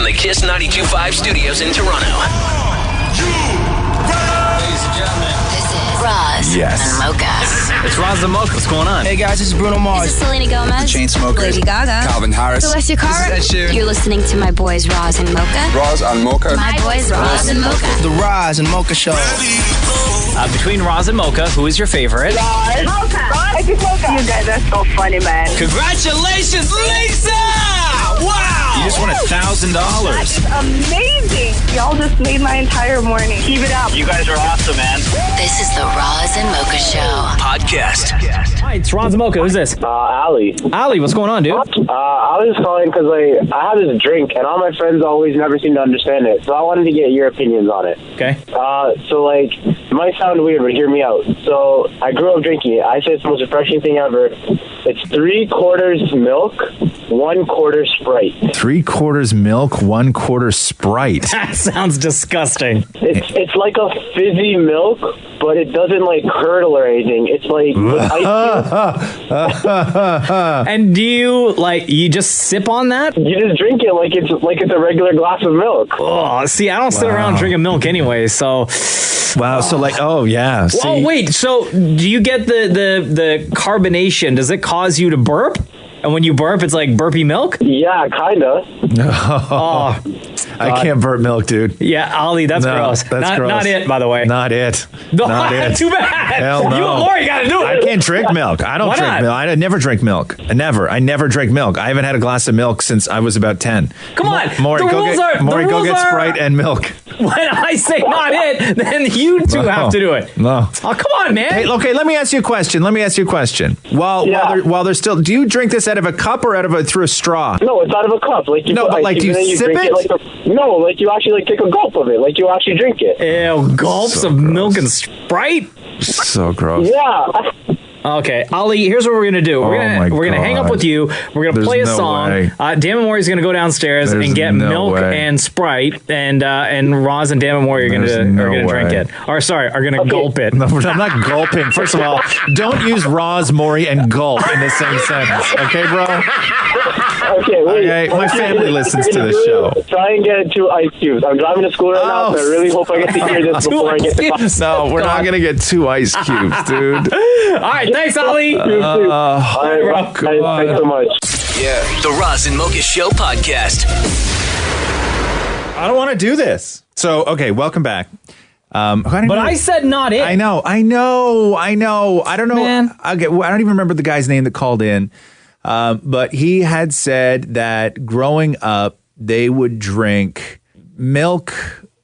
the Kiss 92.5 studios in Toronto. Ladies and gentlemen, This is Roz and Mocha. it's Roz and Mocha. What's going on? Hey guys, this is Bruno Mars. This is Selena Gomez. Chainsmokers. Lady Gaga. Calvin Harris. Celestia Cara. This is Ed Sheeran. You're listening to my boys Roz and Mocha. Roz and Mocha. My boys Roz and Mocha. The Roz and Mocha Show. Between Roz and Mocha, who is your favorite? Mocha. You guys are so funny, man. Congratulations, Lisa! Wow! You just won $1,000. That's amazing. Y'all just made my entire morning. Keep it up. You guys are awesome, man. This is the Roz and Mocha Show. Podcast. Hi, it's Roz and Mocha. Who's this? Ali. Ali, what's going on, dude? I was just calling because I have this drink, and all my friends always never seem to understand it. So I wanted to get your opinions on it. Okay. So it might sound weird, but hear me out. So I grew up drinking it. I say it's the most refreshing thing ever. It's 3/4 milk, 1/4 Sprite. 3/4 milk, 1/4 Sprite. That sounds disgusting. It's like a fizzy milk, but it doesn't like curdle or anything. It's like with ice cubes. And do you just sip on that? You just drink it like it's a regular glass of milk. Oh, see, I don't sit around drinking milk anyway, so. Wow. So yeah. See, Oh wait, so do you get the carbonation? Does it cause you to burp? And when you burp, it's like burpy milk? Yeah, kinda. Oh, I can't burp milk, dude. yeah, Ali, that's No, gross. that's Not gross. it, by the way. Not it. No, Not it. too bad. Hell no. You and Maury got to do it. I can't drink milk. I don't Why drink not? milk. I never drink milk. I never drink milk. I haven't had a glass of milk since I was about 10. Come on. Maury, The go rules get, are- Maury, the go rules get are- Sprite and milk. When I say not it, then you two have to do it. No. Oh, come on, man. Hey, okay, let me ask you a question. While they're still, do you drink this out of a cup or through a straw? No, it's out of a cup. Like you No, but, like, do you sip drink it? No, you actually take a gulp of it. Like you actually drink it. Ew, gulps of milk and Sprite? So gross. Yeah. Okay, Ali, here's what we're gonna do. We're gonna hang up God. with you. We're gonna There's play a no song. way. Dan and Maury's gonna go downstairs There's and get no milk way. and Sprite, and Roz and Dan and Maury are There's gonna no drink way. it. Or sorry, are gonna gulp it. No, I'm not gulping. First of all, don't use Roz, Maury, and gulp in the same sentence. Okay, bro? Okay, wait. Okay, my family listens to this show. Try and get 2 ice cubes. I'm driving to school right now, so I really hope I get to hear this before I get to class. No, we're not going to get 2 ice cubes, dude. All right, thanks, Ali. All right, God. thanks so much. Yeah. The Roz and Mocha Show podcast. I don't want to do this. So, okay, welcome back. But I said not it. I know. I don't know. Man. I don't even remember the guy's name that called in. But he had said that growing up, they would drink milk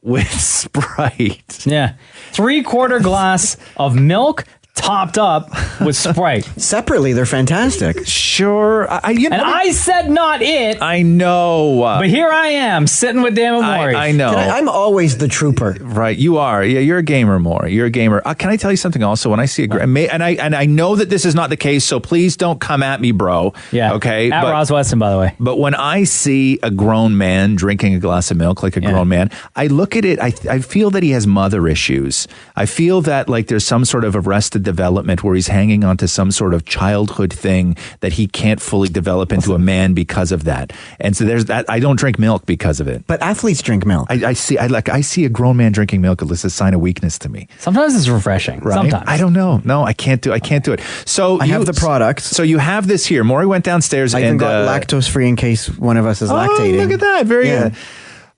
with Sprite. Yeah, 3/4 glass of milk topped up with Sprite. Separately, they're fantastic. Sure. I said not it. I know. But here I am, sitting with Dan and Maury. I know. I'm always the trooper. Right, you are. Yeah, you're a gamer, more. You're a gamer. Can I tell you something also? When I see and I know that this is not the case, so please don't come at me, bro. Yeah. Okay. At Roz Weston, by the way. But when I see a grown man drinking a glass of milk like a grown man, I look at it. I feel that he has mother issues. I feel that like there's some sort of arrested development where he's hanging on to some sort of childhood thing that he can't fully develop into a man because of that. And so there's that. I don't drink milk because of it. But athletes drink milk. I see a grown man drinking milk. It's a sign of weakness to me. Sometimes it's refreshing. Right? Sometimes. I don't know. No, I can't do it. So I have the product. So you have this here. Maury went downstairs I even and got lactose free in case one of us is lactating. Look at that. Very Yeah. good.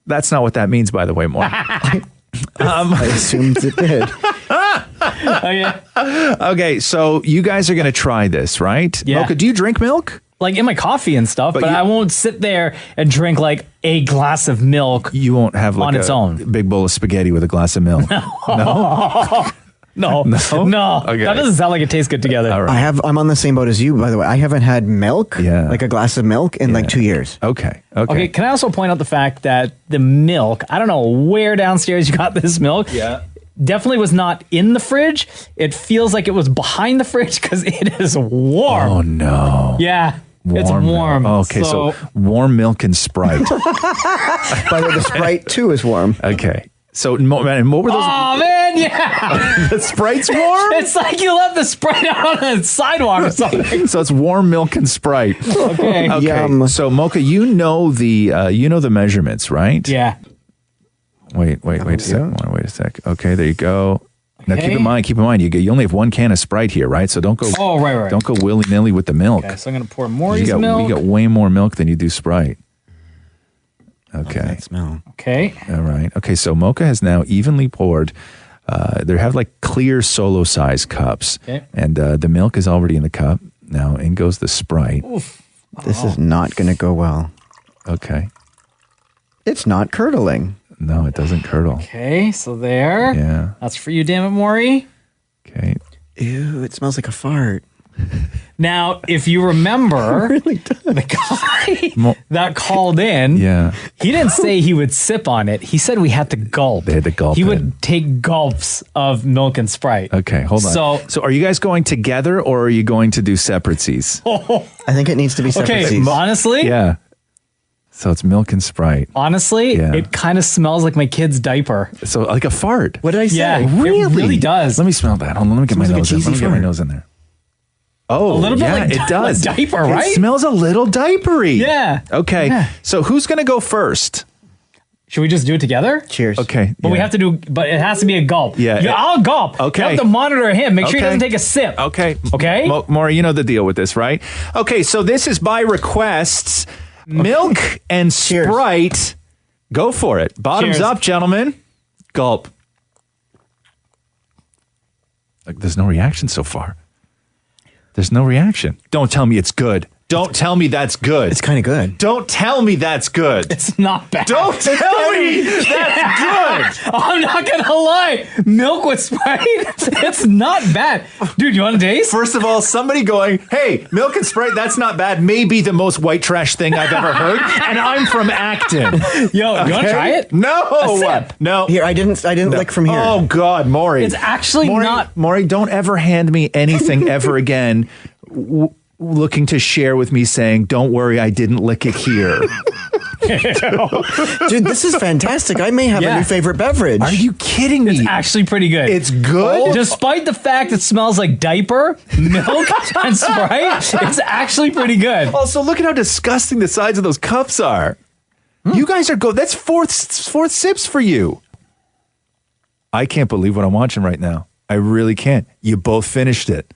That's not what that means, by the way, Maury. I assumed it did. Oh, yeah. Okay, so you guys are going to try this, right? Yeah. Mocha, do you drink milk? Like in my coffee and stuff, but you- I won't sit there and drink like a glass of milk. You won't have like on its own. big bowl of spaghetti with a glass of milk. No. Okay. That doesn't sound like it tastes good together. All right. I'm on the same boat as you, by the way. I haven't had milk, like a glass of milk, in like 2 years. Okay. Okay, can I also point out the fact that the milk, I don't know where downstairs you got this milk. Yeah. Definitely was not in the fridge. It feels like it was behind the fridge because it is warm. Oh, no. Yeah. It's warm. Milk. Okay, so warm milk and Sprite. By the way, the Sprite too is warm. Okay. So, and what were those? Oh, man, yeah. The Sprite's warm? It's like you left the Sprite out on the sidewalk or something. So it's warm milk and Sprite. Okay. Yum. So, Mocha, you know the measurements, right? Yeah. Wait a sec. Wait a sec. Okay, there you go. Now, Okay. keep in mind, you only have one can of Sprite here, right? So don't go. Oh, right. Don't go willy nilly with the milk. Okay, so I'm going to pour Maurie's milk. You got way more milk than you do Sprite. Okay. That smell. Okay. All right. Okay, so Mocha has now evenly poured. They have like clear solo size cups, Okay. and the milk is already in the cup. Now in goes the Sprite. Oof. This is not going to go well. Okay. It's not curdling. No, it doesn't curdle. Okay, so there. Yeah. That's for you, damn it, Maury. Okay. Ew, it smells like a fart. Now, if you remember, Really does. the guy that called in, Yeah. he didn't say he would sip on it. He said we had to gulp. They had to gulp He it. would take gulps of milk and Sprite. Okay, hold on. So are you guys going together or are you going to do separate's? I think it needs to be separate. Okay, honestly, Yeah. So it's milk and Sprite. honestly, Yeah. it kind of smells like my kid's diaper. So like a fart. What did I say? Yeah, it really does. Let me smell that. Hold on, let me get my Smells like a nose in. Let cheesy me get my fart. nose in there. Oh, A little bit yeah, like it does. like diaper, right? It smells a little diapery. Yeah. Okay. Yeah. So who's going to go first? Should we just do it together? Cheers. Okay. But we have to do, but it has to be a gulp. Yeah. I'll gulp. Okay. You have to monitor him. Make sure he Okay. doesn't take a sip. Okay. Okay? Maury, you know the deal with this, right? Okay, so this is by requests. Milk and Cheers. Sprite. Go for it. Bottoms Cheers. up, gentlemen. Gulp. Like, there's no reaction so far. There's no reaction. Don't tell me it's good. Don't tell me that's good. It's kind of good. Don't tell me that's good. It's not bad. Don't tell me that's good. I'm not going to lie. Milk with Sprite, it's not bad. Dude, you want to taste? First of all, somebody going, hey, milk and Sprite, that's not bad, may be the most white trash thing I've ever heard. And I'm from Acton. Yo, you want to try it? No. A sip. No. Here, I didn't lick from here. Oh, God, Maury. It's actually not. Maury, don't ever hand me anything ever again looking to share with me saying, don't worry, I didn't lick it here. Dude, this is fantastic. I may have a Yeah. new favorite beverage. Are you kidding me? It's actually pretty good. It's good? Despite the fact it smells like diaper, milk, and Sprite, it's actually pretty good. Also, look at how disgusting the sides of those cups are. You guys are that's fourth sips for you. I can't believe what I'm watching right now. I really can't. You both finished it.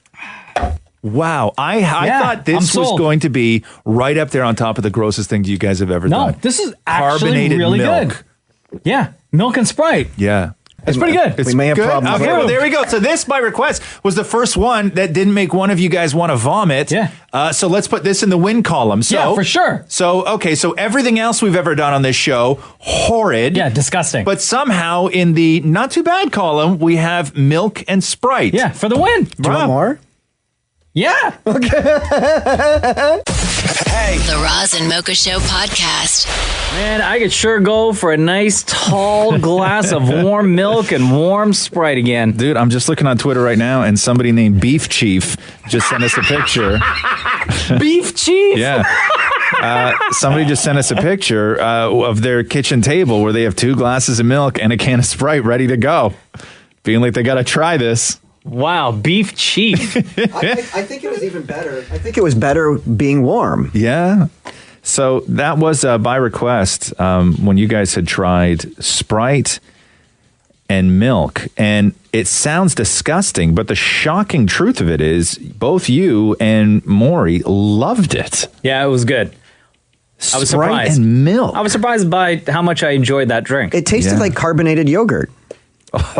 Wow. I thought this I'm was sold. going to be right up there on top of the grossest things you guys have ever No, done. this is actually Carbonated really milk. good. Yeah, milk and Sprite. Yeah. It's pretty good. It's We may have good? problems Okay, with well, it. there we go. So this, by request, was the first one that didn't make one of you guys want to vomit. Yeah. So let's put this in the win column. So, Yeah, for sure. So, okay, so everything else we've ever done on this show, horrid. Yeah, disgusting. But somehow in the not too bad column, we have milk and Sprite. Yeah, for the win. Do you want more? Yeah. The Roz and Mocha Show podcast. Man, I could sure go for a nice tall glass of warm milk and warm Sprite again. Dude, I'm just looking on Twitter right now, and somebody named Beef Chief just sent us a picture. Beef Chief? Yeah. Somebody just sent us a picture of their kitchen table where they have 2 glasses of milk and a can of Sprite ready to go. Feeling like they got to try this. Wow, Beef Chief. I think it was even better. I think it was better being warm. Yeah. So that was by request when you guys had tried Sprite and milk. And it sounds disgusting, but the shocking truth of it is both you and Maury loved it. Yeah, it was good. I was Sprite surprised. and milk. I was surprised by how much I enjoyed that drink. It tasted Yeah. like carbonated yogurt. That's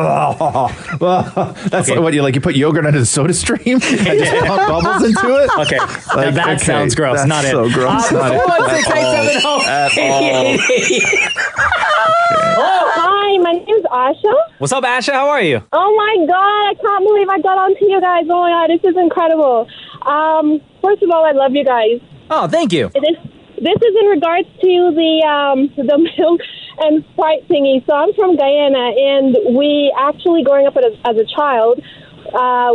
like what you put yogurt under the soda stream and just pump bubbles into it. Okay, Like, that okay, sounds gross. that's Not it. so gross. Not it. 416-870-8888. Hi, my name's Asha. What's up, Asha? How are you? Oh my God, I can't believe I got onto you guys. Oh my God, this is incredible. First of all, I love you guys. Oh, thank you. This is in regards to the milk and Sprite thingy. So I'm from Guyana, and we actually, growing up as a child,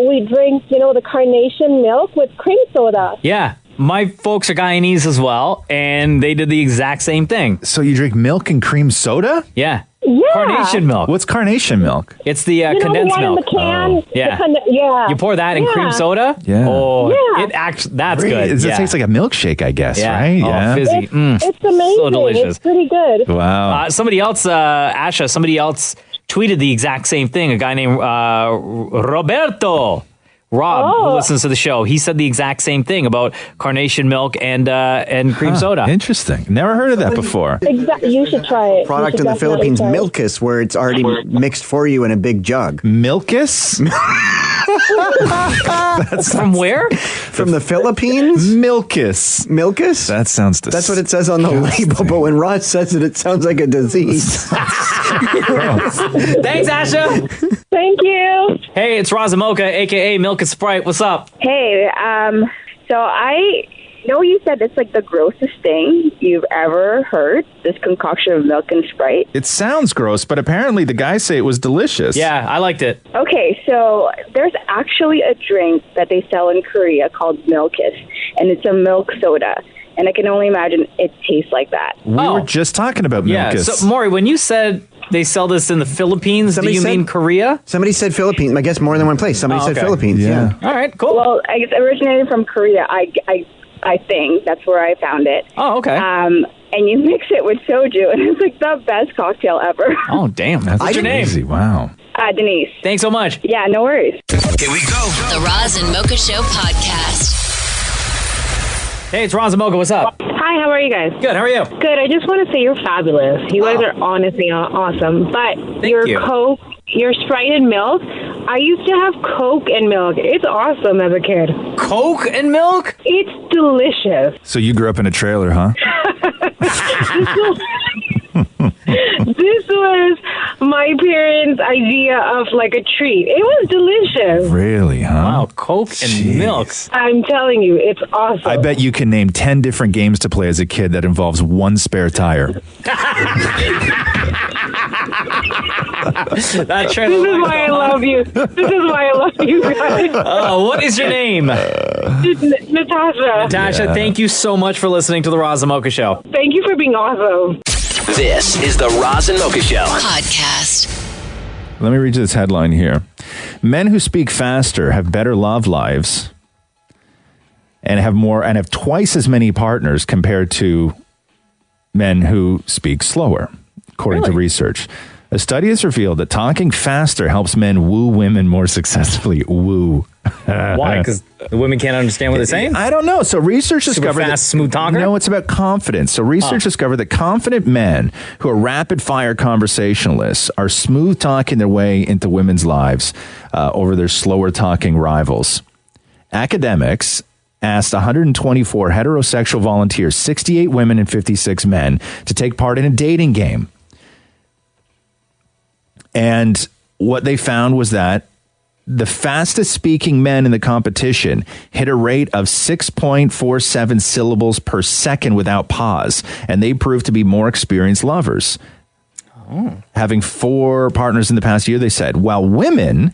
we drink, the carnation milk with cream soda. Yeah, my folks are Guyanese as well, and they did the exact same thing. So you drink milk and cream soda? Yeah. Yeah. Carnation milk. What's carnation milk? It's the You know, condensed the one milk. in the can. Yeah. Yeah. You pour that in cream soda. Yeah. Oh, Yeah. that's Really? good. It tastes like a milkshake, I guess, Yeah. right? Oh, Yeah. fizzy. It's amazing. So delicious. It's pretty good. Wow. Somebody else, Asha, somebody else tweeted the exact same thing. A guy named Roberto. Rob, who listens to the show, he said the exact same thing about carnation milk and cream soda. Interesting. Never heard of that before. Exactly. You should try it. Product in the Philippines, Milkus, where it's already mixed for you in a big jug. Milkus? That's from where? From the Philippines? Milkus. Milkus? That sounds That's what it says on the label, but when Roz says it, it sounds like a disease. Thanks, Asha. Thank you. Hey, it's Roz Mocha, a.k.a. Milk and Sprite. What's up? Hey, so I know you said it's like the grossest thing you've ever heard, this concoction of milk and Sprite. It sounds gross, but apparently the guys say it was delicious. Yeah, I liked it. Okay, so there's actually a drink that they sell in Korea called Milkus, and it's a milk soda. And I can only imagine it tastes like that. We were just talking about Milkus. So, Maury, when you said they sell this in the Philippines, do you mean Korea? Somebody said Philippines. I guess more than one place. Somebody said Philippines. Yeah. All right, cool. Well, it's originated from Korea. I think that's where I found it. Oh, okay. And you mix it with soju, and it's like the best cocktail ever. Oh, damn. What's your name? Crazy. Wow. Denise. Thanks so much. Yeah, no worries. Here we go. The Roz and Mocha Show podcast. Hey, it's Roz and Mocha. What's up? Hi, how are you guys? Good, how are you? Good. I just want to say you're fabulous. You guys are honestly awesome. But your you. Coke, your Sprite and milk, I used to have Coke and milk. It's awesome as a kid. Coke and milk? It's delicious. So you grew up in a trailer, huh? This was my parents' idea of like a treat. It was delicious. Really, huh? Wow, Coke and milk. I'm telling you, it's awesome. I bet you can name 10 different games to play as a kid that involves one spare tire. This is why I love you. This is why I love you guys. What is your name? Natasha. Natasha, thank you so much for listening to the Roz and Mocha Show. Thank you for being awesome. This is the Roz and Mocha Show podcast. Let me read you this headline here. Men who speak faster have better love lives and have twice as many partners compared to men who speak slower, according to research. A study has revealed that talking faster helps men woo women more successfully. Woo. Why? Because the women can't understand what they're saying? I don't know. So research Super discovered fast, smooth talker? No, it's about confidence. So research discovered that confident men who are rapid fire conversationalists are smooth talking their way into women's lives over their slower talking rivals. Academics asked 124 heterosexual volunteers, 68 women and 56 men, to take part in a dating game. And what they found was that the fastest speaking men in the competition hit a rate of 6.47 syllables per second without pause, and they proved to be more experienced lovers. Having 4 partners in the past year, they said, while women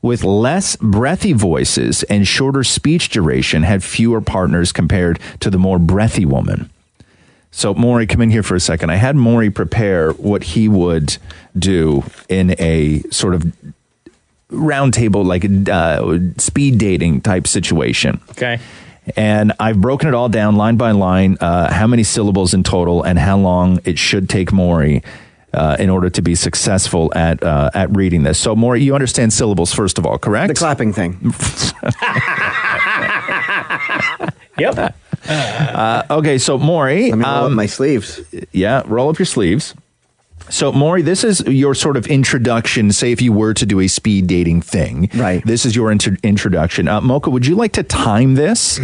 with less breathy voices and shorter speech duration had fewer partners compared to the more breathy woman. So, Maury, come in here for a second. I had Maury prepare what he would do in a sort of roundtable, like speed dating type situation. Okay. And I've broken it all down line by line, how many syllables in total and how long it should take Maury in order to be successful at reading this. So, Maury, you understand syllables, first of all, correct? The clapping thing. Yep. Okay, so Maury. Let me roll up my sleeves. Yeah, roll up your sleeves. So, Maury, this is your sort of introduction. Say if you were to do a speed dating thing. Right. This is your introduction. Mocha, would you like to time this?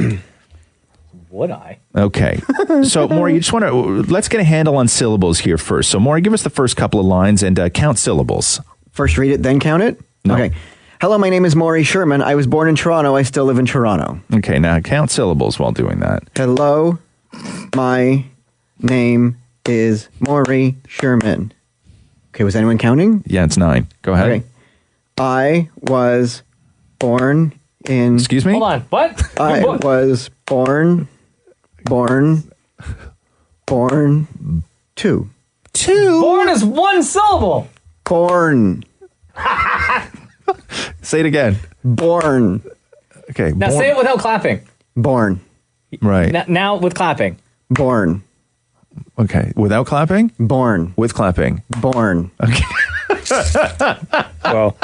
Would I? Okay. So, Maury, you just want to, let's get a handle on syllables here first. So, Maury, give us the first couple of lines and count syllables. First read it, then count it? No. Okay. Hello, my name is Maury Sherman. I was born in Toronto. I still live in Toronto. Okay, now count syllables while doing that. Hello, my name is Maury Sherman. Okay, was anyone counting? Yeah, it's 9. Go ahead. Okay. I was born in... Excuse me? Hold on. What? I was born to... 2. Born is one syllable. Born. Say it again. Born. Okay. Now say it without clapping. Born. Right. Now with clapping. Born. Okay. Without clapping? Born. With clapping. Born. Okay. Well,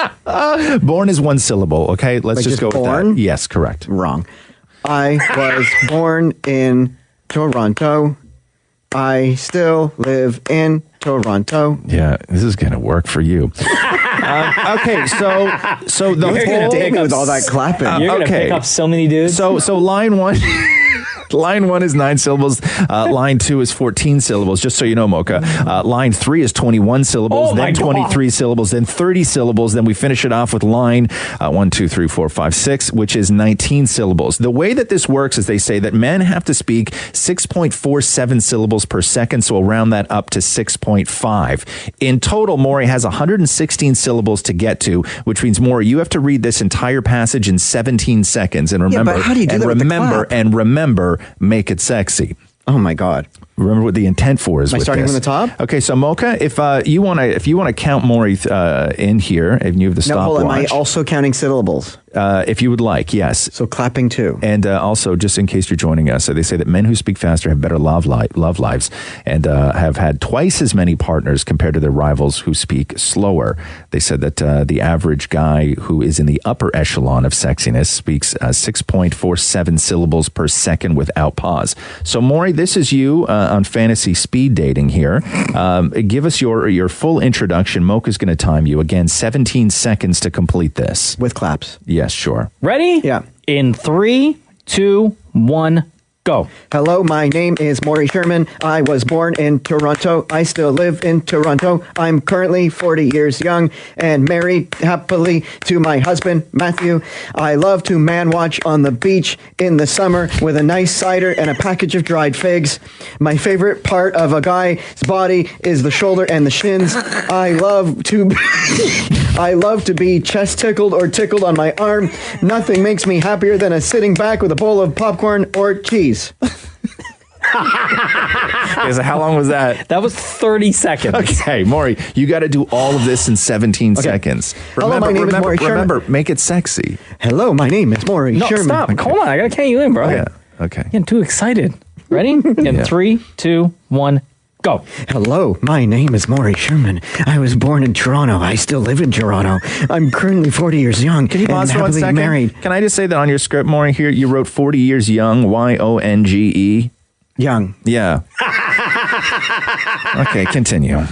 born is one syllable. Okay. Let's just go born? with that. Yes, correct. Wrong. I was born in Toronto. I still live in Toronto. Yeah, this is going to work for you. Okay, so the You're gonna whole pick up with all that clapping. You're going to okay. pick up so many dudes. So line 1 line 1 is 9 syllables. Line 2 is 14 syllables, just so you know, Mocha. Line 3 is 21 syllables, Oh my then 23 syllables, then 30 syllables. Then we finish it off with line 1, 2, 3, 4, 5, 6, which is 19 syllables. The way that this works is they say that men have to speak 6.47 syllables per second, so we'll round that up to 6.5. In total, Maury has 116 syllables to get to, which means, Maury, you have to read this entire passage in 17 seconds. And remember, but how do you do that with the clap? remember, make it sexy. Oh my God. Remember what the intent for is. Am I with starting this. from the top? Okay, so Mocha, if you want to count Maury in here, and you have the Now, hold on. Am I stopwatch, also counting syllables? if you would like, yes. So clapping too. And also, just in case you're joining us, they say that men who speak faster have better love lives and have had twice as many partners compared to their rivals who speak slower. They said that the average guy who is in the upper echelon of sexiness speaks 6.47 syllables per second without pause. So, Maury, this is you on fantasy speed dating here. Give us your full introduction. Mocha's going to time you. Again, 17 seconds to complete this. With claps. Yes, sure. Ready? Yeah. In 3, 2, 1, go. Hello, my name is Maury Sherman. I was born in Toronto. I still live in Toronto. I'm currently 40 years young and married happily to my husband, Matthew. I love to man watch on the beach in the summer with a nice cider and a package of dried figs. My favorite part of a guy's body is the shoulder and the shins. I love to be chest tickled or tickled on my arm. Nothing makes me happier than sitting back with a bowl of popcorn or cheese. Okay, so how long was that? That was 30 seconds. Okay, Maury, you got to do all of this in 17 seconds. Hello, my name is Maury Sherman. Remember, make it sexy. Hello, my name is Maury No, Sherman. stop. Hold on. I got to count you in, bro. Yeah. Okay. Getting too excited. Ready? In 3, 2, 1, go. Hello, my name is Maury Sherman. I was born in Toronto. I still live in Toronto. I'm currently 40 years young. Can you pause and for 1 happily second? married. Can I just say that on your script, Maury, here, you wrote 40 years young, YONGE? Young. Yeah. Okay, continue.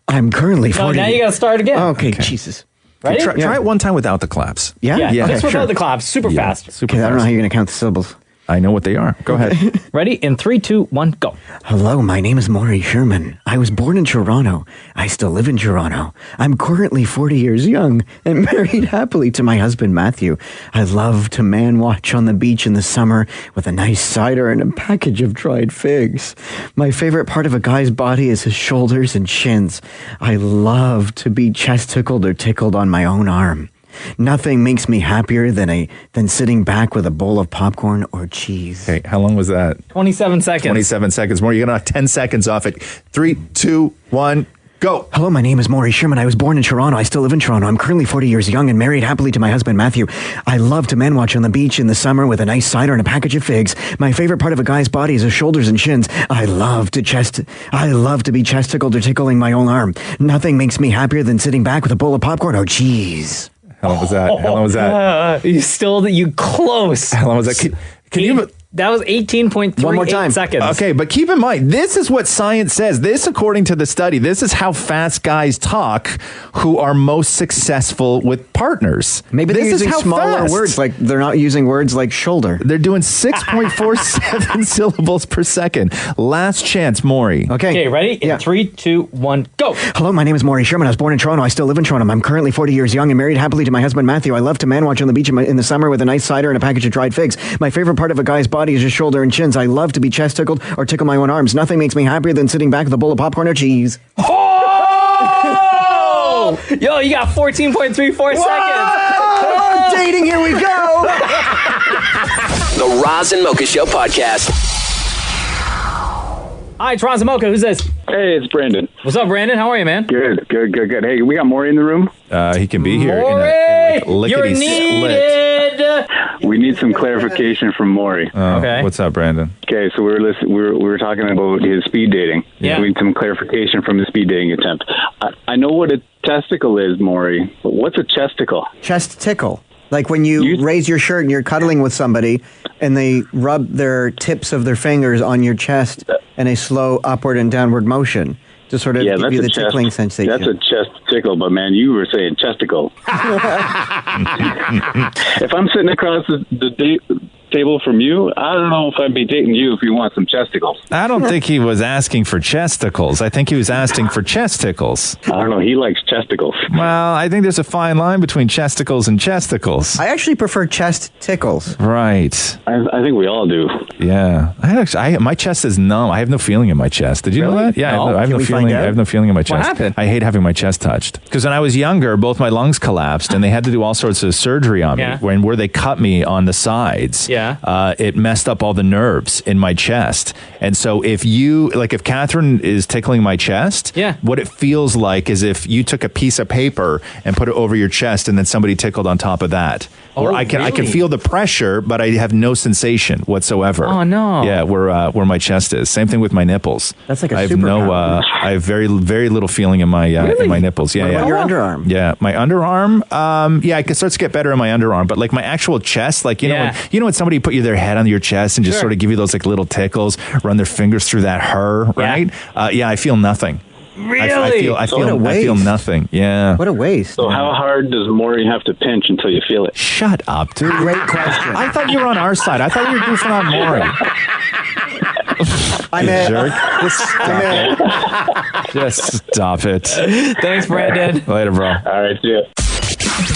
I'm currently No, 40. now you got to start again. Okay, Jesus. Ready? Try it one time without the claps. Yeah? Yeah, Yeah, just without sure. the claps. Super fast. Super Okay, I don't know fast. how you're going to count the syllables. I know what they are. Go ahead. Ready? In 3, 2, 1, go. Hello, my name is Maury Sherman. I was born in Toronto. I still live in Toronto. I'm currently 40 years young and married happily to my husband, Matthew. I love to man watch on the beach in the summer with a nice cider and a package of dried figs. My favorite part of a guy's body is his shoulders and shins. I love to be chest tickled or tickled on my own arm. Nothing makes me happier than sitting back with a bowl of popcorn or cheese. Okay, how long was that? 27 seconds. 27 seconds more. You're going to have 10 seconds off it. 3, 2, 1, go. Hello, my name is Maury Sherman. I was born in Toronto. I still live in Toronto. I'm currently 40 years young and married happily to my husband, Matthew. I love to man watch on the beach in the summer with a nice cider and a package of figs. My favorite part of a guy's body is his shoulders and shins. I love to be chest tickled or tickling my own arm. Nothing makes me happier than sitting back with a bowl of popcorn or cheese. How long was that? How long was that? You close. How long was that? Can you... That was 18.38 One more time. seconds. Okay, but keep in mind, this is what science says. This, according to the study, this is how fast guys talk who are most successful with partners. Maybe they're This is using how smaller fast. words, like they're not using words like shoulder. They're doing 6.47 syllables per second. Last chance, Maury. Okay, ready? In 3, 2, 1, go. Hello, my name is Maury Sherman. I was born in Toronto. I still live in Toronto. I'm currently 40 years young and married happily to my husband, Matthew. I love to man watch on the beach in the summer with a nice cider and a package of dried figs. My favorite part of a guy's body is his shoulder and chin. I love to be chest tickled or tickle my own arms. Nothing makes me happier than sitting back with a bowl of popcorn or cheese. Oh! Yo, you got 14.34 seconds. Oh, dating, here we go. The Roz and Mocha Show podcast. Hi, it's Roz Mocha. Who's this? Hey, it's Brandon. What's up, Brandon? How are you, man? Good. Hey, we got Maury in the room? He can be here. Maury, you're needed. We need some clarification from Maury. Okay. What's up, Brandon? Okay, so we were talking about his speed dating. Yeah. We need some clarification from the speed dating attempt. I know what a testicle is, Maury, but what's a chesticle? Chest tickle. Like when you raise your shirt and you're cuddling with somebody and they rub their tips of their fingers on your chest in a slow upward and downward motion to sort of give you the tickling sensation. That's a chest tickle, but man, you were saying chesticle. If I'm sitting across the table from you, I don't know if I'd be dating you if you want some chesticles. I don't think he was asking for chesticles. I think he was asking for chesticles. I don't know. He likes chesticles. Well, I think there's a fine line between chesticles and chesticles. I actually prefer chest tickles. Right. I think we all do. Yeah. My chest is numb. I have no feeling in my chest. Did you know that? Yeah, No. I have no feeling. I have no feeling in my chest. What happened? I hate having my chest touched. Because when I was younger, both my lungs collapsed, and they had to do all sorts of surgery on me. Where they cut me on the sides. Yeah. It messed up all the nerves in my chest. And so if Catherine is tickling my chest, what it feels like is if you took a piece of paper and put it over your chest and then somebody tickled on top of that. Or I can feel the pressure, but I have no sensation whatsoever. Oh, no. Yeah, where my chest is. Same thing with my nipples. That's like a I have superpower. I have very, very little feeling in my in my nipples. Yeah, What about your underarm? Yeah, my underarm. It starts to get better in my underarm, but like my actual chest, like you know when somebody put their head on your chest and just sort of give you those like little tickles, run their fingers through that right? I feel nothing. Really? I feel nothing. Yeah. What a waste. So how hard does Maury have to pinch until you feel it? Shut up, dude. Great question. I thought you were on our side. I thought you were goofing on Maury. Just stop it. Thanks, Brandon. Later, bro. All right, see ya.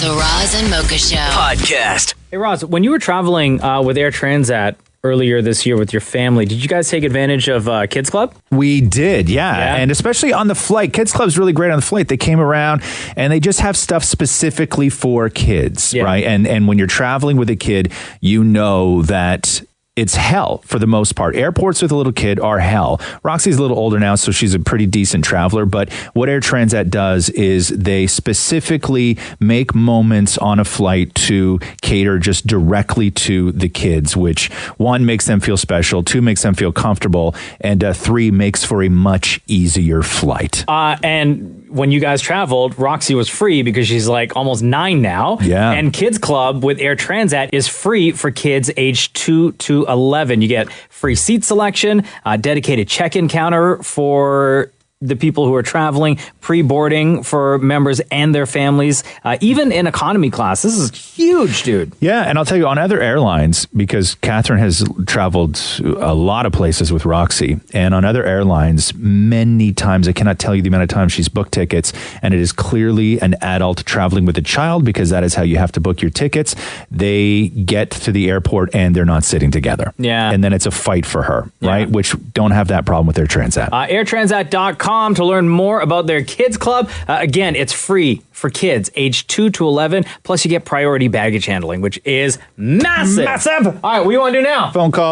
The Roz and Mocha Show podcast. Hey, Roz, when you were traveling with Air Transat earlier this year with your family, did you guys take advantage of Kids Club? We did, yeah. And especially on the flight. Kids Club's really great on the flight. They came around and they just have stuff specifically for kids, right? And when you're traveling with a kid, you know that it's hell for the most part. Airports with a little kid are hell. Roxy's a little older now, so she's a pretty decent traveler. But what Air Transat does is they specifically make moments on a flight to cater just directly to the kids, which 1 makes them feel special, 2 makes them feel comfortable, and 3 makes for a much easier flight. And when you guys traveled, Roxy was free because she's like almost 9 now. Yeah. And Kids Club with Air Transat is free for kids aged 2 to 11. You get free seat selection, a dedicated check-in counter for the people who are traveling, pre-boarding for members and their families, even in economy class. This is huge, dude. Yeah, and I'll tell you, on other airlines, because Catherine has traveled a lot of places with Roxy, and on other airlines, many times, I cannot tell you the amount of times she's booked tickets, and it is clearly an adult traveling with a child, because that is how you have to book your tickets. They get to the airport and they're not sitting together. Yeah. And then it's a fight for her, right? Which don't have that problem with Air Transat. Airtransat.com to learn more about their Kids Club. Again, it's free for kids aged 2 to 11. Plus, you get priority baggage handling, which is massive. Massive. All right, what do you want to do now? Phone call.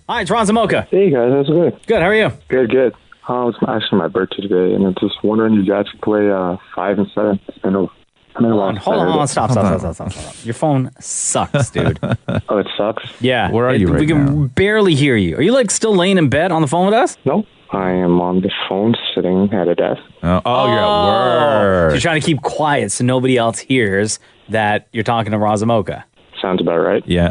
Hi, it's Roz Mocha. Hey, guys. How's it going? Good. How are you? Good. It's actually my birthday today, and I'm just wondering if you guys can play 5 and 7. I know. Hold on. Stop. Your phone sucks, dude. Oh, it sucks? Yeah. Where are you right We can barely hear you. Are you like still laying in bed on the phone with us? No. I am on the phone sitting at a desk. Oh, you're at work. So you're trying to keep quiet so nobody else hears that you're talking to Roz Mocha. Sounds about right. Yeah.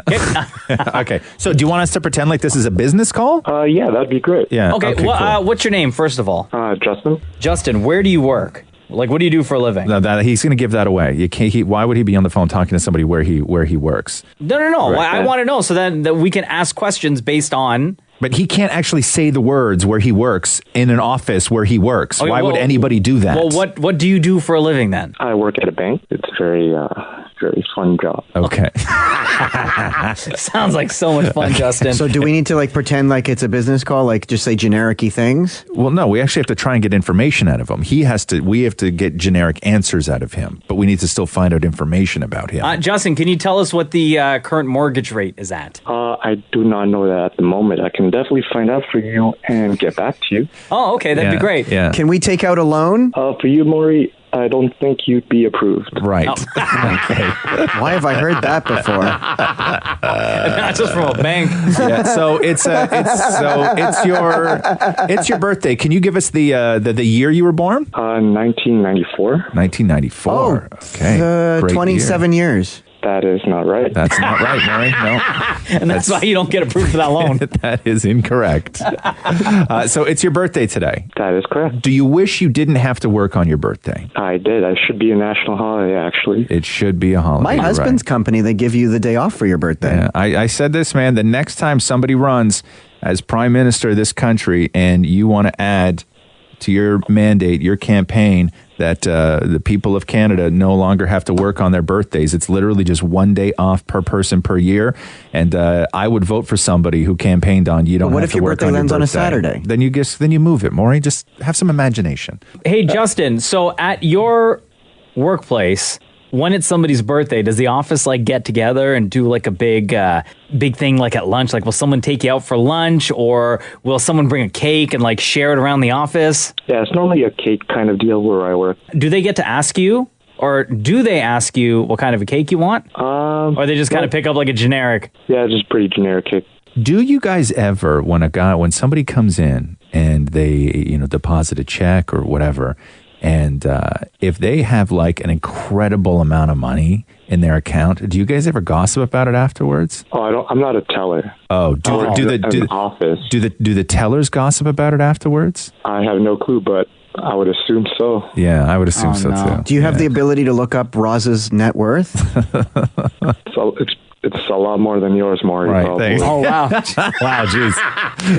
Okay. So do you want us to pretend like this is a business call? Yeah, that'd be great. Yeah. Okay. Cool. What's your name, first of all? Justin. Justin, where do you work? Like, what do you do for a living? No, he's going to give that away. You can't. Why would he be on the phone talking to somebody where he works? No. Right. I want to know so that we can ask questions based on. But he can't actually say the words where he works in an office where he works. Okay, Why would anybody do that? Well, what do you do for a living then? I work at a bank. It's very very fun job. Okay. Sounds like so much fun, Justin. So do we need to like pretend like it's a business call, like just say generic-y things? Well, no, we actually have to try and get information out of him. We have to get generic answers out of him, but we need to still find out information about him. Justin, can you tell us what the current mortgage rate is at? I do not know that at the moment. I can definitely find out for you and get back to you. Oh, okay, that'd be great. Yeah. Can we take out a loan? For you, Maury, I don't think you'd be approved. Right. Okay. Why have I heard that before? Not just from a bank. Yeah. So it's your birthday. Can you give us the year you were born? 1994. 1994. Oh, okay. Great 27 years. That is not right. That's not right, Maury. No. And that's why you don't get approved for that loan. That is incorrect. So it's your birthday today. That is correct. Do you wish you didn't have to work on your birthday? I did. It should be a national holiday, actually. It should be a holiday. My husband's company, they give you the day off for your birthday. Yeah, I said this, man. The next time somebody runs as prime minister of this country and you want to add to your mandate, your campaign, that the people of Canada no longer have to work on their birthdays. It's literally just one day off per person per year. And I would vote for somebody who campaigned on you don't have to work on your birthday. What if your birthday lands on a Saturday? Then you move it, Maury. Just have some imagination. Hey, Justin, so at your workplace, when it's somebody's birthday, does the office like get together and do like a big thing like at lunch? Like, will someone take you out for lunch, or will someone bring a cake and like share it around the office? Yeah, it's normally a cake kind of deal where I work. Do they get to ask you, or do they ask you what kind of a cake you want? Or they just kind of pick up like a generic? Yeah, just pretty generic cake. Do you guys ever, when somebody comes in and they deposit a check or whatever, and if they have like an incredible amount of money in their account, do you guys ever gossip about it afterwards? Oh, I'm not a teller. Oh, do the tellers gossip about it afterwards? I have no clue, but I would assume so. Yeah, I would assume so too. Do you have the ability to look up Roz's net worth? So it's a lot more than yours, Maury. Right. Oh, wow. Wow, jeez.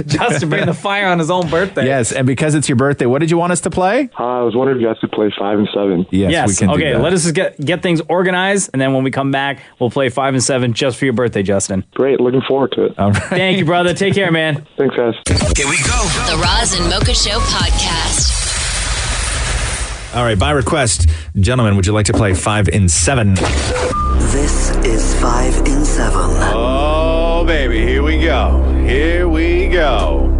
Just to bring the fire on his own birthday. Yes, and because it's your birthday, what did you want us to play? I was wondering if you guys could play 5 and 7. Yes, we can do that. Let us just get things organized, and then when we come back, we'll play 5 and 7 just for your birthday, Justin. Great. Looking forward to it. All right. Thank you, brother. Take care, man. Thanks, guys. Here we go. The Roz and Mocha Show podcast. All right, by request, gentlemen, would you like to play 5 and 7? This is 5 in 7. Oh, baby, here we go. Here we go.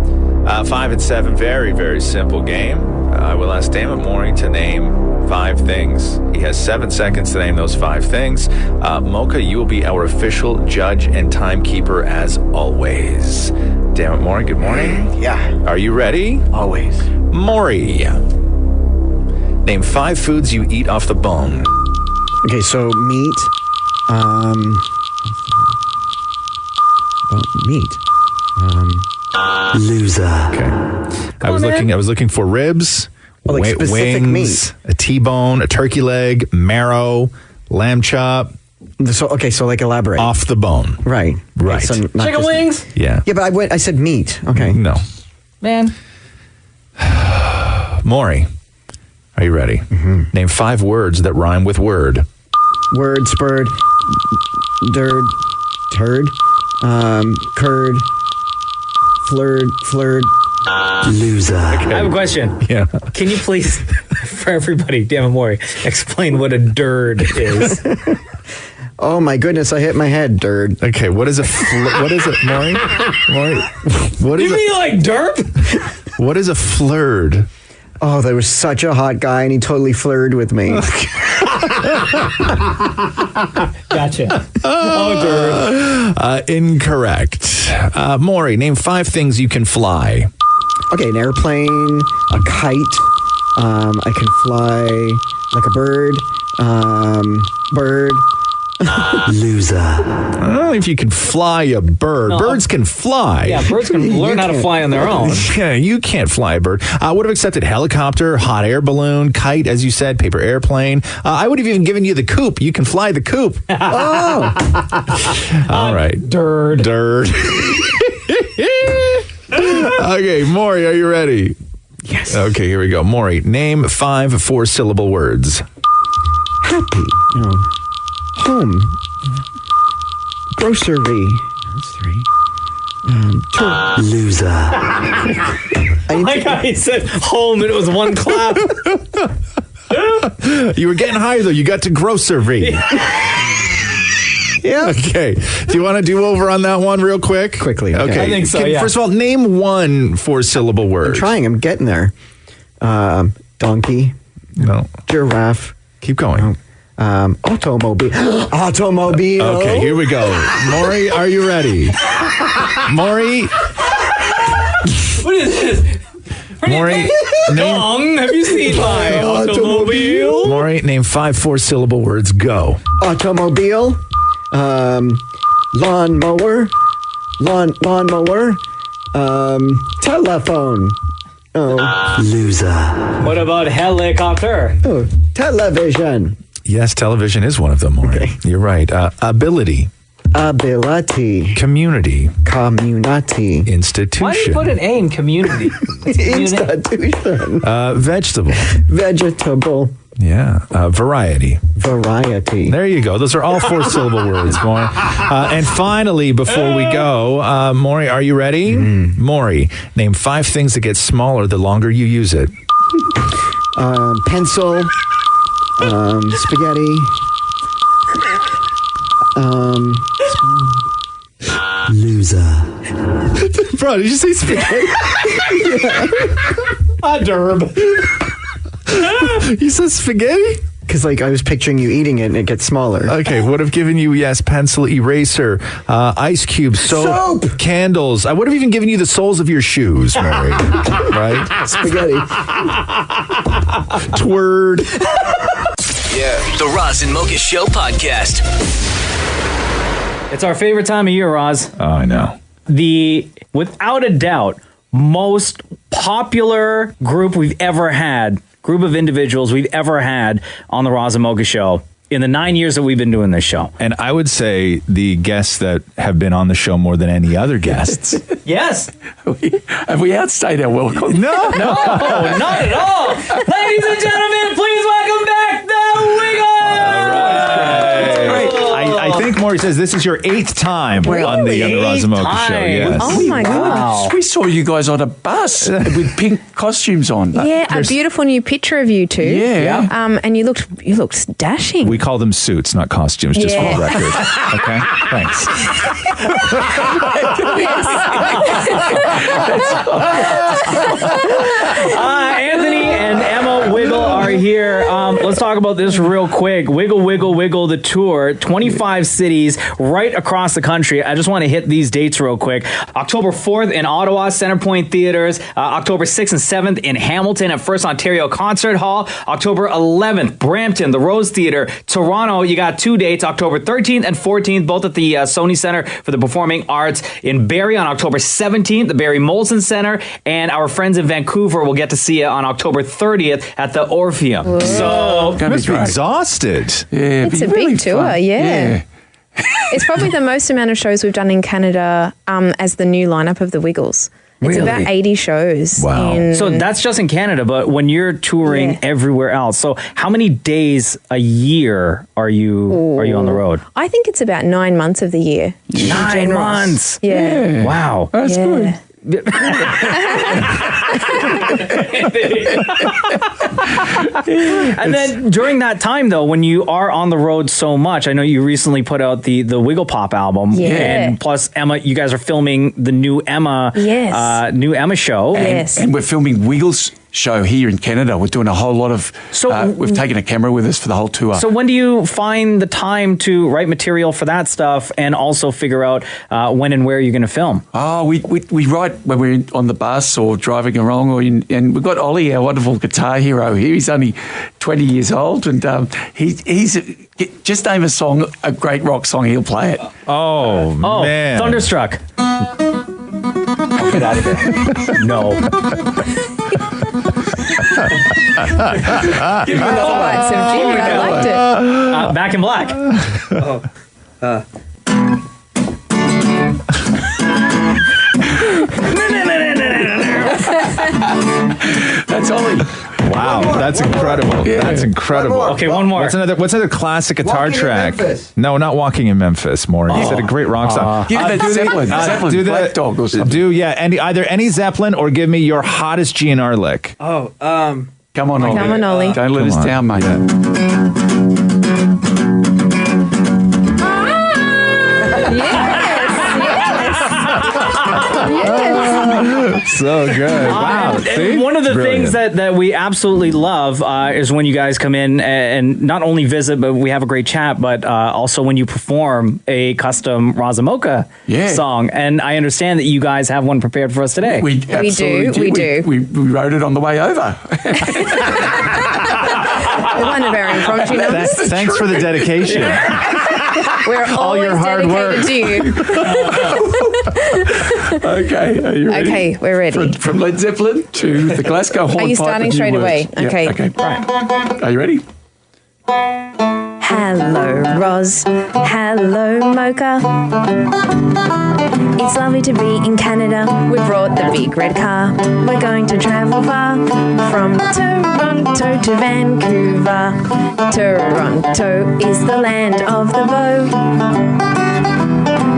5 and 7, very, very simple game. I will ask Damon Maury to name 5 things. He has 7 seconds to name those 5 things. Mocha, you will be our official judge and timekeeper as always. Damon Maury, good morning. Yeah. Are you ready? Always. Maury, name 5 foods you eat off the bone. Okay, so meat. Meat. Loser. Okay. I was looking for ribs, specific wings, meat. a T-bone, a turkey leg, marrow, lamb chop. So like elaborate. Off the bone. Right. Right. So not Chicken just- wings? Yeah. Yeah, but I said meat. Okay. No. Man. Maury, are you ready? Mm-hmm. Name 5 words that rhyme with word. Word, spurred, dird, turd, curd, flurred. Loser. I have a question. Yeah. Can you please, for everybody, Damon Maury, explain what a dird is? Oh my goodness, I hit my head, dird. Okay, what is what is it, Maury? Maury, what is You mean like derp? What is a flird? Oh, there was such a hot guy, and he totally flirted with me. Gotcha. Oh, dird. Incorrect. Maury, name 5 things you can fly. Okay, an airplane, a kite. I can fly like a bird. Bird. Loser. I don't know if you can fly a bird. No. Birds can fly. Yeah, birds can learn how to fly on their own. Yeah, you can't fly a bird. I would have accepted helicopter, hot air balloon, kite, as you said, paper airplane. I would have even given you the coop. You can fly the coop. Oh. All right. Dird. Okay, Maury, are you ready? Yes. Okay, here we go. Maury, name 5 4-syllable words. Happy. Home. Grocery. That's 3. Loser. I like how he said home and it was one clap. You were getting higher, though. You got to grocery. Yeah. Okay. Do you want to do over on that one real quick? Quickly. Okay. I think so, yeah. First of all, name one 4-syllable word. I'm trying. I'm getting there. Donkey. No. Giraffe. Keep going. Automobile. Automobile. Okay, here we go. Maurie, are you ready? Maurie. What is this? Maurie. Gong, have you seen my automobile? Maurie, name 5 4-syllable words. Go. Automobile. Lawnmower. Lawnmower. Telephone. Oh. Loser. What about helicopter? Oh. Television. Yes, television is one of them, Maury. Okay. You're right. Ability. Ability. Community. Community. Institution. Why do you put an A in community? Institution. Vegetable. Vegetable. Yeah. Variety. Variety. There you go. Those are all 4-syllable words, Maury. And finally, before we go, Maury, are you ready? Maury, name 5 things that get smaller the longer you use it. Pencil. Spaghetti. Loser. Bro, did you say spaghetti? Derb. You said spaghetti? Because, like, I was picturing you eating it and it gets smaller. Okay, would have given you, yes, pencil, eraser, ice cubes, soap, candles. I would have even given you the soles of your shoes, Maury. Right? Spaghetti. Twird. Yeah. The Roz and Mocha Show podcast. It's our favorite time of year, Roz. Oh, I know. Without a doubt, most popular group of individuals we've ever had on the Roz and Mocha Show in the 9 years that we've been doing this show. And I would say the guests that have been on the show more than any other guests. Yes. Have we outstayed our welcome? No, not at all. Ladies and gentlemen, please welcome back the Wiggles. I think Maury says this is your 8th time on the Roz and Mocha Show. Yes. Oh my God. We saw you guys on a bus with pink costumes on. Yeah, a beautiful new picture of you two. Yeah. And you looked dashing. We call them suits, not costumes, just for the record. Okay? Thanks. Anthony and Emma Wiggle are here. Let's talk about this real quick. Wiggle, Wiggle, Wiggle, the tour. 25 cities right across the country. I just want to hit these dates real quick. October 4th in Ottawa, Centrepoint Theatres. October 6th and 7th in Hamilton at First Ontario Concert Hall. October 11th, Brampton, the Rose Theatre. Toronto, you got 2 dates, October 13th and 14th, both at the Sony Centre for the Performing Arts. In Barrie on October 17th, the Barrie Molson Centre. And our friends in Vancouver will get to see you on October 30th at the Orpheum. Whoa. So, you must be exhausted. Yeah, it's a really big tour, fun. yeah. It's probably the most amount of shows we've done in Canada as the new lineup of the Wiggles. It's Really? about 80 shows. Wow. So that's just in Canada, but when you're touring everywhere else, so how many days a year are you on the road? I think it's about 9 months of the year. 9 months. Yeah. Wow. That's good. And then during that time, though, when you are on the road so much, I know you recently put out the Wiggle Pop album, and plus Emma, you guys are filming the new Emma, show, And we're filming Wiggles show here in Canada. We're doing a whole lot of. We've taken a camera with us for the whole tour. So when do you find the time to write material for that stuff, and also figure out when and where you're going to film? Oh, we write when we're on the bus or driving along, and we've got Ollie, our wonderful guitar hero here. He's only 20 years old, and he's just name a song, a great rock song, he'll play it. Oh man, Thunderstruck. I'll get out of here. No. Give me another one. So, Jimmy, I liked it. Back in Black. That's Ollie. Wow. Wow, that's incredible. Yeah. That's incredible. Okay, one more. What's another classic guitar Walking in track? Memphis. No, not Walking in Memphis, Maury. You said a great rock song. Give me that Zeppelin. Zeppelin, Black Dog or something. Either any Zeppelin or give me your hottest GNR lick. Oh, Come on, Ollie. Come on, Ollie. Don't let us down, mate. So good. Wow. See? One of the Brilliant. things that we absolutely love is when you guys come in and not only visit, but we have a great chat, but also when you perform a custom Roz Mocha song. And I understand that you guys have one prepared for us today. We absolutely do. We wrote it on the way over. One of our impromptu numbers. Thanks for the dedication. We're All your hard work. dedicated to you. Okay, are you ready? Okay, we're ready. From Led Zeppelin to the Glasgow Hornpipe. Are you starting and New straight Words. away? Yeah, Okay. Okay. Are you ready? Hello, Roz. Hello, Mocha. It's lovely to be in Canada. We brought the big red car. We're going to travel far from Toronto to Vancouver. Toronto is the land of the bow.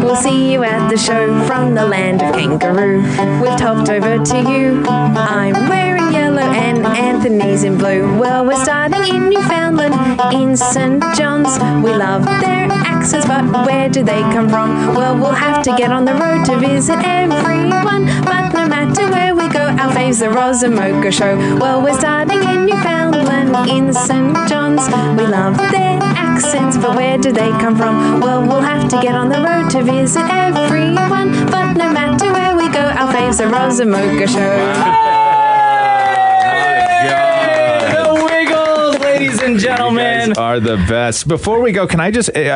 We'll see you at the show from the land of kangaroo. We've topped over to you. I'm wearing yellow and Anthony's in blue. Well, we're starting in Newfoundland, in St. John's. We love their accents, but where do they come from? Well, we'll have to get on the road to visit everyone. But no matter where we go, our fave's the Roz and Mocha Show. Well, we're starting in Newfoundland, in St. John's. We love their accents, but where do they come from? Well, we'll have to get on the road to visit everyone. But no matter where we go, our fave's the Roz and Mocha Show. The Wiggles, ladies and gentlemen. You guys are the best. Before we go, can I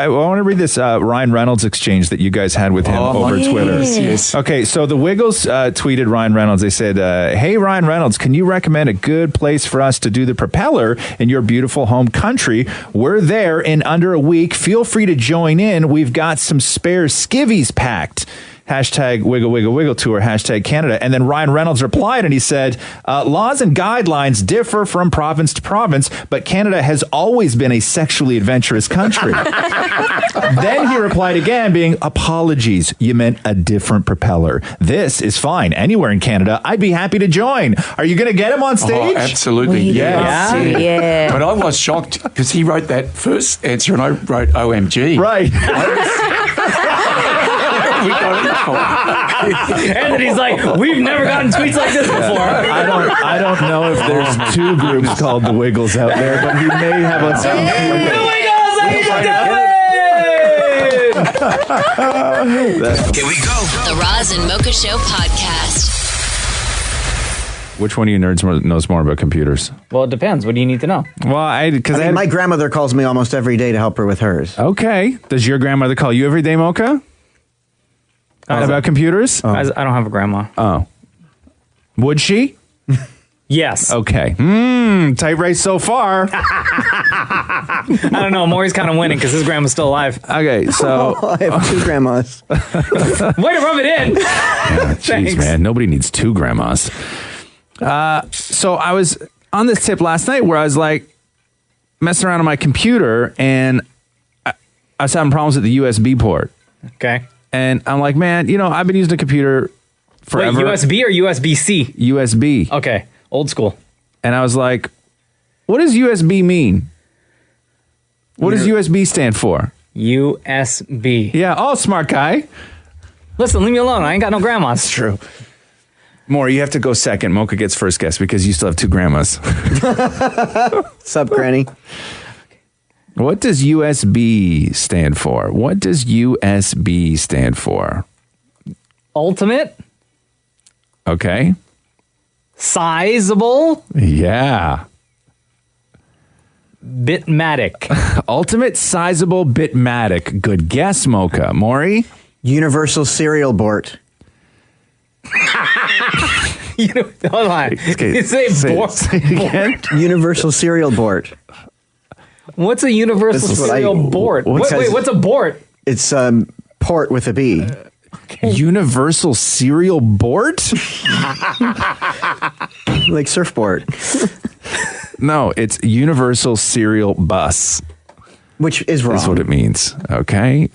want to read this Ryan Reynolds exchange that you guys had with him over Twitter. Yes. Okay, so the Wiggles tweeted Ryan Reynolds. They said, hey, Ryan Reynolds, can you recommend a good place for us to do the propeller in your beautiful home country? We're there in under a week. Feel free to join in. We've got some spare skivvies packed. Hashtag wiggle, wiggle, wiggle tour, hashtag Canada. And then Ryan Reynolds replied and he said, laws and guidelines differ from province to province, but Canada has always been a sexually adventurous country. Then he replied again, being, apologies, you meant a different propeller. This is fine. Anywhere in Canada, I'd be happy to join. Are you going to get him on stage? Oh, absolutely. Yeah. Yeah. But I was shocked because he wrote that first answer and I wrote OMG. Right. We got it for. And then he's like, we've never gotten tweets like this before. I don't know if there's two groups called the Wiggles out there, but he may have a The Wiggles, ladies and gentlemen! Here we go. The Roz and Mocha Show podcast. Which one of you nerds knows more about computers? Well, it depends. What do you need to know? Well, my grandmother calls me almost every day to help her with hers. Okay. Does your grandmother call you every day, Mocha? About computers? I don't have a grandma. Oh. Would she? Yes. Okay. Tight race so far. I don't know. Maury's kind of winning because his grandma's still alive. Okay, so I have two grandmas. Way to rub it in. Jeez, man. Nobody needs two grandmas. So I was on this tip last night where I was like messing around on my computer and I was having problems with the USB port. Okay. And I'm like, man, I've been using a computer forever. Wait, USB or USB-C? USB. Okay. Old school. And I was like, what does USB mean? What does USB stand for? USB. Yeah. Oh, smart guy. Listen, leave me alone. I ain't got no grandmas. True. Maury, you have to go second. Mocha gets first guess because you still have two grandmas. Sup, Granny? What does USB stand for? What does USB stand for? Ultimate. Okay. Sizable. Yeah. Bitmatic. Ultimate sizable bitmatic. Good guess, Mocha. Maury? Universal serial board. Hold on. Okay, Say board. Say it again. Universal serial board. What's a universal serial board? Wait, what's a board? It's port with a B. Universal serial board? Like surfboard. No, it's Universal Serial Bus. Which is wrong. That's what it means. Okay.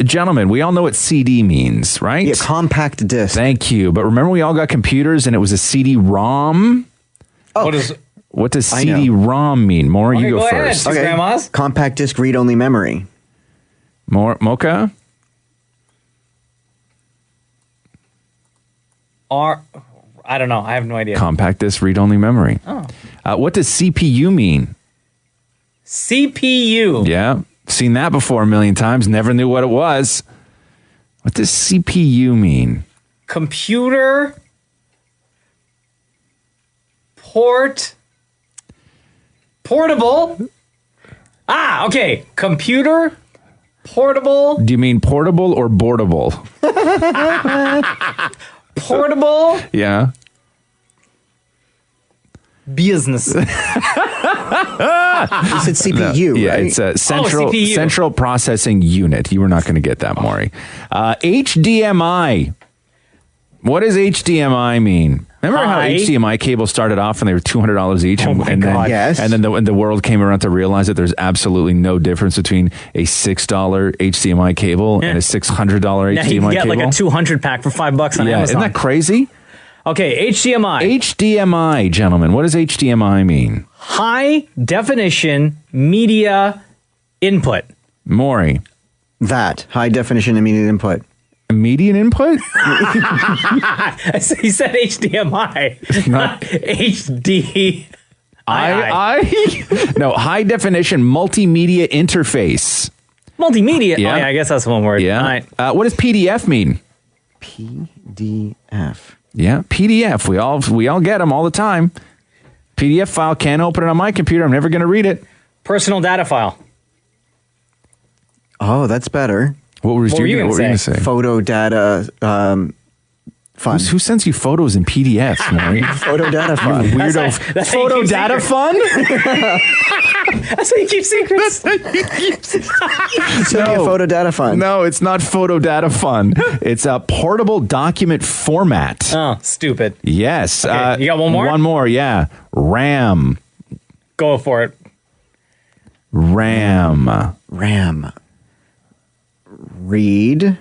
Gentlemen, we all know what CD means, right? Yeah, compact disc. Thank you. But remember we all got computers and it was a CD-ROM? Oh. What does CD-ROM mean? Maury, you go ahead. first. Okay. Grandma's? Compact disc read-only memory. Mocha? I don't know. I have no idea. Compact disc read-only memory. Oh. What does CPU mean? CPU. Yeah. Seen that before a million times. Never knew what it was. What does CPU mean? Computer. Portable. Okay. Computer. Portable. Do you mean portable or boardable? Portable. Yeah. Business. You said CPU, Yeah, right? it's a central CPU. central processing unit. You were not going to get that, Maury. HDMI. What does HDMI mean? Remember how HDMI cables started off and they were $200 each, and then Yes. and then the world came around to realize that there's absolutely no difference between a $6 HDMI cable and a $600 HDMI Now you can get cable. like a 200 pack for $5 on Amazon. Isn't that crazy? Okay, HDMI. HDMI, gentlemen. What does HDMI mean? High definition media input. Maury. That. High definition immediate input. Immediate input? He said HDMI, not HD. No, high definition multimedia interface. Multimedia. Yeah. Oh, yeah, I guess that's one word. Yeah. All right. What does PDF mean? PDF. Yeah, PDF. We all get them all the time. PDF file, can't open it on my computer. I'm never going to read it. Personal data file. Oh, that's better. What were you going to say? Photo data fun. Who sends you photos in PDFs, Maury? Photo data fun. You weirdo. That's how you Photo keep data secrets. fun? That's how you keep secrets. Photo data fun. No, it's not photo data fun. It's a portable document format. Oh, stupid. Yes. Okay, you got one more? One more, yeah. RAM. Go for it. RAM. Read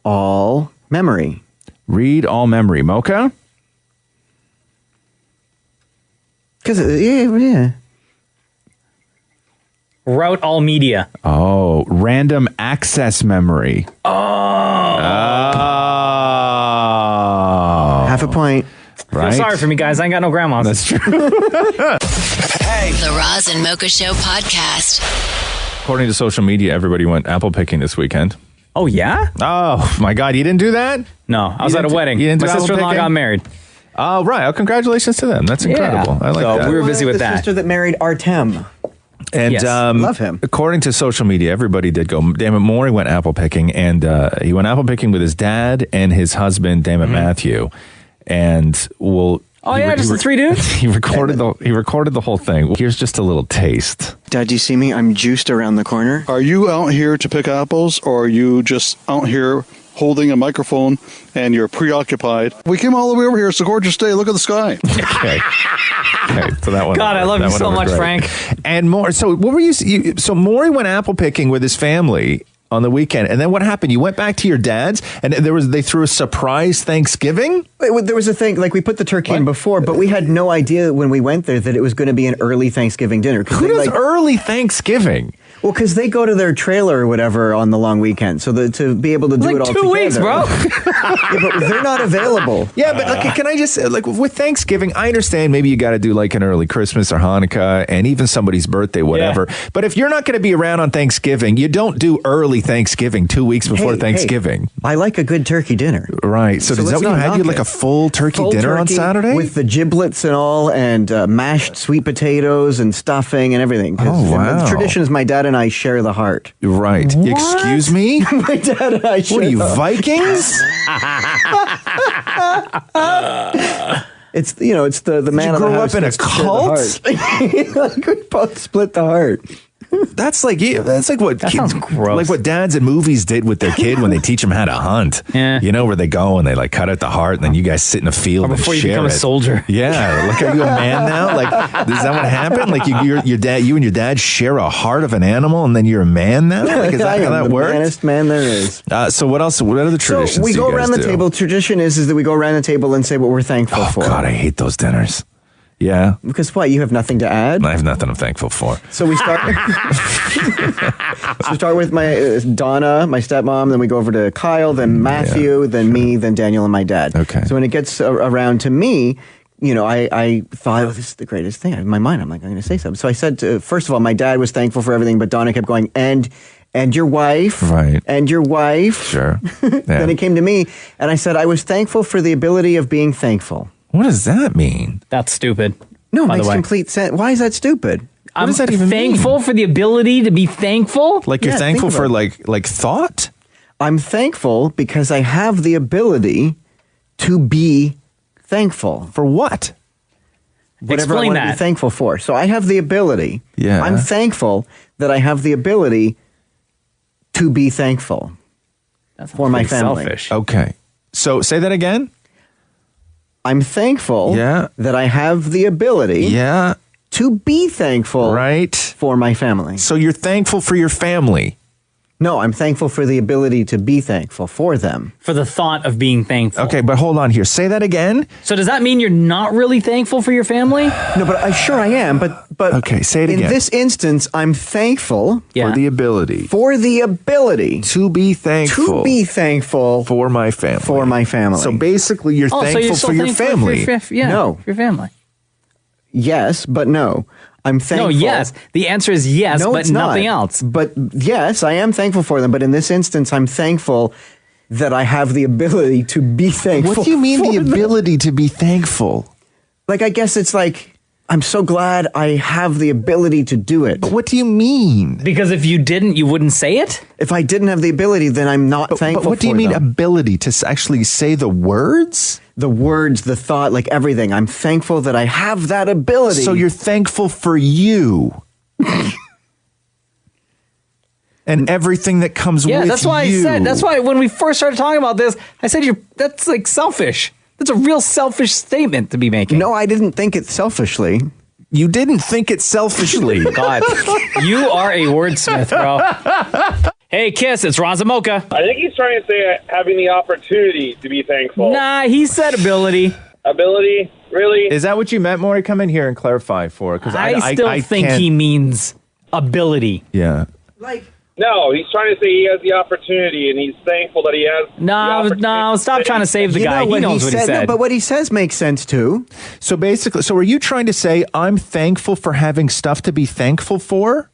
all memory. Read all memory. Mocha? Because, yeah. Route all media. Oh, random access memory. Half a point. Feel sorry for me, guys. I ain't got no grandmas. That's true. The Roz and Mocha Show podcast. According to social media, everybody went apple picking this weekend. Oh, yeah? Oh, my God. You didn't do that? No, I was at a wedding. You didn't do My apple sister-in-law picking? got married. Oh, right. Oh, congratulations to them. That's incredible. I like So that. we were busy with the that. sister that married Artem. And Yes. Love him. According to social media, everybody did go. Damn it, Maury went apple picking, and he went apple picking with his dad and his husband, damn it, Matthew. And Oh, yeah, just the three dudes? He recorded the whole thing. Here's just a little taste. Dad, do you see me? I'm juiced around the corner. Are you out here to pick apples, or are you just out here holding a microphone and you're preoccupied? We came all the way over here. It's a gorgeous day. Look at the sky. Okay. So that one. God, I love you so much, Frank. And more. So what were you? So Maury went apple picking with his family on the weekend, and then what happened? You went back to your dad's, and they threw a surprise Thanksgiving. There was a thing, like we put the turkey in before, but we had no idea when we went there that it was going to be an early Thanksgiving dinner. Who does early Thanksgiving? Well, because they go to their trailer or whatever on the long weekend, so to be able to do Like it all 2 together. weeks, bro. Yeah, but they're not available. Yeah, but can I just like with Thanksgiving? I understand maybe you got to do like an early Christmas or Hanukkah, and even somebody's birthday, whatever. Yeah. But if you're not going to be around on Thanksgiving, you don't do early Thanksgiving 2 weeks before Thanksgiving. I like a good turkey dinner. Right. So is that what you had? You had like a full turkey dinner on Saturday with the giblets and all, and mashed sweet potatoes and stuffing and everything. Oh wow! The tradition is my dad and I share the heart. Right. What? Excuse me? My dad and I share. What are you, Vikings? It's it's the man. Did you grow up in a cult? Like we both split the heart. That's like what That sounds gross. Like what dads in movies did with their kid when they teach them how to hunt. Yeah. You know, where they go and they like cut out the heart, and then you guys sit in a field Or before and you share become a it. soldier. Yeah, like are you a man now? Like is that what happened? Like you and your dad share a heart of an animal, and then you're a man now? Like is that how that works? The manest man there is. So what else? What other traditions? So we do you go guys around the do? table. Tradition is that we go around the table and say what we're thankful for. Oh God, I hate those dinners. Yeah. Because what? You have nothing to add? I have nothing I'm thankful for. So we start. So we start with my Donna, my stepmom. Then we go over to Kyle, then Matthew, then me, then Daniel, and my dad. Okay. So when it gets around to me, you know, I thought, this is the greatest thing. In my mind, I'm like, I'm going to say something. So I said, first of all, my dad was thankful for everything, but Donna kept going, and your wife, right? And your wife, sure. Yeah. Then it came to me, and I said, I was thankful for the ability of being thankful. What does that mean? That's stupid. No, it by the makes way. complete sense. Why is that stupid? I'm does that even thankful for the ability to be thankful. Like you're Yeah, thankful think for about like thought? I'm thankful because I have the ability to be thankful. For what? Whatever I Explain want to be that. thankful for. So I have the ability. Yeah. I'm thankful that I have the ability to be thankful for my family. Selfish. Okay. So say that again? I'm thankful that I have the ability to be thankful for my family. So you're thankful for your family? No, I'm thankful for the ability to be thankful for them. For the thought of being thankful. Okay, but hold on here. Say that again? So does that mean you're not really thankful for your family? No, but sure I am. But okay, say it in again. this instance, I'm thankful For the ability. for the ability To be thankful. for my family. For my family. So basically, you're Oh, so thankful you're still for your thankful family. For your No. for your family. Yes, but no. I'm thankful. No, yes. The answer is yes, No, but it's not. nothing else. But yes, I am thankful for them. But in this instance, I'm thankful that I have the ability to be thankful. What do you mean the for them. ability to be thankful? Like, I guess it's like, I'm so glad I have the ability to do it. But what do you mean? Because if you didn't, you wouldn't say it? If I didn't have the ability, then I'm not thankful But what do you for mean them. ability? To actually say the words? The words, the thought, like everything. I'm thankful that I have that ability. So you're thankful for you. And everything that comes with you. Yeah, that's why I said, that's why when we first started talking about this, I said, that's like selfish. That's a real selfish statement to be making. No, I didn't think it selfishly. You didn't think it selfishly. God, you are a wordsmith, bro. Hey, Kiss, it's Roz Mocha. I think he's trying to say having the opportunity to be thankful. Nah, he said ability. Ability? Really? Is that what you meant, Maury? Come in here and clarify for it. Because I still think can't- he means ability. Yeah. No, he's trying to say he has the opportunity, and he's thankful that he has. No, stop trying to save the You guy. know He knows what he said. No, but what he says makes sense too. So basically, so are you trying to say I'm thankful for having stuff to be thankful for?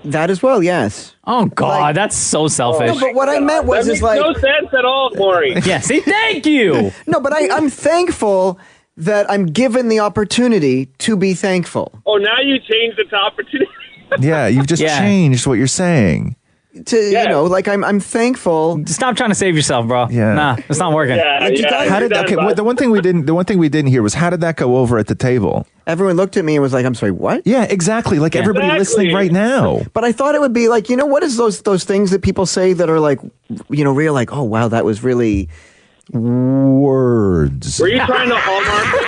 That as well, yes. Oh God, that's so selfish. No, but what I meant was that is makes like no sense at all, Maury. Yeah, see, thank you. No, but I'm thankful that I'm given the opportunity to be thankful. Oh, now you changed it to opportunity. Yeah, you've just Yeah. changed what you're saying. You know, like I'm thankful. Stop trying to save yourself, bro. Yeah. Nah, it's not working. Like, you guys- How did okay? Well, the one thing we didn't hear was how did that go over at the table? Everyone looked at me and was like, "I'm sorry, what?" Yeah, exactly. Like everybody listening right now. But I thought it would be like, you know, what is those things that people say that are like, you know, real like, oh wow, that was really words. Were you trying to hallmark?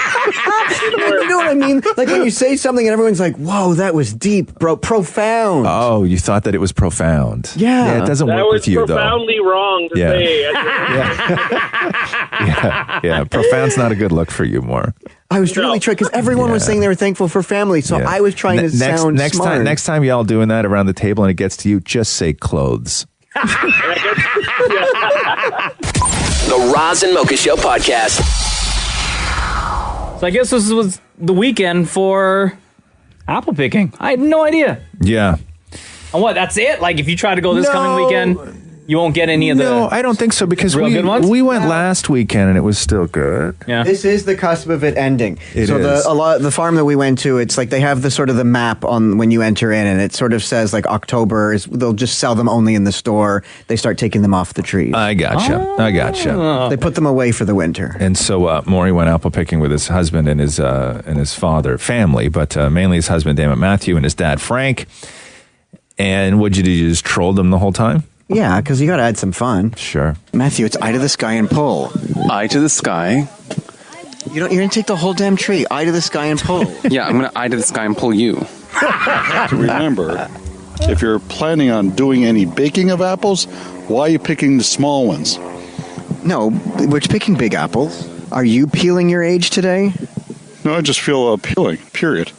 You know what I mean? Like when you say something and everyone's like, "Whoa, that was deep, bro, profound." Oh, you thought that it was profound. Yeah. it doesn't That work was with you though. profoundly wrong to Yeah. say. Yeah, profound's not a good look for you, more. I was really trying because everyone was saying they were thankful for family, so I was trying to sound smart. Next time y'all doing that around the table and it gets to you, just say clothes. The Roz and Mocha Show podcast. So I guess this was the weekend for apple picking. I had no idea. Yeah. And what? That's it? Like if you try to go this coming weekend, you won't get any of the. No, I don't think so because real good ones? we went last weekend and it was still good. Yeah. This is the cusp of it ending. It so is. the farm that we went to, it's like they have the sort of the map on when you enter in, and it sort of says like October is they'll just sell them only in the store. They start taking them off the trees. I gotcha. They put them away for the winter. And so Maury went apple picking with his husband and his father family, but mainly his husband, Damon Matthew, and his dad, Frank. And what'd you do? You just trolled them the whole time? Yeah, because you got to add some fun. Sure. Matthew, it's eye to the sky and pull. Eye to the sky. You're going to take the whole damn tree. Eye to the sky and pull. Yeah, I'm going to eye to the sky and pull you. To remember, if you're planning on doing any baking of apples, why are you picking the small ones? No, we're picking big apples. Are you peeling your age today? No, I just feel peeling, period.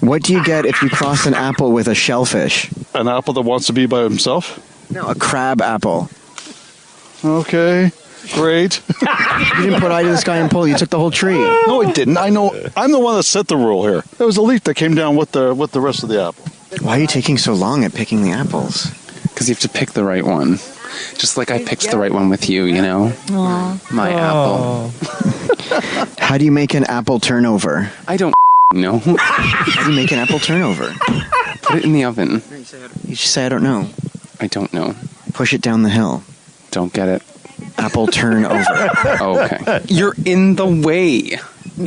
What do you get if you cross an apple with a shellfish? An apple that wants to be by himself? No, a crab apple. Okay, great. You didn't put eye to the sky and pull. You took the whole tree. No, I didn't. I know. I'm the one that set the rule here. There was a leaf that came down with the rest of the apple. Why are you taking so long at picking the apples? Because you have to pick the right one. Just like I picked the right one with you, you know? Aww. My apple. How do you make an apple turnover? I don't know. How do you make an apple turnover? Put it in the oven. You just say, I don't know. I don't know. Push it down the hill. Don't get it. Apple turnover. Okay. You're in the way.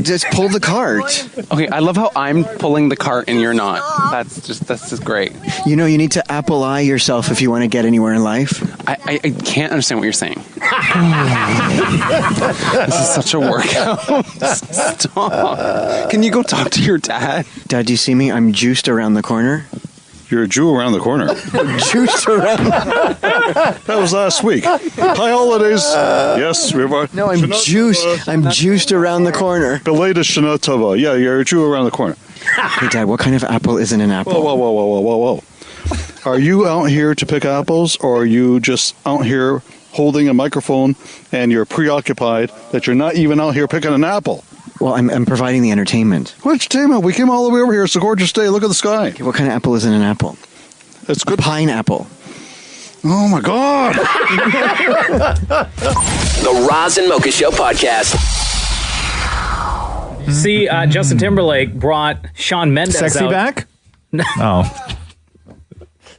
Just pull the cart. Okay, I love how I'm pulling the cart and you're not. That's just great. You know, you need to apple eye yourself if you want to get anywhere in life. I can't understand what you're saying. This is such a workout. Stop. Can you go talk to your dad? Dad, do you see me? I'm juiced around the corner. You're a Jew around the corner. Juiced around. That was last week. High holidays. Yes, we are. No, I'm juiced. I'm juiced around the corner. Belated Shana Tova. Yeah, you're a Jew around the corner. Hey, Dad, what kind of apple isn't an apple? Whoa. Are you out here to pick apples, or are you just out here holding a microphone and you're preoccupied that you're not even out here picking an apple? Well, I'm providing the entertainment. What entertainment? We came all the way over here. It's a gorgeous day. Look at the sky. Okay, what kind of apple isn't an apple? It's good. A pineapple. Oh, my God. The Roz and Mocha Show podcast. See, Justin Timberlake brought Shawn Mendes Sexy out. back? Oh.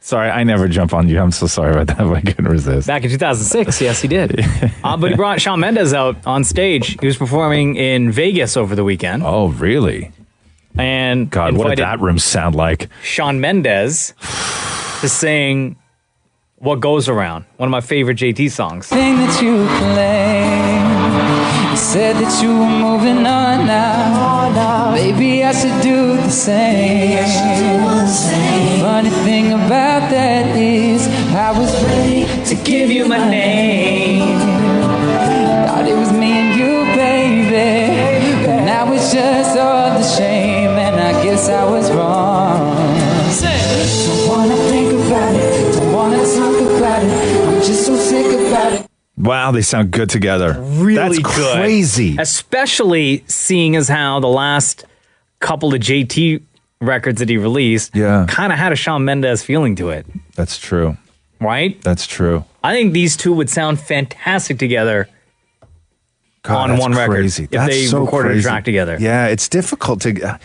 Sorry, I never jump on you. I'm so sorry about that, but I couldn't resist. Back in 2006, yes, he did. But he brought Shawn Mendes out on stage. He was performing in Vegas over the weekend. Oh, really? And God, what did that room sound like? Shawn Mendes to sing What Goes Around, one of my favorite JT songs. Thing that you play. You said that you were moving on now. Maybe I should do the same. Funny thing about that is I was ready to give you my name. Thought it was me and you, baby. But now it's just all the shame, and I guess I was wrong. Don't wanna think about it. Don't wanna talk about it. I'm just so sick about it. Wow, they sound good together. Really That's good. crazy. Especially seeing as how the last couple of JT records that he released kind of had a Shawn Mendes feeling to it. That's true. Right? That's true. I think these two would sound fantastic together God, on that's one record crazy. if That's they so recorded crazy. a track together. Yeah, it's difficult to...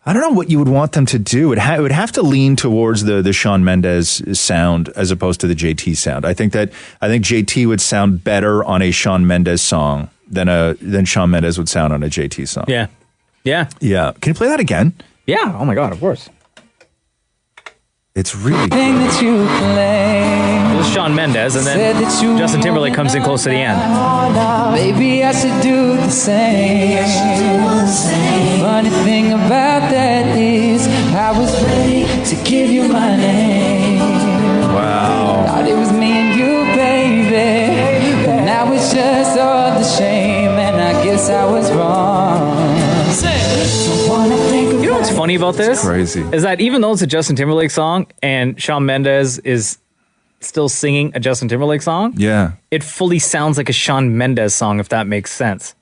I don't know what you would want them to do. It would have to lean towards the Shawn Mendes sound as opposed to the JT sound. I think JT would sound better on a Shawn Mendes song than Shawn Mendes would sound on a JT song. Yeah. Yeah. Yeah. Can you play that again? Yeah. Oh my God, of course. It's really good. Thing that you play. It was Shawn Mendes, and then Justin Timberlake comes in close to the end. Maybe I should do the same. Funny thing about that is I was ready to give you my name. Wow. Thought it was me and you, baby. But now it's just all the shame, and I guess I was wrong. Don't wanna think You know what's funny about this? Crazy. Is that even though it's a Justin Timberlake song and Shawn Mendes is still singing a Justin Timberlake song, Yeah. it fully sounds like a Shawn Mendes song, if that makes sense.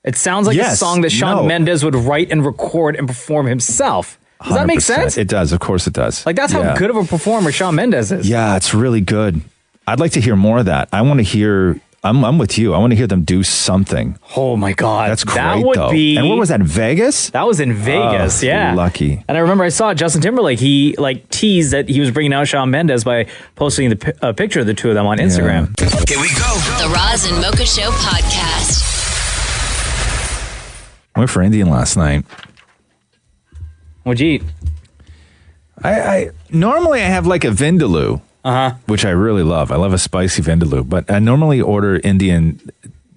It sounds like a song that Shawn Mendes would write and record and perform himself. Does that make 100%. sense? It does. Of course it does. Like, that's how good of a performer Shawn Mendes is. Yeah, it's really good. I'd like to hear more of that. I want to hear... I'm with you. I want to hear them do something. Oh my God. That's great, That would though. be... And what was that, Vegas? That was in Vegas, yeah. Lucky. And I remember I saw Justin Timberlake. He teased that he was bringing out Shawn Mendes by posting a picture of the two of them on Instagram. Here we go. The Roz and Mocha Show podcast. I went for Indian last night. What'd you eat? I normally I have like a vindaloo, which I really love. I love a spicy vindaloo, but I normally order Indian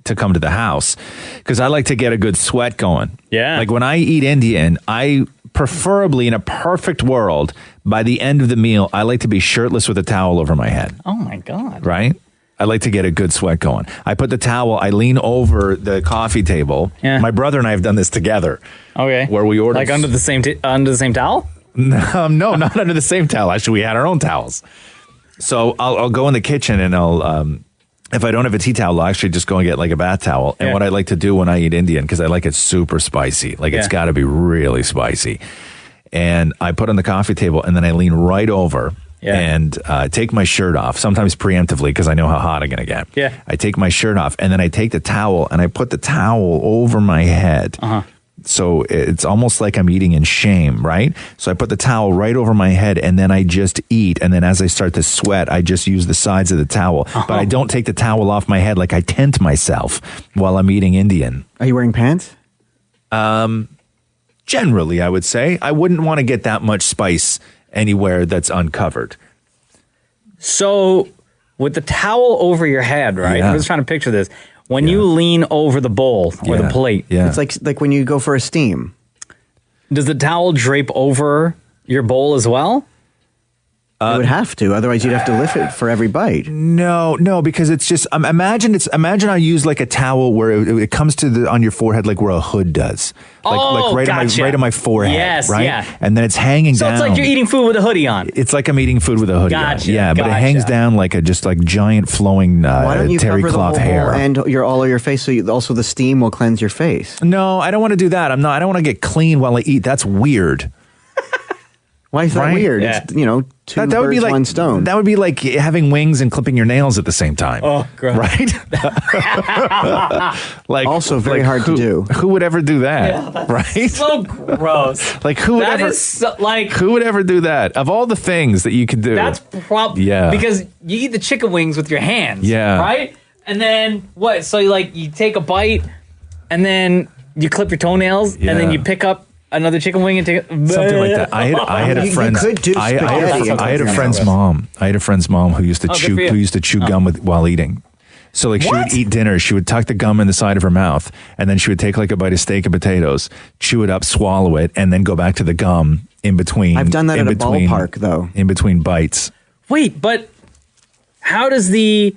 to come to the house because I like to get a good sweat going. Yeah. Like when I eat Indian, I preferably in a perfect world, by the end of the meal, I like to be shirtless with a towel over my head. Oh my God. Right? I like to get a good sweat going. I put the towel, I lean over the coffee table. Yeah. My brother and I have done this together. Okay. Where we order like under the same towel? No, not under the same towel. Actually, we had our own towels. So I'll go in the kitchen and I'll, if I don't have a tea towel, I'll actually just go and get like a bath towel. And what I like to do when I eat Indian, because I like it super spicy, like it's got to be really spicy. And I put on the coffee table and then I lean right over and take my shirt off, sometimes preemptively because I know how hot I'm going to get. Yeah. I take my shirt off and then I take the towel and I put the towel over my head. So it's almost like I'm eating in shame, right? So I put the towel right over my head and then I just eat. And then as I start to sweat, I just use the sides of the towel. But I don't take the towel off my head like I tent myself while I'm eating Indian. Are you wearing pants? Generally, I would say. I wouldn't want to get that much spice anywhere that's uncovered. So with the towel over your head, right? Yeah. I'm just trying to picture this. When you lean over the bowl or the plate, It's like when you go for a steam. Does the towel drape over your bowl as well? You would have to, otherwise you'd have to lift it for every bite. No, because it's just imagine I use like a towel where it comes to on your forehead like where a hood does, like right on my forehead, Yes, right, yeah. and then it's hanging down. So it's like you're eating food with a hoodie on. It's like I'm eating food with a hoodie on. Gotcha, Yeah, but it hangs down like a just like giant flowing Why don't you terry cover cloth the whole hair bowl and all of your face, so also the steam will cleanse your face? No, I don't want to do that. I don't want to get clean while I eat. That's weird. Why is that Right? weird? Yeah. It's, two That would be birds, like one stone. That would be like having wings and clipping your nails at the same time. Oh, gross. Right? Like also very like hard to do. Who would ever do that? Yeah, that's right? so gross. Like who would That ever is so, like who would ever do that? Of all the things that you could do. that's probably because you eat the chicken wings with your hands. Yeah. Right? And then what? So you take a bite and then you clip your toenails and then you pick up another chicken wing and take something like that. I had a friend. I had a friend's mom. I had a friend's mom who used to chew gum while eating. So like she would eat dinner, she would tuck the gum in the side of her mouth, and then she would take like a bite of steak and potatoes, chew it up, swallow it, and then go back to the gum in between. I've done that at a ballpark though. In between bites. Wait, but how does the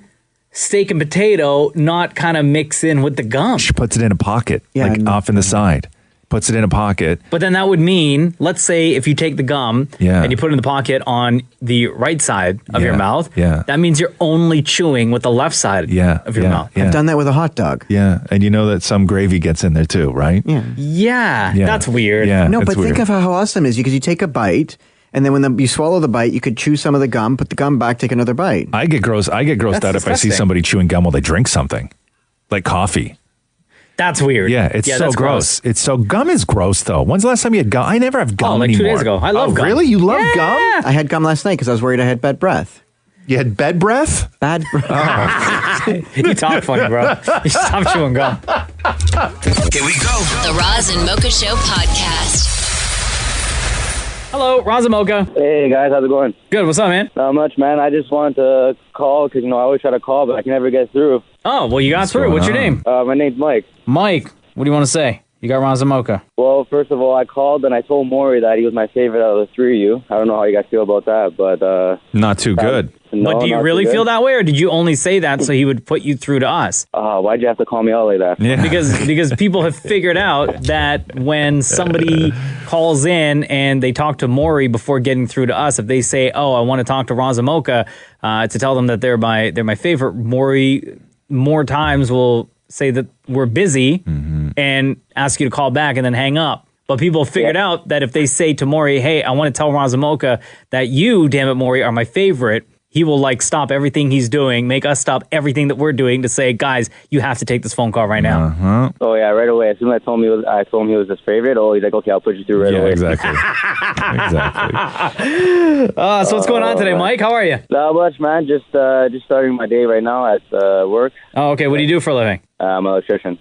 steak and potato not kind of mix in with the gum? She puts it in a pocket, off in the side. Puts it in a pocket. But then that would mean, let's say if you take the gum and you put it in the pocket on the right side of your mouth, that means you're only chewing with the left side of your mouth. I've done that with a hot dog. Yeah, and you know that some gravy gets in there too, right? Yeah, that's weird. Yeah, no, it's but think of how awesome it is because you take a bite, and then when you swallow the bite, you could chew some of the gum, put the gum back, take another bite. I get grossed out if I see somebody chewing gum while they drink something, like coffee. That's weird. Yeah, it's so that's gross. It's so gum is gross though. When's the last time you had gum? I never have gum like anymore. 2 days ago. I love gum. Really? You love gum? I had gum last night because I was worried I had bad breath. You had bed breath? Bad breath. You talk funny, bro. You stop chewing gum. Here we go. The Roz and Mocha Show podcast. Hello, Roz and Mocha. Hey guys, how's it going? Good. What's up, man? Not much, man. I just wanted to call because I always try to call, but I can never get through. Oh, well, you got through. What's your name? My name's Mike. Mike, what do you want to say? You got Roz and Mocha. Well, first of all, I called and I told Maury that he was my favorite out of the three of you. I don't know how you guys feel about that, but not too good. No, but do you not really too good. feel that way, or did you only say that so he would put you through to us? Why'd you have to call me out like that? Yeah. Because people have figured out that when somebody calls in and they talk to Maury before getting through to us, if they say, "Oh, I want to talk to Roz and Mocha," to tell them that they're my favorite, Maury more times will say that we're busy and ask you to call back and then hang up. But people have figured out that if they say to Maury, "Hey, I want to tell Roz and Mocha that you, damn it, Maury, are my favorite," he will stop everything he's doing, make us stop everything that we're doing to say, "Guys, you have to take this phone call right now." Uh-huh. Oh yeah, right away. As soon as I told him he was his favorite. Oh, he's like, "Okay, I'll put you through right away." Exactly. So what's going on today, Mike? How are you? Not much, man. Just starting my day right now at work. Oh, okay. What do you do for a living? I'm an electrician.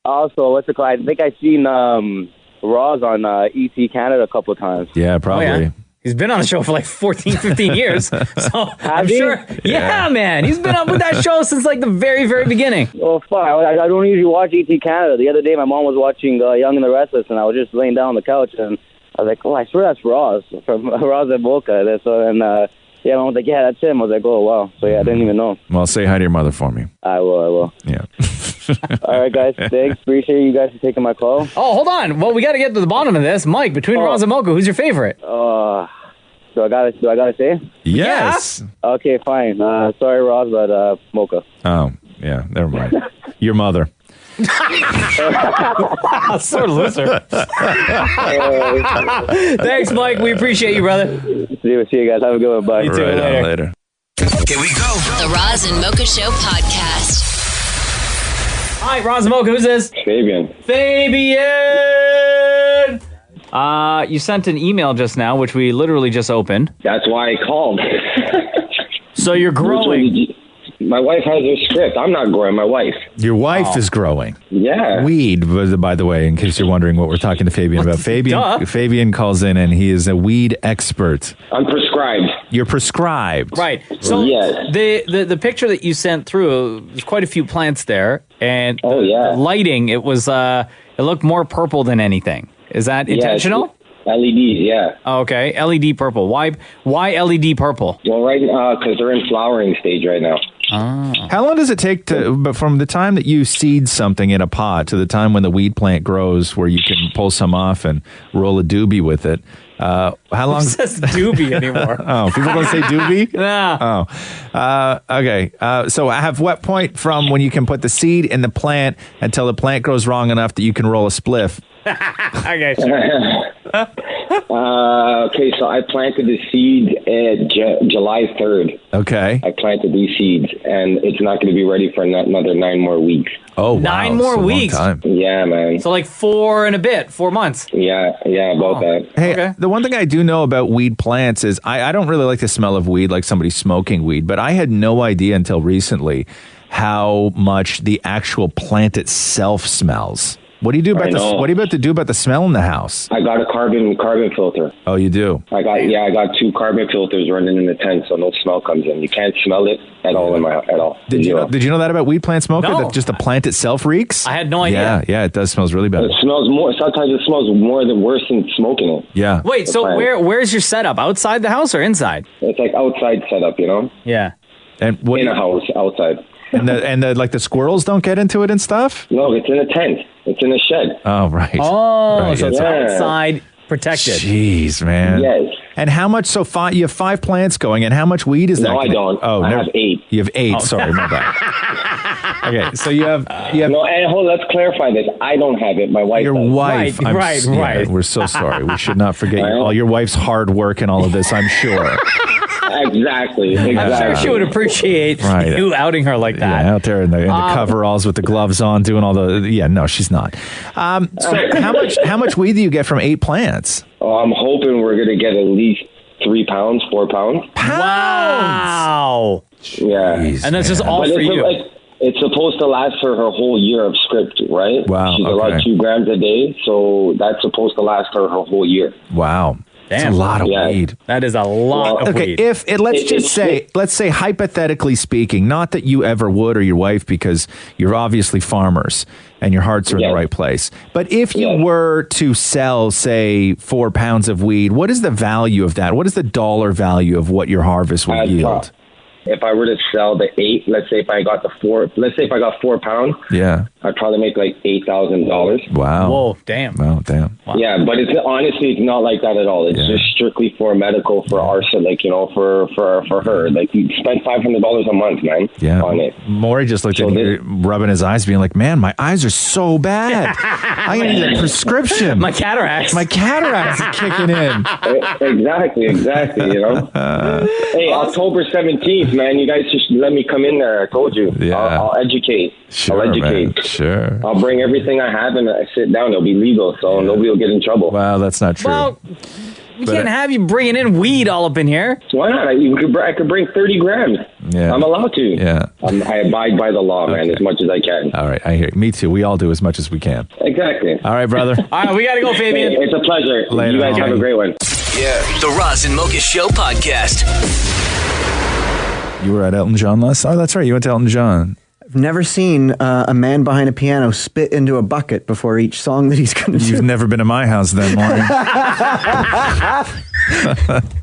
Also, what's it called? I think I've seen Roz on ET Canada a couple of times. Yeah, probably. Oh, yeah? He's been on the show for like 14, 15 years. So I'm he? sure. Yeah, man. He's been up with that show since like the very, very beginning. Oh, fuck. I don't usually watch ET Canada. The other day, my mom was watching Young and the Restless, and I was just laying down on the couch, and I was like, oh, I swear that's Roz from Roz and Mocha. Yeah, I was like, yeah, that's him. I was like, oh, wow. So, yeah, I didn't even know. Well, say hi to your mother for me. I will. Yeah. All right, guys. Thanks. Appreciate you guys for taking my call. Oh, hold on. Well, we got to get to the bottom of this. Mike, between Roz and Mocha, who's your favorite? Do I gotta say? Yes. Yeah. Okay, fine. Sorry, Roz, but Mocha. Oh, yeah. Never mind. Your mother. Sore loser. Thanks, Mike. We appreciate you, brother. See you guys. Have a good one. Bye. You too. Later. Here we go. The Roz and Mocha Show podcast. Hi, Roz and Mocha. Who's this? Fabian. Fabian! You sent an email just now, which we literally just opened. That's why I called. So you're growing. My wife has a script. I'm not growing. My wife. Your wife is growing. Yeah. Weed, by the way, in case you're wondering what we're talking to Fabian about. Fabian calls in and he is a weed expert. I'm prescribed. You're prescribed. Right. So yes. the picture that you sent through, there's quite a few plants there. And the lighting, it looked more purple than anything. Is that intentional? LEDs, yeah. Oh, okay, LED purple. Why LED purple? Well, right now, because they're in flowering stage right now. Oh. How long does it take but from the time that you seed something in a pot to the time when the weed plant grows where you can pull some off and roll a doobie with it? How long? Who says doobie anymore? Oh, people don't say doobie? No. Oh. Okay. So I have what point from when you can put the seed in the plant until the plant grows long enough that you can roll a spliff? Okay, sure. Okay, so I planted the seeds at July 3rd. Okay. I planted these seeds, and it's not going to be ready for another 9 more weeks. Oh, wow. 9 more weeks? Yeah, man. So like 4 months. Yeah, about that. Hey, the one thing I do know about weed plants is I don't really like the smell of weed like somebody smoking weed, but I had no idea until recently how much the actual plant itself smells. What do you do about the smell in the house? I got a carbon filter. Oh, you do? I got 2 carbon filters running in the tent, so no smell comes in. You can't smell it at all at all. Did you know that about weed plant smoker? No. That just the plant itself reeks? I had no idea. Yeah, it does. Smells really bad. It smells more. Sometimes it smells worse than smoking it. Yeah. Wait, so where's your setup? Outside the house or inside? It's like outside setup, you know? Yeah. And in a house outside. And the squirrels don't get into it and stuff? No, it's in a tent. It's in a shed. Oh, right. Oh, right. so it's outside protected. Jeez, man. Yes. And how much? So you have 5 plants going, and how much weed is that? No, I don't. Oh, I have 8. You have 8. Oh. Sorry, my bad. Okay, so you have. No, and let's clarify this. I don't have it. My wife. Your does. wife. Right. We're so sorry. We should not forget all your wife's hard work and all of this. I'm sure. Exactly. I'm sure she would appreciate you outing her like that. Yeah, out there in the coveralls with the gloves on, doing all the. Yeah, no, she's not. So how much weed do you get from 8 plants? Oh, I'm hoping we're going to get at least 3 pounds, 4 pounds. Wow. Yeah. Jeez, and that's just all for you. It's supposed to last for her whole year of script, right? Wow. She's allowed 2 grams a day, so that's supposed to last her whole year. Wow. That's a lot of weed. That is a lot of weed. Let's say hypothetically speaking, not that you ever would or your wife, because you're obviously farmers and your hearts are in the right place. But if you were to sell, say, 4 pounds of weed, what is the value of that? What is the dollar value of what your harvest would yield? If I were to sell the 8, let's say if I got 4 pounds, I'd probably make like $8,000. Wow. Whoa, damn. Wow, damn. Wow. Yeah, but it's not like that at all. It's just strictly for medical, for arson, for her. Like, you spend $500 a month, man, on it. Maurie just looked at me, rubbing his eyes, being like, man, my eyes are so bad. I need a prescription. My cataracts are kicking in. Exactly, you know? Hey, October 17th, man, you guys just let me come in there. I told you. Yeah. I'll educate. Sure, I'll educate. Man. Sure. I'll bring everything I have and I sit down. It'll be legal, so nobody will get in trouble. Well, that's not true. Well, we can't have you bringing in weed all up in here. Why not? I could bring 30 grams. Yeah. I'm allowed to. Yeah. I abide by the law, man, as much as I can. All right, I hear you. Me too. We all do as much as we can. Exactly. All right, brother. All right, we got to go, Fabian. It's a pleasure. Later. You guys have a great one. Yeah. The Roz and Mocha Show podcast. You were at Elton John last. Oh, that's right. You went to Elton John. I've never seen a man behind a piano spit into a bucket before each song that he's going to do. You've never been to my house then, Maury.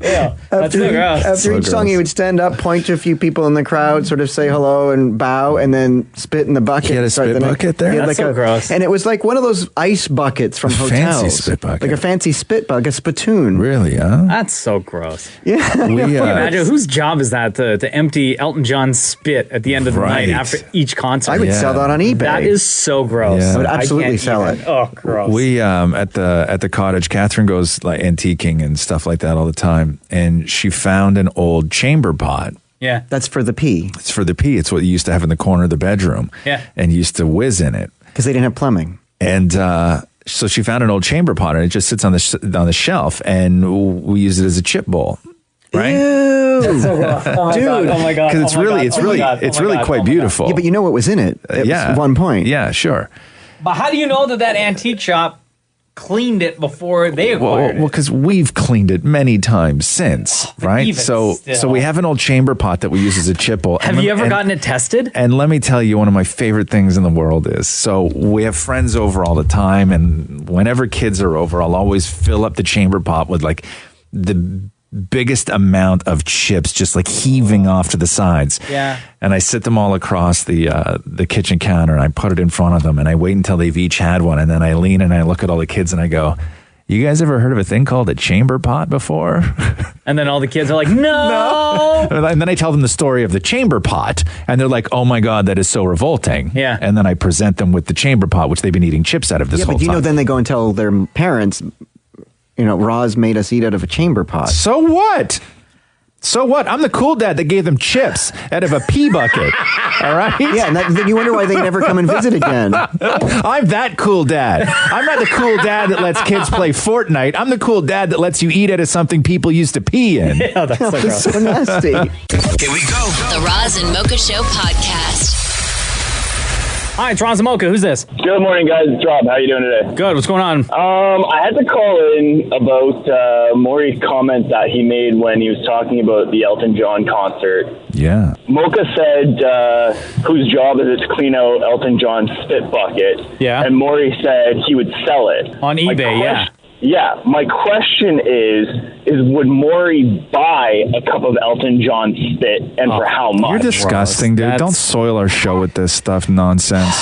Yeah, that's so gross. After each song, he would stand up, point to a few people in the crowd, sort of say hello and bow, and then spit in the bucket. He had a spit bucket there? He had That's so gross. And it was like one of those ice buckets from hotels. Fancy spit bucket. Like a fancy spit bucket, a spittoon. Really, huh? That's so gross. Yeah. Can you imagine whose job is that to empty Elton John's spit at the end of the Right. night after each concert? I would sell that on eBay. That is so gross. Yeah. I would I absolutely can't sell even. it. Oh, gross. We at the cottage, Catherine goes like antiquing and stuff like that all the time, and she found an old chamber pot. Yeah. That's for the pee. It's for the pee. It's what you used to have in the corner of the bedroom. Yeah. And you used to whiz in it. Because they didn't have plumbing. And so she found an old chamber pot, and it just sits on the shelf, and we use it as a chip bowl. Right? Ew. That's so gross. Oh my Dude. God. Oh my God. Because it's Oh my really, God. it's Oh my really, God. it's Oh my really God. quite Oh my God. beautiful. Yeah, but you know what was in it. It Yeah. was 1 point. Yeah, sure. But how do you know that antique shop cleaned it before they acquired Well, it? because we've cleaned it many times since, right? even So still. we have an old chamber pot that we use as a chip bowl. Have you ever gotten it tested? And let me tell you, one of my favorite things in the world is, so we have friends over all the time, and whenever kids are over, I'll always fill up the chamber pot with like the biggest amount of chips just like heaving off to the sides. Yeah. And I sit them all across the kitchen counter, and I put it in front of them, and I wait until they've each had one, and then I lean and I look at all the kids and I go, "You guys ever heard of a thing called a chamber pot before?" And then all the kids are like, no. And then I tell them the story of the chamber pot, and they're like, "Oh my God, that is so revolting." Yeah. And then I present them with the chamber pot, which they've been eating chips out of this Yeah, whole but you time. know, then they go and tell their parents, you know, Roz made us eat out of a chamber pot. So what? So what? I'm the cool dad that gave them chips out of a pea bucket. All right? Yeah, and then you wonder why they never come and visit again. I'm that cool dad. I'm not the cool dad that lets kids play Fortnite. I'm the cool dad that lets you eat out of something people used to pee in. Yeah, that's so gross. So nasty. Here we go. The Roz and Mocha Show podcast. Hi, it's Roz and Mocha. Who's this? Good morning, guys. It's Rob. How you doing today? Good. What's going on? I had to call in about Maury's comment that he made when he was talking about the Elton John concert. Yeah. Mocha said, whose job is it to clean out Elton John's spit bucket? Yeah. And Maury said he would sell it. On eBay, yeah. Yeah. My question is would Maury buy a cup of Elton John spit, and for how much? You're disgusting, dude. Don't soil our show with this stuff nonsense.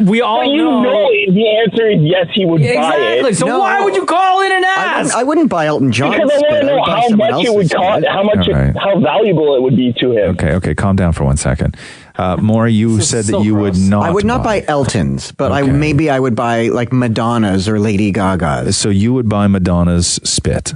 We all But you know the answer is yes, he would buy Exactly. it. So why would you call in and ask? I wouldn't buy Elton John Because I spit. want to know I'd buy how someone much it else's would cost, spit. how much, All right. how valuable it would be to him. Okay, calm down for 1 second. Maury, you said that you would not. I would not buy Elton's, but maybe I would buy like Madonna's or Lady Gaga's. So you would buy Madonna's spit.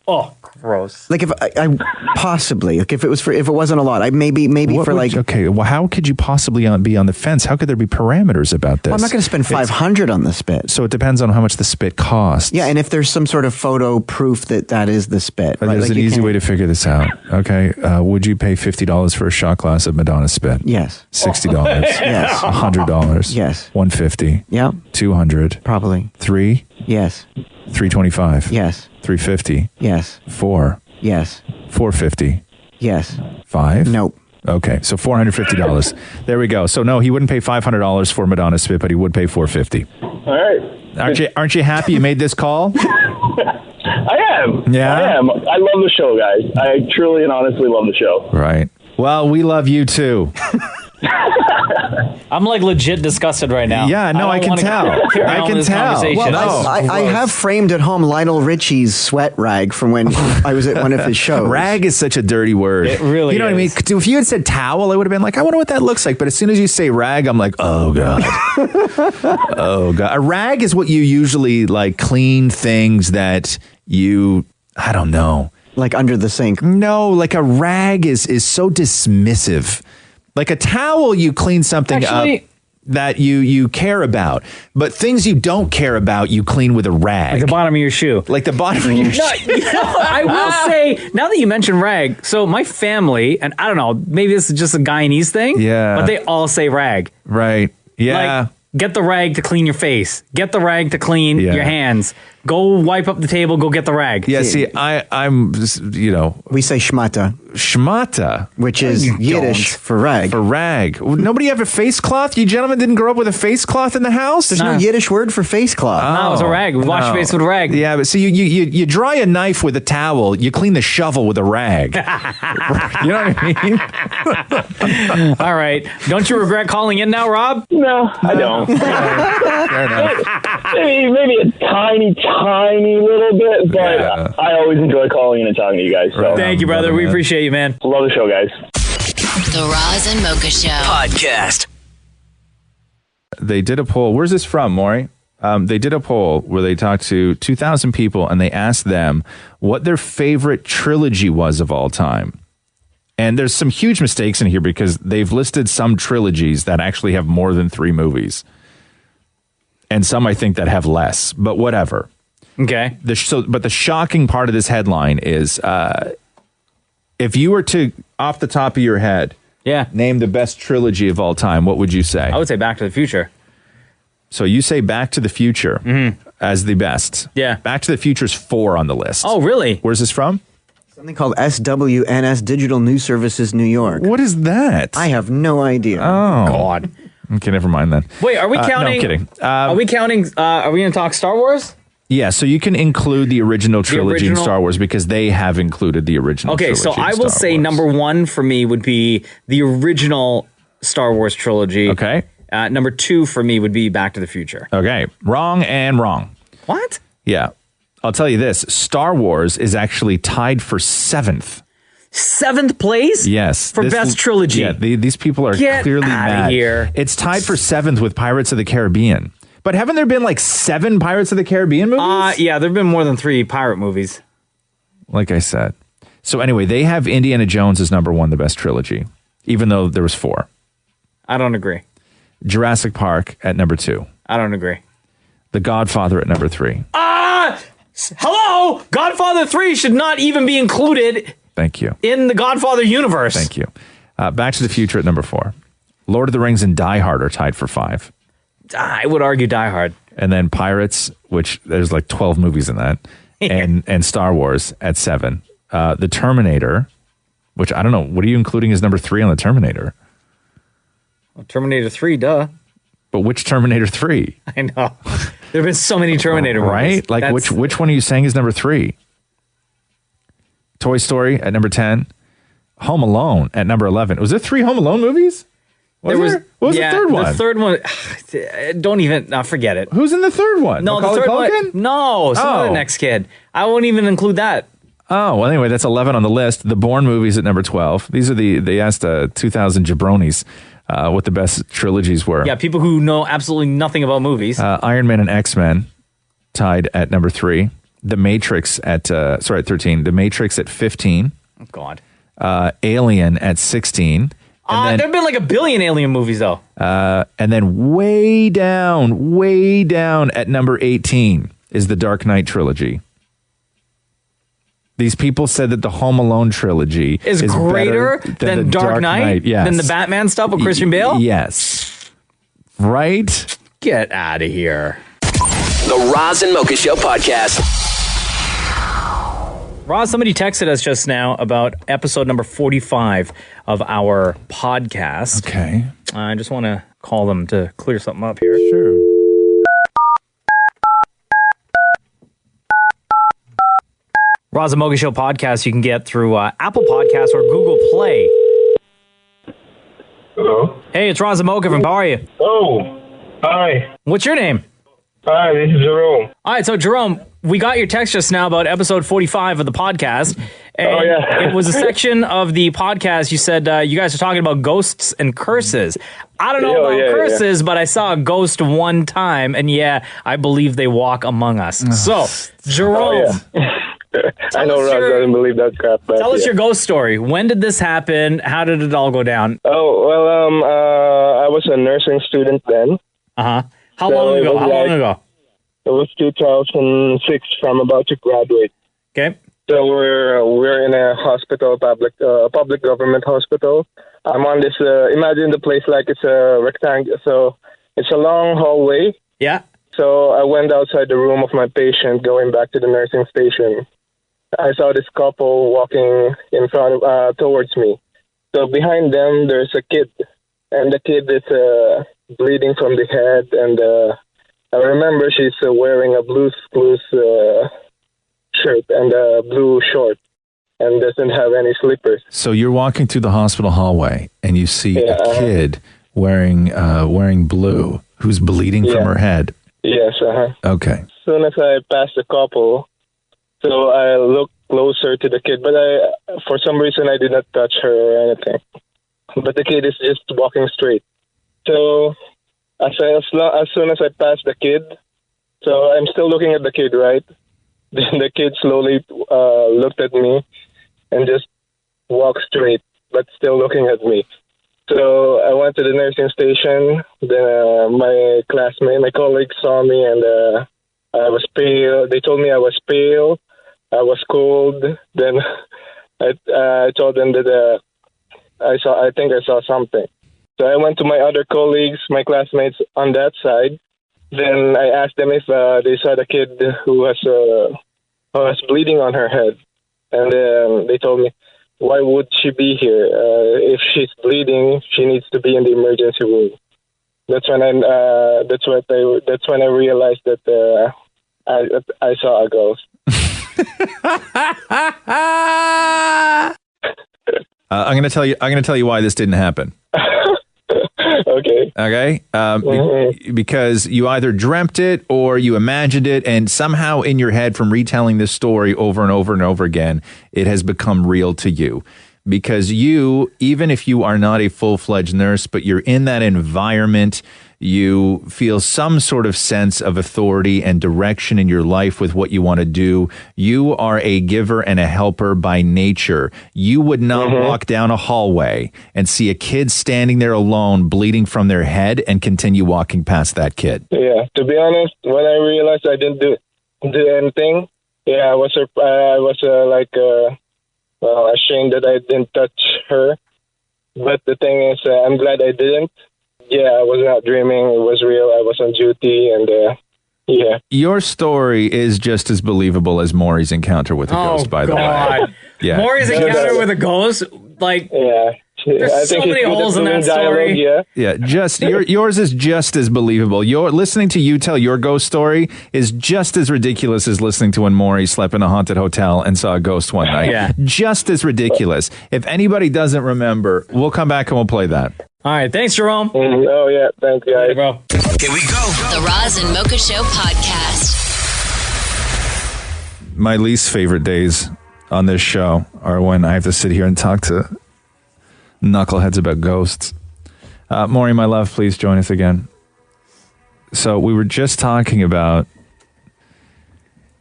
Oh, gross. Like if I possibly, like if it wasn't a lot, I maybe What for would like. you- okay, well, how could you possibly be on the fence? How could there be parameters about this? Well, I'm not going to spend $500 on the spit. So it depends on how much the spit costs. Yeah, and if there's some sort of photo proof that is the spit. There's Like an you easy can't- way to figure this out. Okay, would you pay $50 for a shot glass of Madonna spit? Yes. $60. Yes. $100. Yes. $150. Yeah. $200. Probably. $3. Yes. $325. Yes. $350. Yes. $4. Yes. $450. Yes. $5. Nope. Okay, so $450. There we go. So no, he wouldn't pay $500 for Madonna spit, but he would pay $450. All right. Aren't you happy you made this call? I am. Yeah? I am. I love the show, guys. I truly and honestly love the show. Right. Well, we love you too. I'm like legit disgusted right now. Yeah, no, I don't can wanna tell. carry I on can this tell. conversation. Well, I have framed at home Lionel Richie's sweat rag from when I was at one of his shows. Rag is such a dirty word. It really You know what I mean? is. If you had said towel, I would have been like, I wonder what that looks like. But as soon as you say rag, I'm like, oh God. Oh God. A rag is what you usually like clean things that you, I don't know. Like under the sink. No, like a rag is so dismissive. Like a towel, you clean something Actually- up that you care about. But things you don't care about, you clean with a rag. Like the bottom of your shoe. Like the bottom of your No, shoe. you know, I will say, now that you mention rag, so my family, and I don't know, maybe this is just a Guyanese thing, Yeah. but they all say rag. Right. Yeah. Like, get the rag to clean your face. Get the rag to clean Yeah. your hands. Go wipe up the table. Go get the rag. Yeah, see, I'm, We say shmata. Shmata. Which is Yiddish for rag. For rag. Nobody have a face cloth? You gentlemen didn't grow up with a face cloth in the house? There's no Yiddish word for face cloth. No, it's a rag. We wash your face with a rag. Yeah, but see, you dry a knife with a towel. You clean the shovel with a rag. You know what I mean? All right. Don't you regret calling in now, Rob? No, I don't. Fair enough. Maybe a tiny little bit, but I always enjoy calling in and talking to you guys. So. Thank you, brother. We appreciate you, man. Love the show, guys. The Roz and Mocha Show podcast. They did a poll. Where's this from, Maury? They did a poll where they talked to 2,000 people and they asked them what their favorite trilogy was of all time. And there's some huge mistakes in here because they've listed some trilogies that actually have more than 3 movies. And some, I think, that have less, but whatever. Okay. But the shocking part of this headline is if you were to, off the top of your head, name the best trilogy of all time, what would you say? I would say Back to the Future. So you say Back to the Future as the best. Yeah. Back to the Future's 4 on the list. Oh, really? Where's this from? Something called SWNS Digital News Services New York. What is that? I have no idea. Oh. God. Okay, never mind then. Wait, are we counting? No, I'm kidding. Are we counting? Are we going to talk Star Wars? Yeah, so you can include the original trilogy in Star Wars because they have included the original trilogy. Okay, so I will say number 1 for me would be the original Star Wars trilogy. Okay. Number 2 for me would be Back to the Future. Okay, wrong and wrong. What? Yeah. I'll tell you this. Star Wars is actually tied for 7th. 7th place? Yes. For best trilogy. Yeah, these people are clearly mad. Here. It's tied for 7th with Pirates of the Caribbean. But haven't there been like 7 Pirates of the Caribbean movies? Yeah, there have been more than 3 pirate movies. Like I said. So anyway, they have Indiana Jones as number 1, the best trilogy, even though there was 4. I don't agree. Jurassic Park at number 2. I don't agree. The Godfather at number 3. Hello! Godfather 3 should not even be included. Thank you. In the Godfather universe. Thank you. Back to the Future at number 4. Lord of the Rings and Die Hard are tied for 5. I would argue Die Hard. And then Pirates, which there's like 12 movies in that, and Star Wars at 7. The Terminator, which I don't know, what are you including as number 3 on the Terminator? Well, Terminator 3, duh. But which Terminator 3? I know. There have been so many Terminator movies. Right? Like which one are you saying is number 3? Toy Story at number 10. Home Alone at number 11. Was there 3 Home Alone movies? What was the third one? The third one, don't even, forget it. Who's in the third one? No, Macaulay the third Culkin? one. No, some other next kid. I won't even include that. Oh, well, anyway, that's 11 on the list. The Bourne movies at number 12. These are they asked 2,000 jabronis what the best trilogies were. Yeah, people who know absolutely nothing about movies. Iron Man and X-Men tied at number 3. The Matrix at 13. The Matrix at 15. Oh, God. Alien at 16. There have been like a billion Alien movies, though. And then way down at number 18 is the Dark Knight trilogy. These people said that the Home Alone trilogy is greater than Dark Knight? Yes. Than the Batman stuff with Christian Bale? Yes. Right? Get out of here. The Roz and Mocha Show podcast. Roz, somebody texted us just now about episode number 45 of our podcast. Okay. I just want to call them to clear something up here. Sure. Roz and Mocha Show podcast you can get through Apple Podcasts or Google Play. Hello. Hey, it's Roz and Mocha from How are you? Oh, hi. What's your name? Hi, this is Jerome. All right, so Jerome, we got your text just now about episode 45 of the podcast. And it was a section of the podcast you said you guys are talking about ghosts and curses. I don't know about curses, but I saw a ghost one time, and I believe they walk among us. So, Jerome. I know, Roz, I didn't believe that crap. Tell us your ghost story. When did this happen? How did it all go down? Oh, well, I was a nursing student then. Uh-huh. How long ago? It was 2006. I'm about to graduate. Okay. So we're in a hospital, public government hospital. I'm on this. Imagine the place like it's a rectangle. So it's a long hallway. Yeah. So I went outside the room of my patient, going back to the nursing station. I saw this couple walking in front of, towards me. So behind them, there's a kid, and the kid is bleeding from the head. And I remember she's wearing a Blues shirt and a blue short, and doesn't have any slippers. So you're walking through the hospital hallway, and you see a kid wearing blue who's bleeding from her head. Yes. Okay. As soon as I passed the couple, so I looked closer to the kid, but for some reason I did not touch her or anything. But the kid is just walking straight. So as soon as I passed the kid, so I'm still looking at the kid, right? Then the kid slowly looked at me and just walked straight, but still looking at me. So I went to the nursing station. Then my colleagues saw me, and I was pale. They told me I was pale. I was cold. Then I told them that I think I saw something. So I went to my other colleagues, my classmates on that side. Then I asked them if they saw the kid who was bleeding on her head, and they told me, why would she be here? If she's bleeding, she needs to be in the emergency room. That's when I realized that I saw a ghost. I'm going to tell you why this didn't happen. Okay. Because you either dreamt it or you imagined it, and somehow in your head, from retelling this story over and over and over again, it has become real to you. Because you, even if you are not a full-fledged nurse, but you're in that environment, you feel some sort of sense of authority and direction in your life with what you want to do. You are a giver and a helper by nature. You would not walk down a hallway and see a kid standing there alone, bleeding from their head, and continue walking past that kid. Yeah, to be honest, when I realized I didn't do anything, I was ashamed that I didn't touch her. But the thing is, I'm glad I didn't. Yeah, I was not dreaming. It was real. I was on duty, and yeah. Your story is just as believable as Maurie's encounter with a ghost, by the way. Yeah. Maurie's encounter with a ghost, there's so many holes in that story. Yeah, just yours is just as believable. Listening to you tell your ghost story is just as ridiculous as listening to when Maury slept in a haunted hotel and saw a ghost one night. Yeah. Just as ridiculous. If anybody doesn't remember, we'll come back and we'll play that. All right, thanks, Jerome. Oh, yeah, thanks, guys. Hey, bro. Here we go. The Roz and Mocha Show podcast. My least favorite days on this show are when I have to sit here and talk to knuckleheads about ghosts. Maury, my love, please join us again. So we were just talking about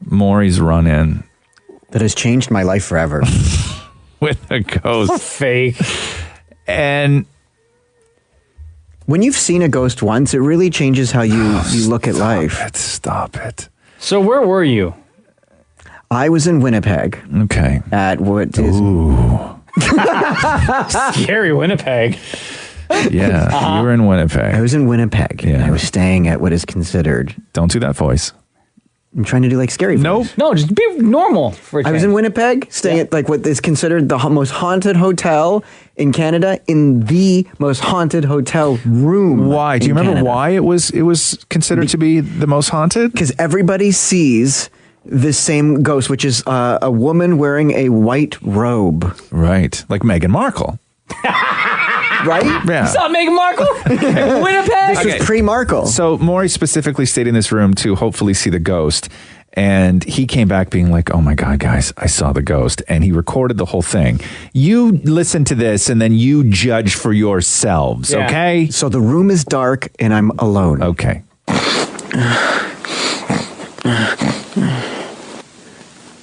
Maury's run-in. That has changed my life forever. With a ghost. Fake. And when you've seen a ghost once, it really changes how you look at life. Stop it. So where were you? I was in Winnipeg. Okay. At what is... Scary Winnipeg. Yeah, you were in Winnipeg. I was in Winnipeg. Yeah. I was staying at what is considered... Don't do that voice. I'm trying to do like scary voice. No, just be normal. For a I was in Winnipeg, staying at like what is considered the most haunted hotel in Canada, in the most haunted hotel room. Why? Do you remember why it was considered to be the most haunted? Because everybody sees this same ghost, which is a woman wearing a white robe. Right. Like Meghan Markle. Right? Yeah. You saw Meghan Markle? Winnipeg? This was pre-Markle. So Maury specifically stayed in this room to hopefully see the ghost. And he came back being like, oh my God, guys, I saw the ghost. And he recorded the whole thing. You listen to this and then you judge for yourselves, okay? So the room is dark and I'm alone. Okay.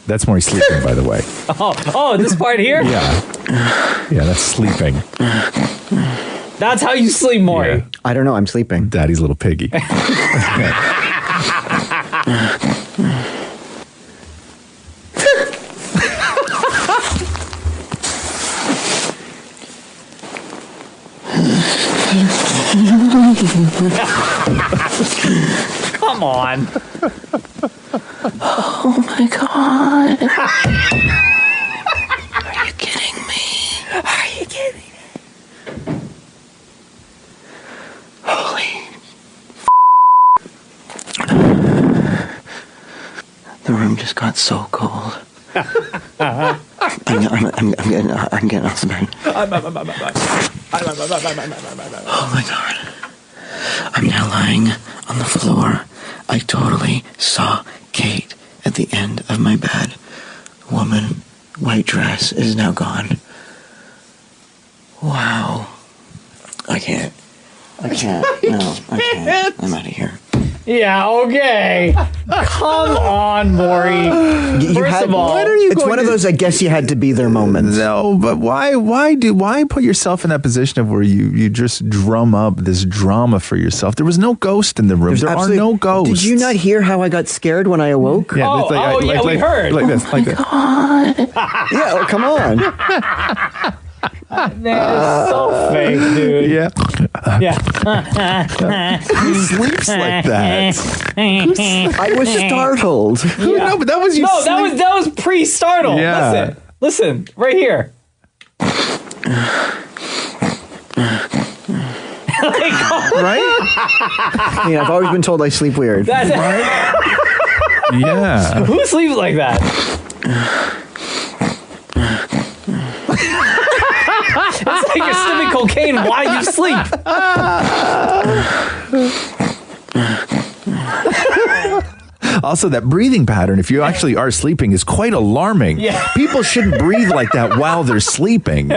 That's Maury sleeping, by the way. Oh, this part here? Yeah. Yeah, that's sleeping. That's how you sleep, Maury. Yeah. I don't know. I'm sleeping. Daddy's little piggy. Come on. Oh my God. Are you kidding me? Are you kidding me? Holy. The room just got so cold. I'm getting off the bed. Oh my God. I'm now lying on the floor. I totally saw Kate at the end of my bed. Woman, white dress is now gone. Wow. I can't. No, I can't. I'm out of here. Yeah, okay. Come on, Maury. First of all, it's one of those I guess you had to be there moments. No, but why put yourself in that position of where you just drum up this drama for yourself? There was no ghost in the room. There are no ghosts. Did you not hear how I got scared when I awoke? Yeah, we heard. Like this. Yeah, come on. That's so fake, dude. Yeah. Who sleeps like that? I was startled. Yeah. No, but that was you. No, that was pre-startle. Yeah. Listen, right here. Right? Yeah, I've always been told I sleep weird. That's Yeah. Who sleeps like that? It's like you're sniffing cocaine while you sleep. Also, that breathing pattern, if you actually are sleeping, is quite alarming. Yeah. People shouldn't breathe like that while they're sleeping.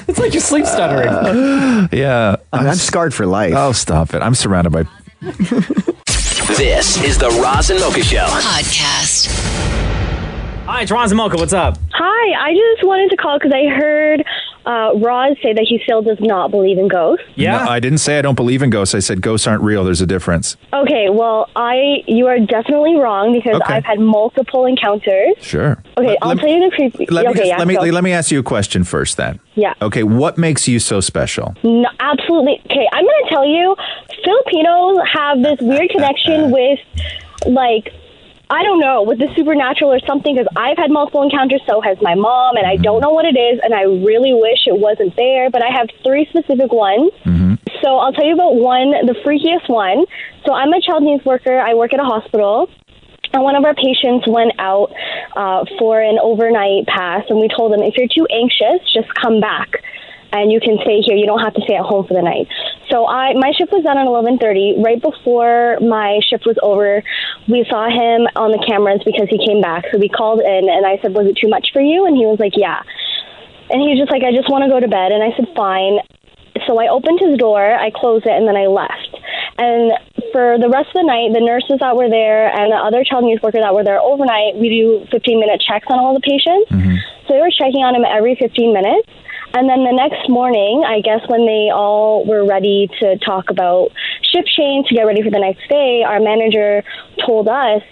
It's like you're sleep stuttering. Yeah. I'm scarred for life. Oh, stop it. I'm surrounded by... This is the Roz and Mocha Show Podcast. Hi, it's Roz and Mocha. What's up? Hi, I just wanted to call because I heard Roz say that he still does not believe in ghosts. Yeah. No, I didn't say I don't believe in ghosts. I said ghosts aren't real. There's a difference. Okay, well, you are definitely wrong because Okay. I've had multiple encounters. Sure. Okay, I'll tell you the creepy. Let me ask you a question first then. Yeah. Okay, what makes you so special? No, absolutely. Okay, I'm going to tell you, Filipinos have this weird connection with, like, I don't know, with the supernatural or something, because I've had multiple encounters, so has my mom, and I don't know what it is, and I really wish it wasn't there, but I have 3 specific ones. So I'll tell you about one, the freakiest one. So I'm a child needs worker. I work at a hospital. And one of our patients went out for an overnight pass, and we told them, if you're too anxious, just come back, and you can stay here. You don't have to stay at home for the night. So my shift was done at 11:30. Right before my shift was over, we saw him on the cameras because he came back. So we called in, and I said, was it too much for you? And he was like, yeah. And he was just like, I just want to go to bed. And I said, fine. So I opened his door, I closed it, and then I left. And for the rest of the night, the nurses that were there and the other child needs worker that were there overnight, we do 15-minute checks on all the patients. So they were checking on him every 15 minutes. And then the next morning, I guess when they all were ready to talk about shift change to get ready for the next day, our manager told us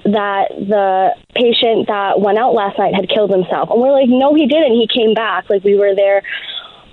that the patient that went out last night had killed himself. And we're like, no, he didn't. He came back. Like, we were there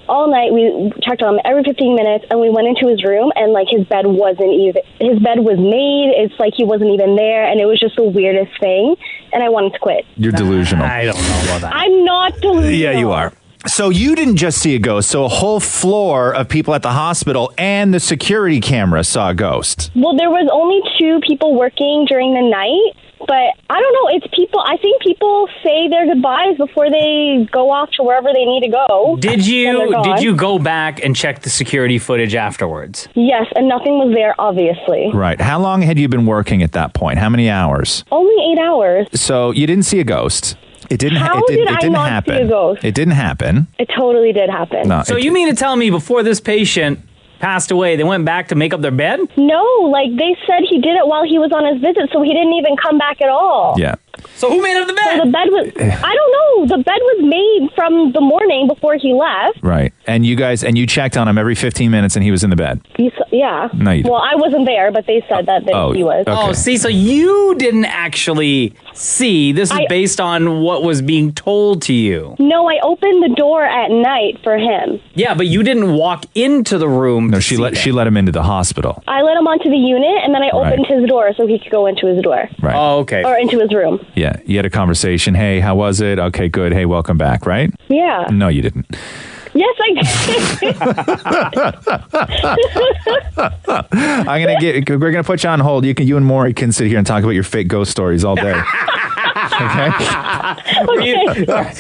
all night. We checked on him every 15 minutes, and we went into his room, and like his bed was made. It's like he wasn't even there, and it was just the weirdest thing. And I wanted to quit. You're delusional. I don't know about that. I'm not delusional. Yeah, you are. So you didn't just see a ghost. So a whole floor of people at the hospital and the security camera saw a ghost. Well, there was only 2 people working during the night, but I don't know. It's people. I think people say their goodbyes before they go off to wherever they need to go. Did you go back and check the security footage afterwards? Yes, and nothing was there, obviously. Right. How long had you been working at that point? How many hours? Only 8 hours. So you didn't see a ghost. It didn't. How it did I didn't not happen. see a ghost? It didn't happen. It totally did happen. No, So you mean to tell me before this patient passed away, they went back to make up their bed? No, like they said he did it while he was on his visit, so he didn't even come back at all. Yeah. So who made up the bed? So the bed was, I don't know. The bed was made from the morning before he left. Right. And you checked on him every 15 minutes and he was in the bed. Yeah. No, you Well, I wasn't there, but they said that he was. Oh, see, so you didn't actually see. This is based on what was being told to you. No, I opened the door at night for him. Yeah, but you didn't walk into the room. No, she let him into the hospital. I let him onto the unit, and then I opened his door so he could go into his door. Right. Oh, okay. Or into his room. Yeah, you had a conversation. Hey, how was it? Okay, good. Hey, welcome back, right? Yeah. No, you didn't. Yes, I did. We're gonna put you on hold. You and Maury can sit here and talk about your fake ghost stories all day. Okay.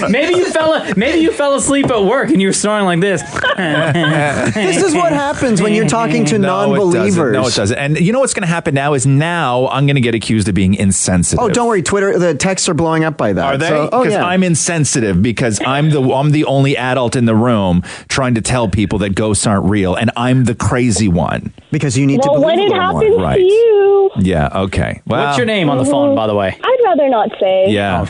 Maybe you fell asleep at work and you were snoring like this. This is what happens when you're talking to non-believers. No, it doesn't. And you know what's going to happen now is I'm going to get accused of being insensitive. Oh, don't worry. Twitter, the texts are blowing up by that. Are they? So, Because I'm insensitive because I'm the only adult in the room trying to tell people that ghosts aren't real, and I'm the crazy one. Because you need well, when it happens to you. Yeah. Okay. Well, what's your name on the phone, by the way? I'd rather not say. Yeah.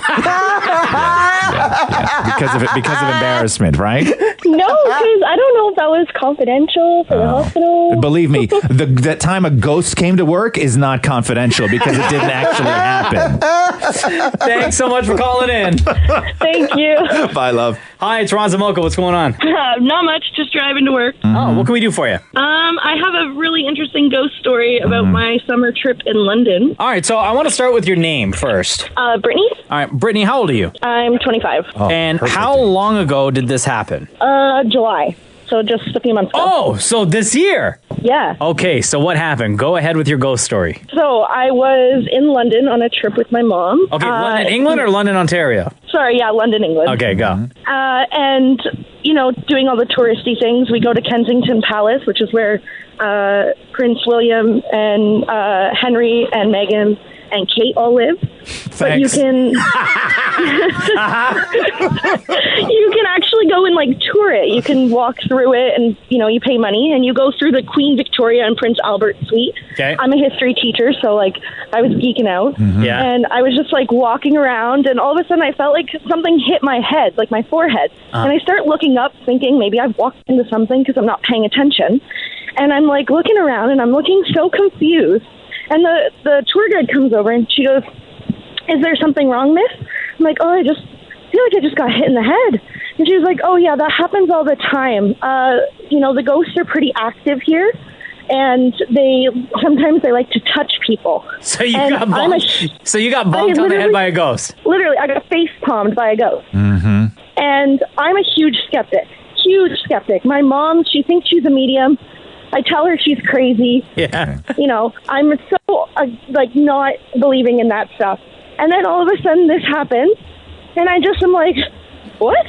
Because of embarrassment, right? No, because I don't know if that was confidential for the hospital. Believe me, that time a ghost came to work is not confidential because it didn't actually happen. Thanks so much for calling in. Thank you. Bye, love. Hi, it's Roz Mocha. What's going on? Not much, just driving to work. Oh, what can we do for you? I have a really interesting ghost story about my summer trip in London. All right, so I want to start with your name first. Brittany. All right, Brittany, how old are you? I'm 25. And how long ago did this happen? July. So just a few months ago. Oh, so this year? Yeah. Okay, so what happened? Go ahead with your ghost story. So I was in London on a trip with my mom. Okay, London, England or London, Ontario? Sorry, yeah, London, England. Okay, go. And, doing all the touristy things, we go to Kensington Palace, which is where Prince William and Henry and Meghan and Kate all live. Thanks. But you can actually go and tour it. You can walk through it, and you pay money, and you go through the Queen Victoria and Prince Albert suite. Okay. I'm a history teacher, so I was geeking out. Yeah. And I was just walking around, and all of a sudden I felt like something hit my head, like my forehead. And I start looking up, thinking maybe I've walked into something because I'm not paying attention. And I'm looking around, and I'm looking so confused. And the tour guide comes over, and she goes, "Is there something wrong, miss?" I'm like, "Oh, I just feel like I just got hit in the head." And she was like, "Oh, yeah, that happens all the time. The ghosts are pretty active here, and sometimes they like to touch people." So you got bonked on the head by a ghost. Literally, I got face palmed by a ghost. Mm-hmm. And I'm a huge skeptic. Huge skeptic. My mom, she thinks she's a medium. I tell her she's crazy. Yeah. I'm so, not believing in that stuff. And then all of a sudden this happens, and I just am like, what?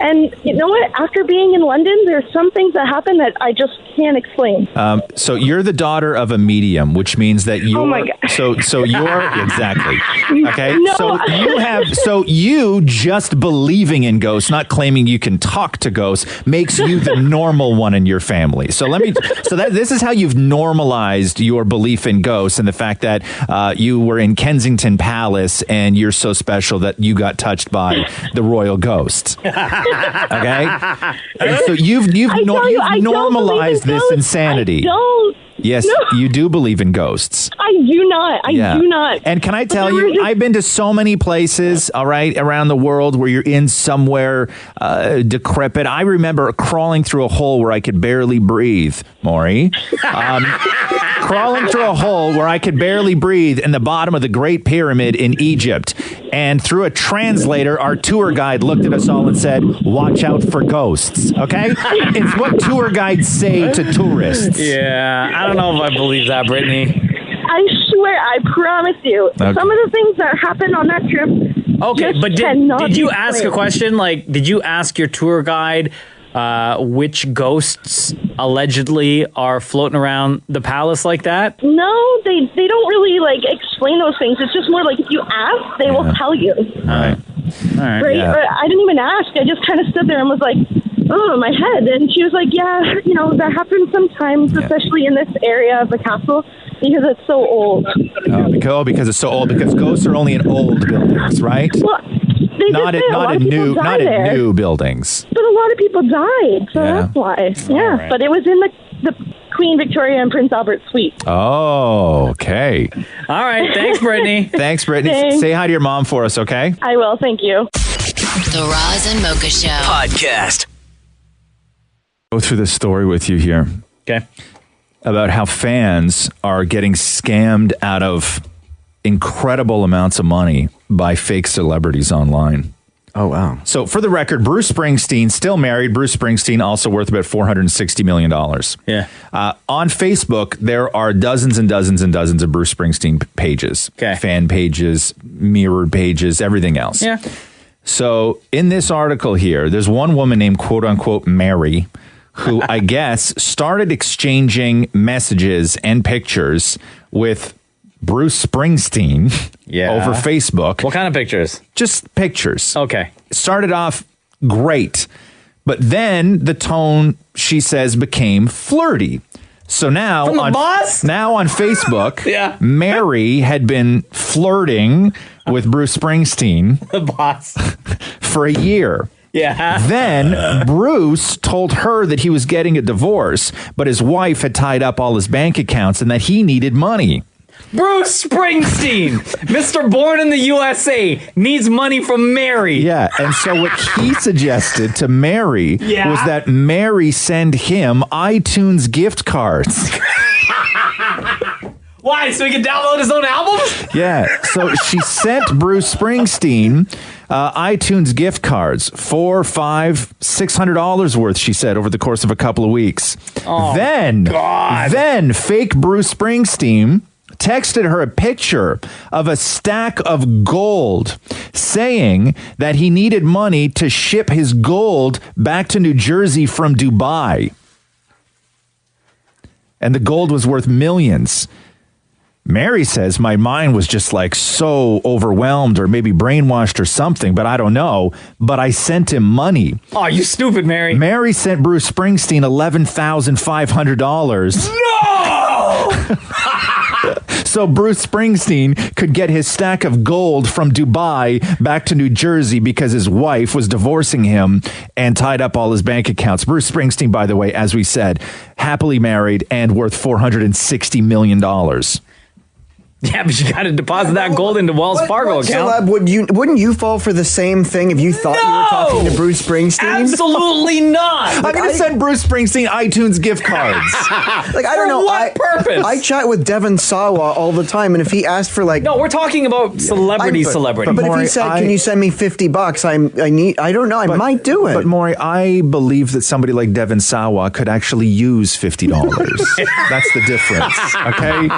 And you know what? After being in London, there's some things that happen that I just can't explain. So you're the daughter of a medium, which means that you're. Oh my God. So you're exactly okay. No. So you just believing in ghosts, not claiming you can talk to ghosts, makes you the normal one in your family. So this is how you've normalized your belief in ghosts and the fact that you were in Kensington Palace and you're so special that you got touched by the royal ghosts. Okay, and so you've normalized this insanity. I don't. Yes, No. you do believe in ghosts. I do not. I do not. And can I tell you, I've been to so many places, all right, around the world where you're in somewhere decrepit. I remember crawling through a hole where I could barely breathe, Maury. Crawling through a hole where I could barely breathe in the bottom of the Great Pyramid in Egypt. And through a translator, our tour guide looked at us all and said, "Watch out for ghosts." Okay? It's what tour guides say to tourists. Yeah, I don't know if I believe that, Brittany. I swear, I promise you. Okay. Some of the things that happened on that trip. Okay, but did you ask a question? Did you ask your tour guide which ghosts allegedly are floating around the palace like that? No, they don't really explain those things. It's just more if you ask, they will tell you. All right. Right? Yeah. I didn't even ask. I just kind of stood there and was like, "Oh, my head." And she was like, "Yeah, that happens sometimes, especially in this area of the castle because it's so old." Because it's so old. Because ghosts are only in old buildings, right? Well, not in new buildings. But a lot of people died, so that's why. Yeah, right. but it was in the Queen Victoria and Prince Albert suite. Oh, okay. All right. Thanks, Brittany. Thanks, Brittany. Thanks. Say hi to your mom for us, okay? I will. Thank you. The Roz and Mocha Show podcast. Go through this story with you here. Okay. About how fans are getting scammed out of incredible amounts of money by fake celebrities online. Oh, wow. So for the record, Bruce Springsteen, still married. Bruce Springsteen, also worth about $460 million. Yeah. On Facebook, there are dozens and dozens and dozens of Bruce Springsteen pages. Okay. Fan pages, mirrored pages, everything else. Yeah. So in this article here, there's one woman named quote unquote Mary, who I guess started exchanging messages and pictures with Bruce Springsteen over Facebook. What kind of pictures? Just pictures. Okay. Started off great, but then the tone, she says, became flirty. So now From the on boss? now on Facebook, Yeah. Mary had been flirting with Bruce Springsteen The boss. for a year. Yeah. Then Bruce told her that he was getting a divorce, but his wife had tied up all his bank accounts and that he needed money. Bruce Springsteen, Mr. Born in the USA, needs money from Mary. Yeah, and so what he suggested to Mary was that Mary send him iTunes gift cards. Why? So he can download his own albums? Yeah, so she sent Bruce Springsteen iTunes gift cards, $400, $500, $600 worth, she said, over the course of a couple of weeks. Oh, Then fake Bruce Springsteen texted her a picture of a stack of gold, saying that he needed money to ship his gold back to New Jersey from Dubai. And the gold was worth millions. Mary says, my mind was just like so overwhelmed or maybe brainwashed or something, but I don't know. But I sent him money. Oh, you stupid, Mary. Mary sent Bruce Springsteen $11,500. No! So Bruce Springsteen could get his stack of gold from Dubai back to New Jersey because his wife was divorcing him and tied up all his bank accounts. Bruce Springsteen, by the way, as we said, happily married and worth $460 million. Yeah, but you got to deposit that gold into Wells Fargo account. Celeb, wouldn't you fall for the same thing if you thought you were talking to Bruce Springsteen? Absolutely not. I'm going to send Bruce Springsteen iTunes gift cards. Like, I don't know. What purpose? I chat with Devon Sawa all the time, and if he asked for like... No, we're talking about celebrity. But if he said, can you send me $50? I don't know. I might do it. But Maury, I believe that somebody like Devon Sawa could actually use $50. That's the difference. Okay?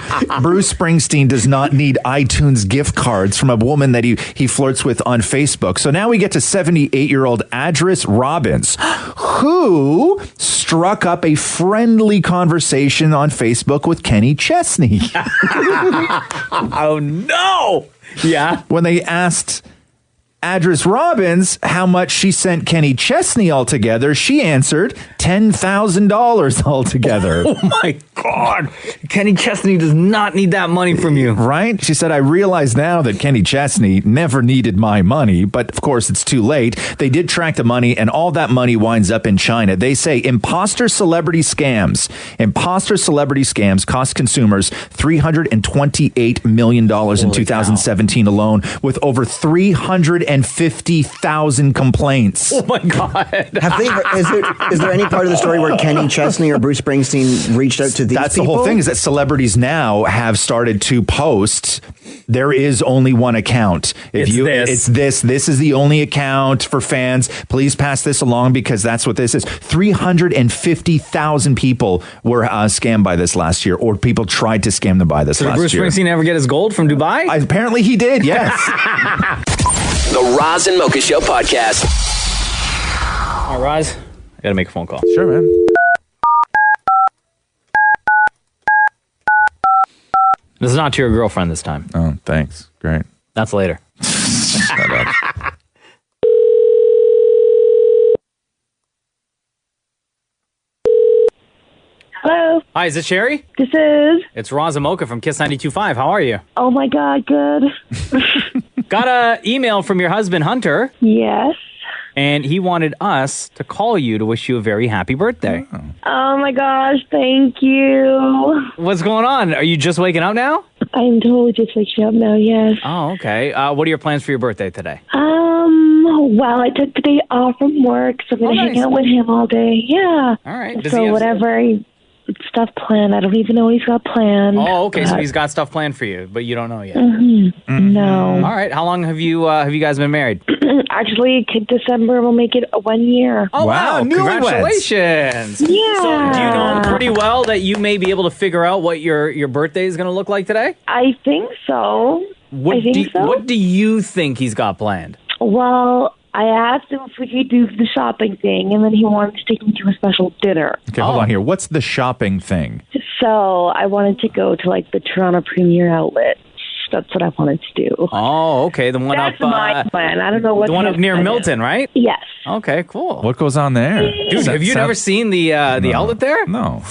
Bruce Springsteen does not need iTunes gift cards from a woman that he flirts with on Facebook. So now we get to 78-year-old Adris Robbins, who struck up a friendly conversation on Facebook with Kenny Chesney. Oh, no. Yeah. When they asked Adris Robbins how much she sent Kenny Chesney altogether, she answered $10,000 altogether. Oh my God. Kenny Chesney does not need that money from you. Right? She said, I realize now that Kenny Chesney never needed my money, but of course it's too late. They did track the money and all that money winds up in China. They say imposter celebrity scams cost consumers $328 million in 2017 alone, with over 350,000 complaints. Oh my God. Is there any part of the story where Kenny Chesney or Bruce Springsteen reached out to these That's people? the whole thing, is that celebrities now have started to post, there is only one account. This is the only account for fans. Please pass this along because that's what this is. 350,000 people were scammed by this last year, or people tried to scam them by this last year. Did Bruce Springsteen ever get his gold from Dubai? Apparently he did, yes. The Roz and Mocha Show podcast. All right, Roz, I got to make a phone call. Sure, man. This is not to your girlfriend this time. Oh, thanks. Great. That's later. Shut up. Hello. Hi, is it Sherry? This is. It's Roz and Mocha from Kiss 92.5. How are you? Oh my God, good. Got an email from your husband, Hunter. Yes. And he wanted us to call you to wish you a very happy birthday. Oh my gosh, thank you. What's going on? Are you just waking up now? I'm totally just waking up now, yes. Oh, okay. What are your plans for your birthday today? Well, I took the day off from work, so I'm going to hang out with him all day. Yeah. All right. Does So he have- whatever stuff planned, I don't even know what he's got planned. Oh, okay. So but- he's got stuff planned for you, but you don't know yet. No. All right. How long have you guys been married? Actually, December will make it 1 year. Oh, wow. Congratulations. Yeah. So do you know him pretty well that you may be able to figure out what your birthday is going to look like today? I think so. What do you think he's got planned? Well, I asked him if we could do the shopping thing, and then he wanted to take me to a special dinner. Okay, hold on here. What's the shopping thing? So I wanted to go to like the Toronto Premier Outlet. That's what I wanted to do. Oh, okay. The one That's up my plan. I don't know what the one his up near plan is. Milton, right? Yes. Okay, cool. What goes on there? Dude, have you never seen the outlet there? No.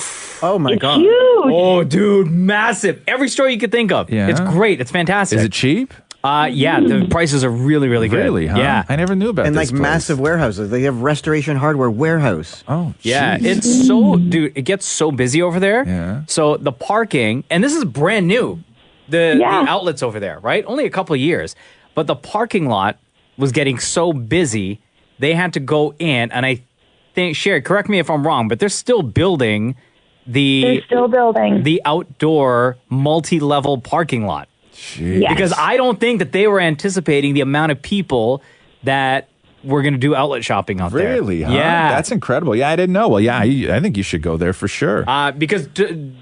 Oh my God. Huge. Oh, dude, massive. Every store you could think of. Yeah. It's great. It's fantastic. Is it cheap? Yeah, the prices are really, really good. Really, huh? Yeah. I never knew about And this like place. massive warehouses. They have Restoration Hardware warehouse. Oh, Yeah, jeez. it's so, dude, it gets so busy over there. Yeah. So the parking, and this is brand new, the outlets over there, right? Only a couple of years. But the parking lot was getting so busy, they had to go in, and I think, Sherry, correct me if I'm wrong, but they're still building They're still building. the outdoor multi-level parking lot. Yes. Because I don't think that they were anticipating the amount of people that were going to do outlet shopping out there. Really? Huh? Yeah. That's incredible. Yeah, I didn't know. Well, yeah, I think you should go there for sure. Because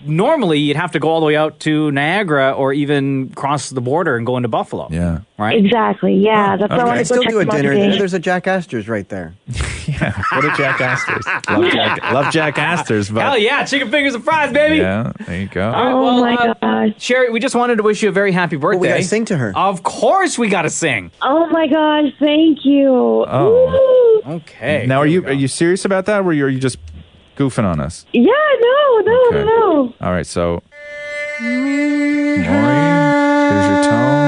normally you'd have to go all the way out to Niagara or even cross the border and go into Buffalo. Yeah. Right? Exactly. Yeah. That's why I I want to still go check do a them out dinner today. there. There's a Jack Astor's right there. What a Jack Astor's. Love Jack Astor's. But Hell yeah, chicken fingers and fries, baby. yeah, there you go. All right, Oh my gosh. Sherry, we just wanted to wish you a very happy birthday. we gotta sing to her. Of course we got to sing. Oh my gosh. Thank you. Oh. Woo. Okay. Now, are you serious about that, or are you just goofing on us? Yeah. No. Okay. No. All right, so Maury, here's your tone.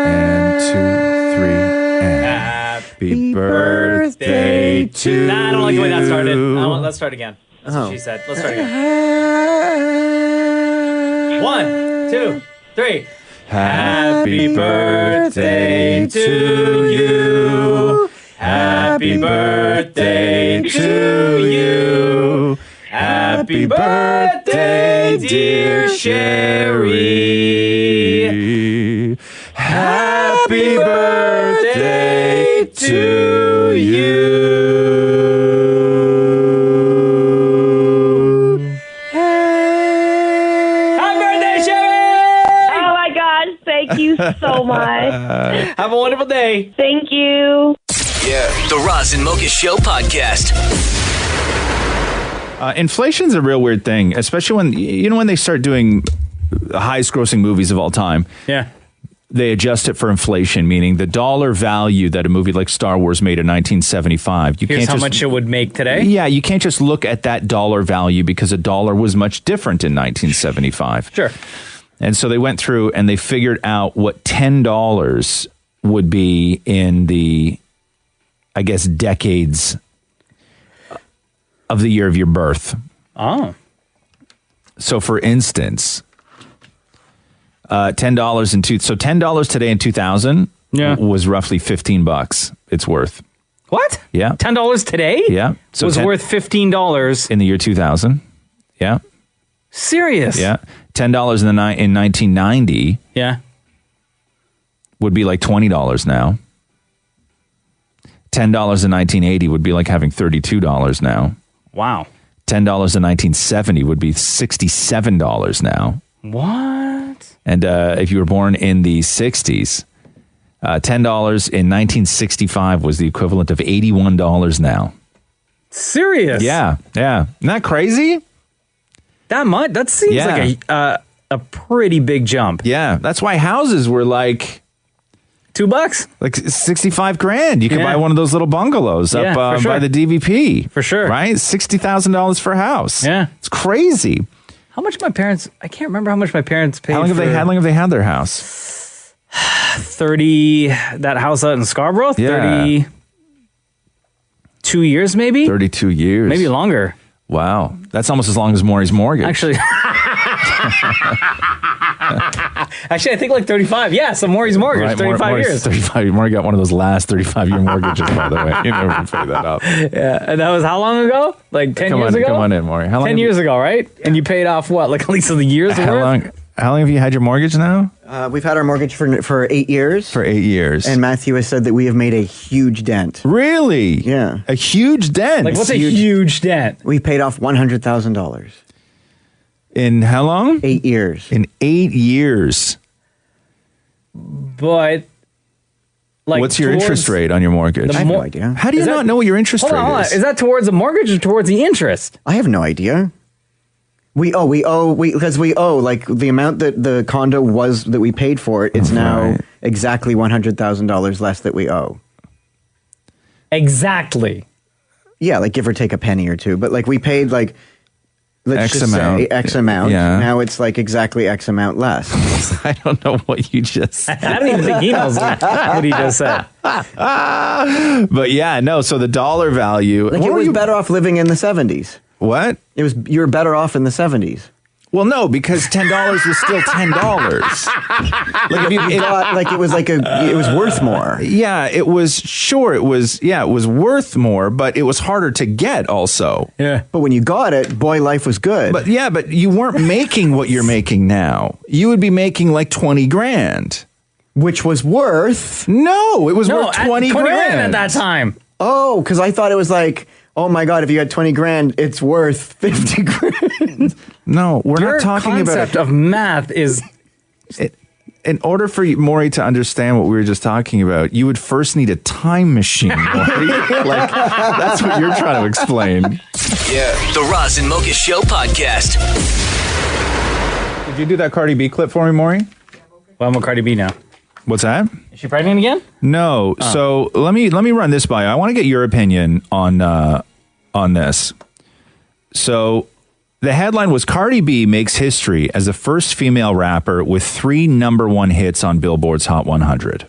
And 2, 3, and happy birthday to Nah, I don't like the way that started. you. Let's start again. That's what she said. Let's start again. 1, 2, 3. Happy birthday to you. Happy birthday to you. Happy birthday, dear Sherry. Happy birthday to you. Happy birthday, Sherry! Oh my gosh. Thank you so much. Have a wonderful day. Thank you. Yeah. The Roz and Mocha Show podcast. Inflation's a real weird thing, especially when they start doing the highest grossing movies of all time. Yeah. They adjust it for inflation, meaning the dollar value that a movie like Star Wars made in 1975. Here's how much it would make today. Yeah, you can't just look at that dollar value because a dollar was much different in 1975. Sure. And so they went through and they figured out what $10 would be in the, I guess, decades of the year of your birth. Oh. So for instance, $10 today in 2000 was roughly $15 it's worth. What? Yeah. $10 today? Yeah. So was worth $15 in the year 2000. Yeah. Serious? Yeah. $10 in 1990 would be like $20 now. $10 in 1980 would be like having $32 now. Wow. $10 in 1970 would be $67 now. What? And if you were born in the 60s, $10 in 1965 was the equivalent of $81 now. Serious? Yeah. Yeah. Isn't that crazy? That much? That seems like a pretty big jump. Yeah. That's why houses were like $2, like 65 grand. You could buy one of those little bungalows up for sure. by the DVP. For sure. Right? $60,000 for a house. Yeah. It's crazy. How much my parents, I can't remember how much my parents paid How long have they had their house? 30, that house out in Scarborough? Yeah. 30, 32 years, maybe? 32 years. Maybe longer. Wow. That's almost as long as Maury's mortgage. Actually, I think like 35. Yeah, so Maury's mortgage, Right, 35 Maury's years. 35. Maury got one of those last 35-year mortgages, by the way. You never can pay that up. Yeah, and that was how long ago? Like 10 years ago? Come on in, Maury. How long 10 years ago, right? And you paid off what? Like at least of the years worth? How long have you had your mortgage now? We've had our mortgage for 8 years. For 8 years. And Matthew has said that we have made a huge dent. Really? Yeah. A huge dent? Like, what's a huge dent? We paid off $100,000. In how long? 8 years. In 8 years. But, like, what's your interest rate on your mortgage? I have no idea. How do you not know what your interest Hold rate on. is? Is that towards the mortgage or towards the interest? I have no idea. We owe, like the amount that the condo was that we paid for it. It's now exactly $100,000 less that we owe. Exactly. Yeah, like give or take a penny or two. But like we paid like, let's X just amount. say X amount. Yeah. Now it's like exactly X amount less. I don't know what you just said. I don't even think he knows what he just said. But yeah, no, so the dollar value. Like it was better off living in the 70s. What? You were better off in the 70s. Well, no, because $10 was still $10. Like if you thought like it was it was worth more. Yeah, it was worth more, but it was harder to get also. Yeah. But when you got it, boy, life was good. But you weren't making what you're making now. You would be making like 20 grand. Which was worth? No, it was worth 20 grand at that time. Oh, because I thought it was like, oh my God, if you had 20 grand, it's worth 50 grand. No, we're Your not talking about concept of math is... In order for Maury to understand what we were just talking about, you would first need a time machine, Maury. Like, that's what you're trying to explain. Yeah. The Roz and Mocha Show podcast. Did you do that Cardi B clip for me, Maury? Well, I'm with Cardi B now. What's that? Is she pregnant again? No. Oh. So let me run this by you. I want to get your opinion on this. So the headline was Cardi B makes history as the first female rapper with 3 #1 hits on Billboard's Hot 100.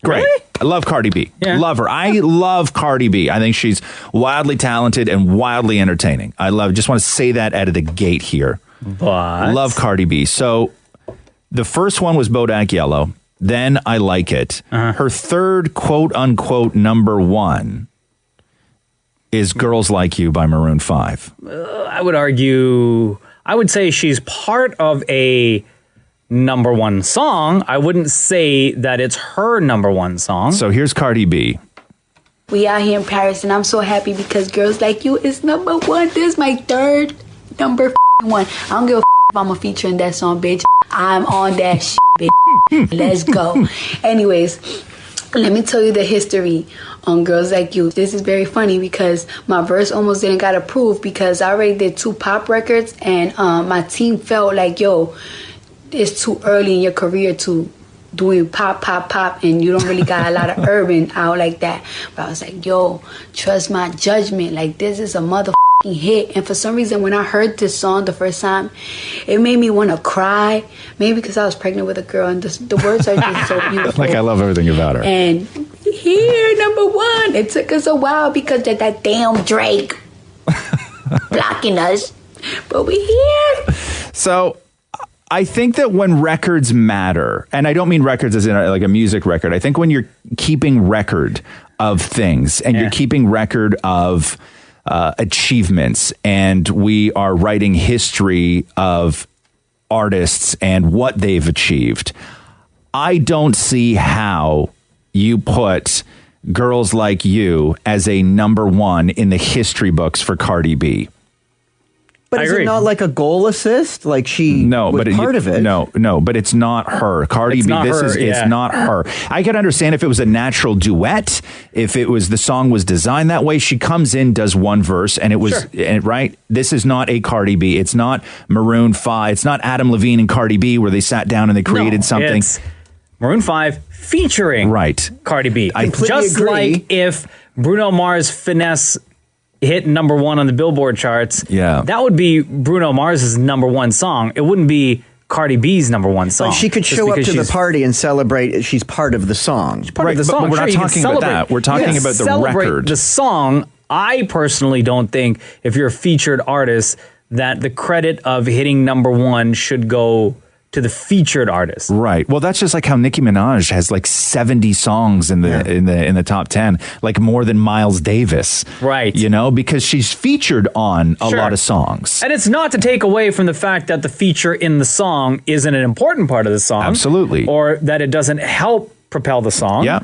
Great. Really? I love Cardi B. Yeah. Love her. I love Cardi B. I think she's wildly talented and wildly entertaining. Just want to say that out of the gate here. But Love Cardi B. So the first one was Bodak Yellow. Then I Like It. Her third quote unquote #1 is Girls Like You by Maroon 5. I would say she's part of a #1 song. I wouldn't say that it's her #1 song. So here's Cardi B. We out here in Paris, and I'm so happy because Girls Like You is #1. This is my third #1. I don't give a if I'm a feature in that song, bitch. I'm on that shit, bitch. Let's go. Anyways, let me tell you the history on Girls Like You. This is very funny because my verse almost didn't get approved because I already did 2 pop records, and my team felt like, yo, it's too early in your career to doing pop, and you don't really got a lot of urban out like that. But I was like, yo, trust my judgment. Like, this is a motherfucking hit. And for some reason, when I heard this song the first time, it made me want to cry. Maybe because I was pregnant with a girl, and the words are just so beautiful. Like, I love everything about her. And here, #1. It took us a while because of that damn Drake blocking us. But we here. So I think that when records matter, and I don't mean records as in like a music record, I think when you're keeping record of things and you're keeping record of achievements, and we are writing history of artists and what they've achieved, I don't see how you put Girls Like You as a #1 in the history books for Cardi B. But is it not like a goal assist? Like she was part of it? No, but it's not her. Cardi B, it's not her. I could understand if it was a natural duet, if it was the song was designed that way. She comes in, does one verse, and it was, right? This is not a Cardi B. It's not Maroon 5. It's not Adam Levine and Cardi B where they sat down and they created something. It's Maroon 5 featuring Cardi B. I Just agree. like if Bruno Mars' Finesse hit #1 on the Billboard charts, that would be Bruno Mars's #1 song. It wouldn't be Cardi B's number one song. But she could just show up because to the she's party and celebrate. She's part of the song. part of the song. But we're Sure, not you can talking about celebrate- that. We're talking you can about the celebrate record. The song, I personally don't think if you're a featured artist that the credit of hitting number one should go to the featured artist. Right. Well, that's just like how Nicki Minaj has like 70 songs in the top 10, like more than Miles Davis. Right. You know, because she's featured on a Sure. lot of songs. And it's not to take away from the fact that the feature in the song isn't an important part of the song. Absolutely. Or that it doesn't help propel the song. Yeah.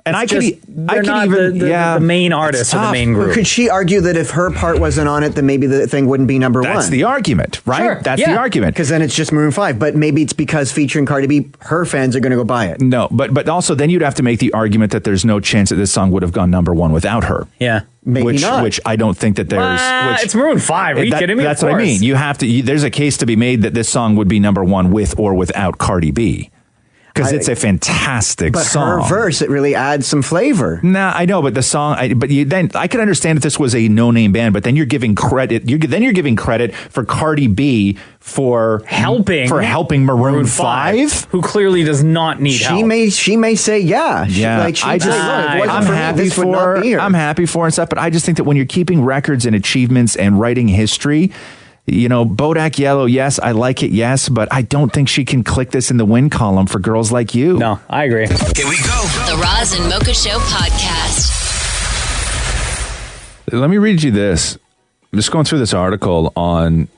And It's I could, just- I they're could not even, the main artist or the main group. Could she argue that if her part wasn't on it, then maybe the thing wouldn't be number one? That's the argument, right? Sure, That's the argument. Because then it's just Maroon 5. But maybe it's because featuring Cardi B, her fans are going to go buy it. No, but also then you'd have to make the argument that there's no chance that this song would have gone number one without her. Yeah. Maybe not. Which I don't think that there's. It's Maroon 5. Are you kidding me? That's Of what I course. mean. You have to. There's a case to be made that this song would be number one with or without Cardi B. Because it's a fantastic But song. her verse, it really adds some flavor. Nah, I know, but the song. Then I could understand if this was a no-name band, but then you're giving credit. Then you're giving credit for Cardi B for helping Maroon 5, who clearly does not need help. She may say yeah. Yeah, Like she'd say, look, if it wasn't I'm for me, happy this would not be her. I'm happy for and stuff, but I just think that when you're keeping records and achievements and writing history. You know, Bodak Yellow, yes, I like it, yes, but I don't think she can click this in the win column for girls like you. No, I agree. Here we go. The Roz and Mocha Show podcast. Let me read you this. I'm just going through this article on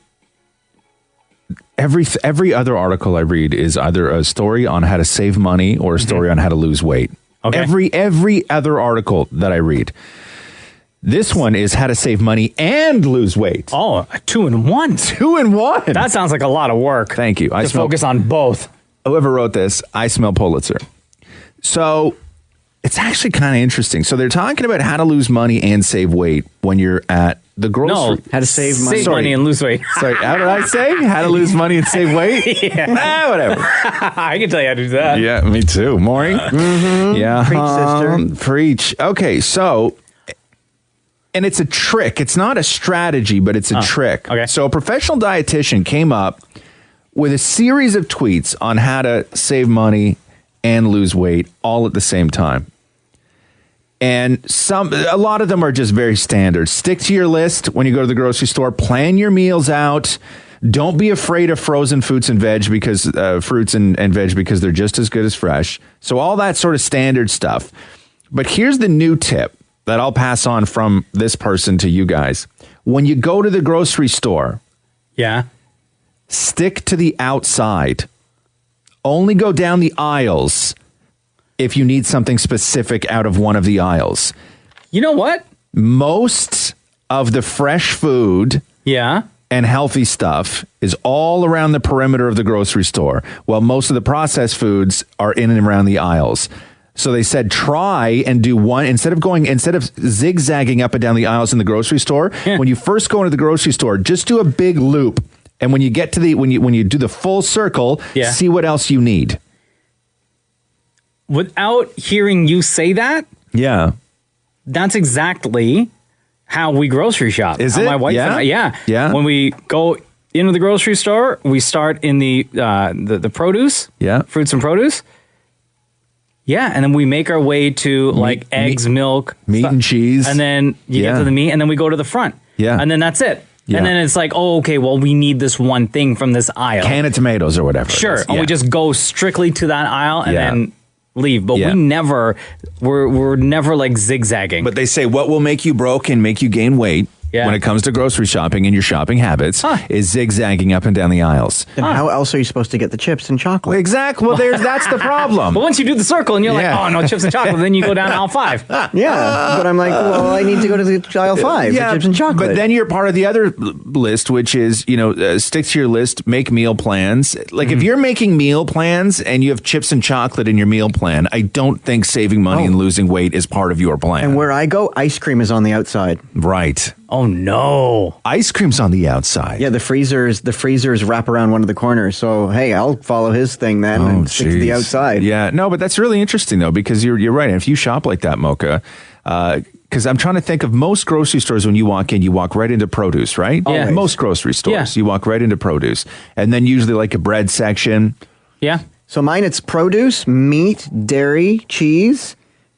every other article I read is either a story on how to save money or a story on how to lose weight. Okay. Every other article that I read. This one is how to save money and lose weight. Oh, 2 in 1. 2 in 1. That sounds like a lot of work. Thank you. To focus on both. Whoever wrote this, I smell Pulitzer. So it's actually kind of interesting. So they're talking about how to lose money and save weight when you're at the grocery. No, how to save money and lose weight. Sorry, how did I say? How to lose money and save weight? Yeah. Whatever. I can tell you how to do that. Yeah, me too. Maury? Yeah. Preach, sister. Preach. Okay, so... And it's a trick. It's not a strategy, but it's a trick. Okay. So a professional dietitian came up with a series of tweets on how to save money and lose weight all at the same time. And a lot of them are just very standard. Stick to your list when you go to the grocery store. Plan your meals out. Don't be afraid of frozen fruits and veg because fruits and veg because they're just as good as fresh. So all that sort of standard stuff. But here's the new tip that I'll pass on from this person to you guys. When you go to the grocery store, stick to the outside. Only go down the aisles if you need something specific out of one of the aisles. You know what? Most of the fresh food and healthy stuff is all around the perimeter of the grocery store, while most of the processed foods are in and around the aisles. So they said, try and do one instead of zigzagging up and down the aisles in the grocery store. When you first go into the grocery store, just do a big loop. And when you get to when you do the full circle, see what else you need. Without hearing you say that, that's exactly how we grocery shop. Is How it? My wife and I, yeah. When we go into the grocery store, we start in the produce, fruits and produce. Yeah, and then we make our way to like eggs, milk, meat and cheese. And then you get to the meat, and then we go to the front. Yeah. And then that's it. Yeah. And then it's like, oh, okay, well, we need this one thing from this aisle. Can of tomatoes or whatever. Sure. And we just go strictly to that aisle and then leave. But we're never like zigzagging. But they say what will make you broke and make you gain weight when it comes to grocery shopping and your shopping habits is zigzagging up and down the aisles. Then how else are you supposed to get the chips and chocolate? Exactly. Well, that's the problem. But once you do the circle and you're like, oh, no, chips and chocolate, then you go down aisle 5. Yeah, but I'm like, well, I need to go to the aisle 5 for chips and chocolate. But then you're part of the other list, which is, stick to your list, make meal plans. Like if you're making meal plans and you have chips and chocolate in your meal plan, I don't think saving money and losing weight is part of your plan. And where I go, ice cream is on the outside. Right. Oh, no. Ice cream's on the outside. Yeah, the freezers wrap around one of the corners. So, hey, I'll follow his thing then and stick to the outside. Yeah, no, but that's really interesting, though, because you're right. And if you shop like that, Mocha, because I'm trying to think of most grocery stores. When you walk in, you walk right into produce, right? Yeah. Most grocery stores, you walk right into produce, and then usually like a bread section. Yeah. So mine, it's produce, meat, dairy, cheese.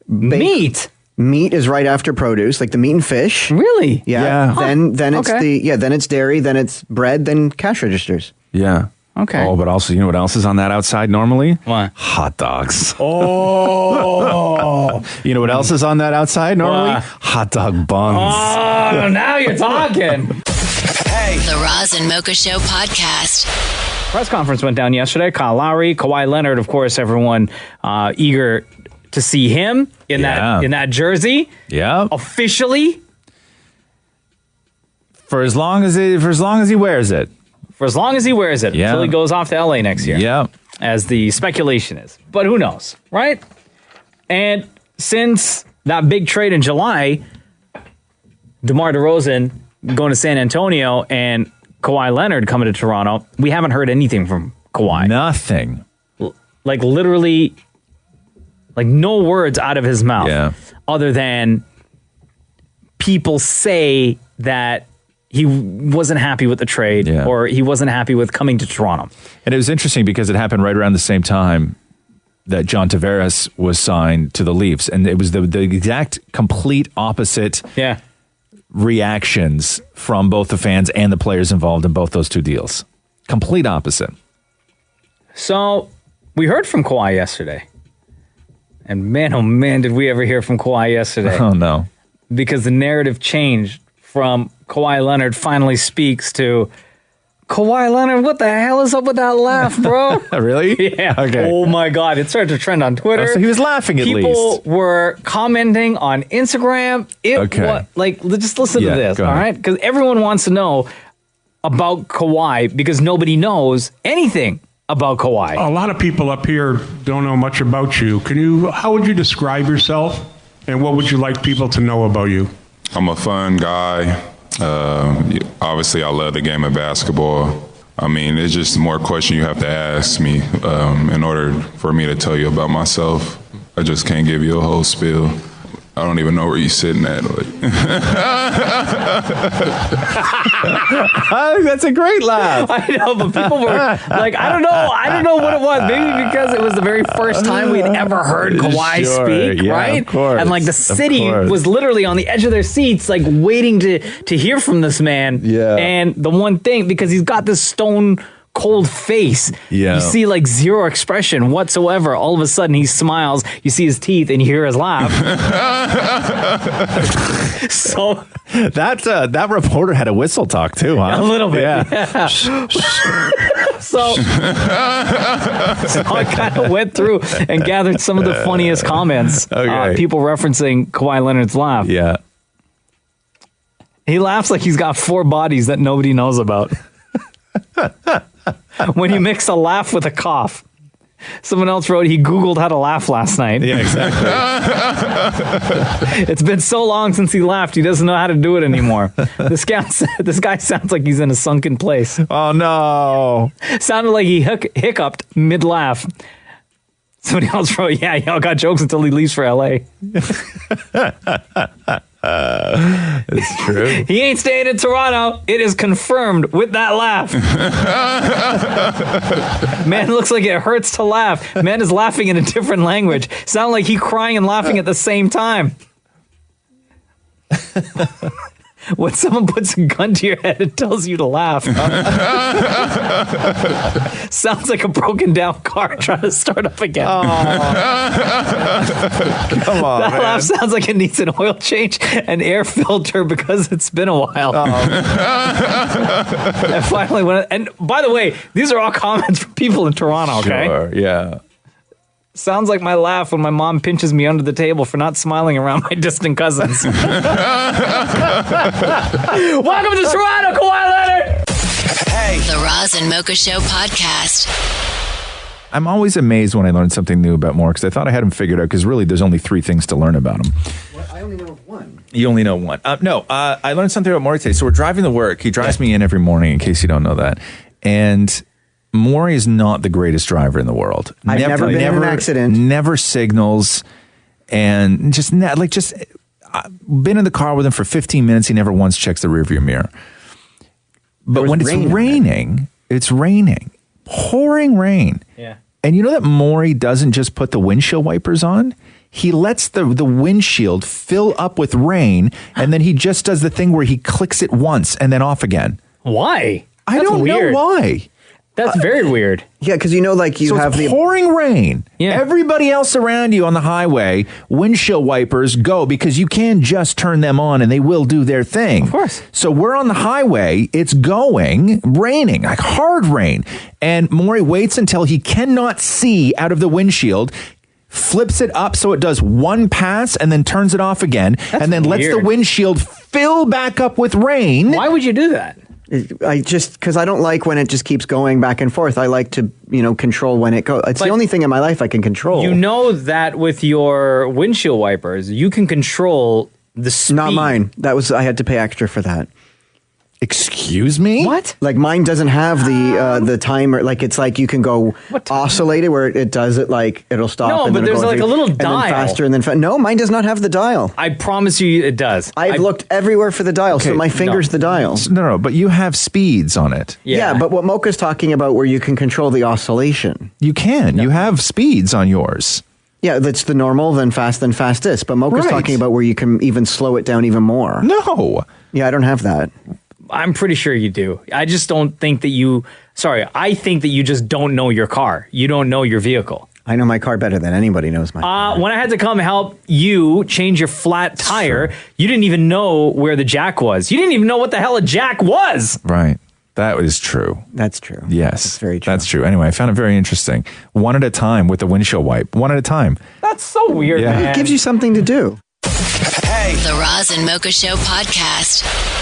Meat? Meat is right after produce, like the meat and fish. Really? Yeah. Huh. Then it's then it's dairy, then it's bread, then cash registers. Yeah. Okay. Oh, but also, you know what else is on that outside normally? What? Hot dogs. Oh. You know what else is on that outside normally? What? Hot dog buns. Oh, now you're talking. The Roz and Mocha Show podcast. Press conference went down yesterday. Kyle Lowry, Kawhi Leonard, of course, everyone eager to see him in that jersey. Yeah. Officially. For as long as he wears it. For as long as he wears it. Yeah. Until he goes off to LA next year. Yeah. As the speculation is. But who knows, right? And since that big trade in July, DeMar DeRozan going to San Antonio and Kawhi Leonard coming to Toronto, we haven't heard anything from Kawhi. Nothing. Like literally, like no words out of his mouth other than people say that he wasn't happy with the trade or he wasn't happy with coming to Toronto. And it was interesting because it happened right around the same time that John Tavares was signed to the Leafs. And it was the exact complete opposite reactions from both the fans and the players involved in both those two deals. Complete opposite. So we heard from Kawhi yesterday. And man, oh man, did we ever hear from Kawhi yesterday. Oh no. Because the narrative changed from Kawhi Leonard finally speaks to Kawhi Leonard, what the hell is up with that laugh, bro? Really? Yeah. Okay. Oh my God. It started to trend on Twitter. Oh, so he was laughing at least. People were commenting on Instagram. Just listen to this, all right? Because everyone wants to know about Kawhi because nobody knows anything about Kawhi. A lot of people up here don't know much about you. How would you describe yourself and what would you like people to know about you? I'm a fun guy. Obviously, I love the game of basketball. I mean, it's just more question you have to ask me in order for me to tell you about myself. I just can't give you a whole spiel. I don't even know where you're sitting at. That's a great laugh. I know, but people were like, I don't know what it was. Maybe because it was the very first time we'd ever heard Kawhi speak, right? Of course. And like the city was literally on the edge of their seats, like waiting to hear from this man. Yeah. And the one thing, because he's got this stone cold face. Yeah. You see like zero expression whatsoever. All of a sudden he smiles, you see his teeth and you hear his laugh. So that reporter had a whistle talk too, huh? A little bit. Yeah. So I kind of went through and gathered some of the funniest comments. People referencing Kawhi Leonard's laugh. Yeah. He laughs like he's got 4 bodies that nobody knows about. When you mix a laugh with a cough. Someone else wrote he Googled how to laugh last night. Yeah, exactly. It's been so long since he laughed, he doesn't know how to do it anymore. This guy sounds like he's in a sunken place. Oh, no. Sounded like he hiccuped mid-laugh. Somebody else wrote, yeah, y'all got jokes until he leaves for L.A. It's true. He ain't staying in Toronto. It is confirmed with that laugh. Man looks like it hurts to laugh. Man is laughing in a different language. Sound like he crying and laughing at the same time. When someone puts a gun to your head and tells you to laugh. Sounds like a broken down car trying to start up again. Come on, that man. laugh sounds like it needs an oil change and air filter because it's been a while. And finally, and by the way, these are all comments from people in Toronto, okay? Sure, yeah. Sounds like my laugh when my mom pinches me under the table for not smiling around my distant cousins. Welcome to Toronto, Kawhi Leonard! The Roz and Mocha Show podcast. I'm always amazed when I learn something new about Moore because I thought I had him figured out because really there's only 3 things to learn about him. Well, I only know one. You only know one. I learned something about Maury today. So we're driving to work. He drives me in every morning in case you don't know that. And Maury is not the greatest driver in the world. I've never been in an accident. Never signals, and I've been in the car with him for 15 minutes. He never once checks the rearview mirror. But when it's raining, pouring rain. Yeah. And you know that Maury doesn't just put the windshield wipers on? He lets the windshield fill up with rain, and then he just does the thing where he clicks it once and then off again. Why? I don't know why. That's very weird. Yeah, because like you so have it's pouring rain. Yeah. Everybody else around you on the highway, windshield wipers go because you can just turn them on and they will do their thing. Of course. So we're on the highway. It's raining, like hard rain. And Maury waits until he cannot see out of the windshield, flips it up so it does one pass and then turns it off again, and then lets the windshield fill back up with rain. Why would you do that? Because I don't like when it just keeps going back and forth. I like to, control when it goes. It's the only thing in my life I can control. You know that with your windshield wipers, you can control the speed. Not mine. I had to pay extra for that. Excuse me? What? Like mine doesn't have the timer. Like it's like you can go oscillate it where it does it like it'll stop. No, and but then there's like a little and dial. then faster and then no, mine does not have the dial. I promise you, it does. I've looked everywhere for the dial, so my finger's the dial. No, but you have speeds on it. Yeah, but what Mocha's talking about, where you can control the oscillation. You can. You have speeds on yours. Yeah, that's the normal, then fastest. But Mocha's talking about where you can even slow it down even more. No. Yeah, I don't have that. I'm pretty sure you do. I just don't think that I think that you just don't know your car. You don't know your vehicle. I know my car better than anybody knows my car. When I had to come help you change your flat tire, you didn't even know where the jack was. You didn't even know what the hell a jack was. Right. That is true. That's true. Yes. That's very true. That's true. Anyway, I found it very interesting. One at a time with the windshield wipe. One at a time. That's so weird, man. It gives you something to do. Hey. The Roz and Mocha Show podcast.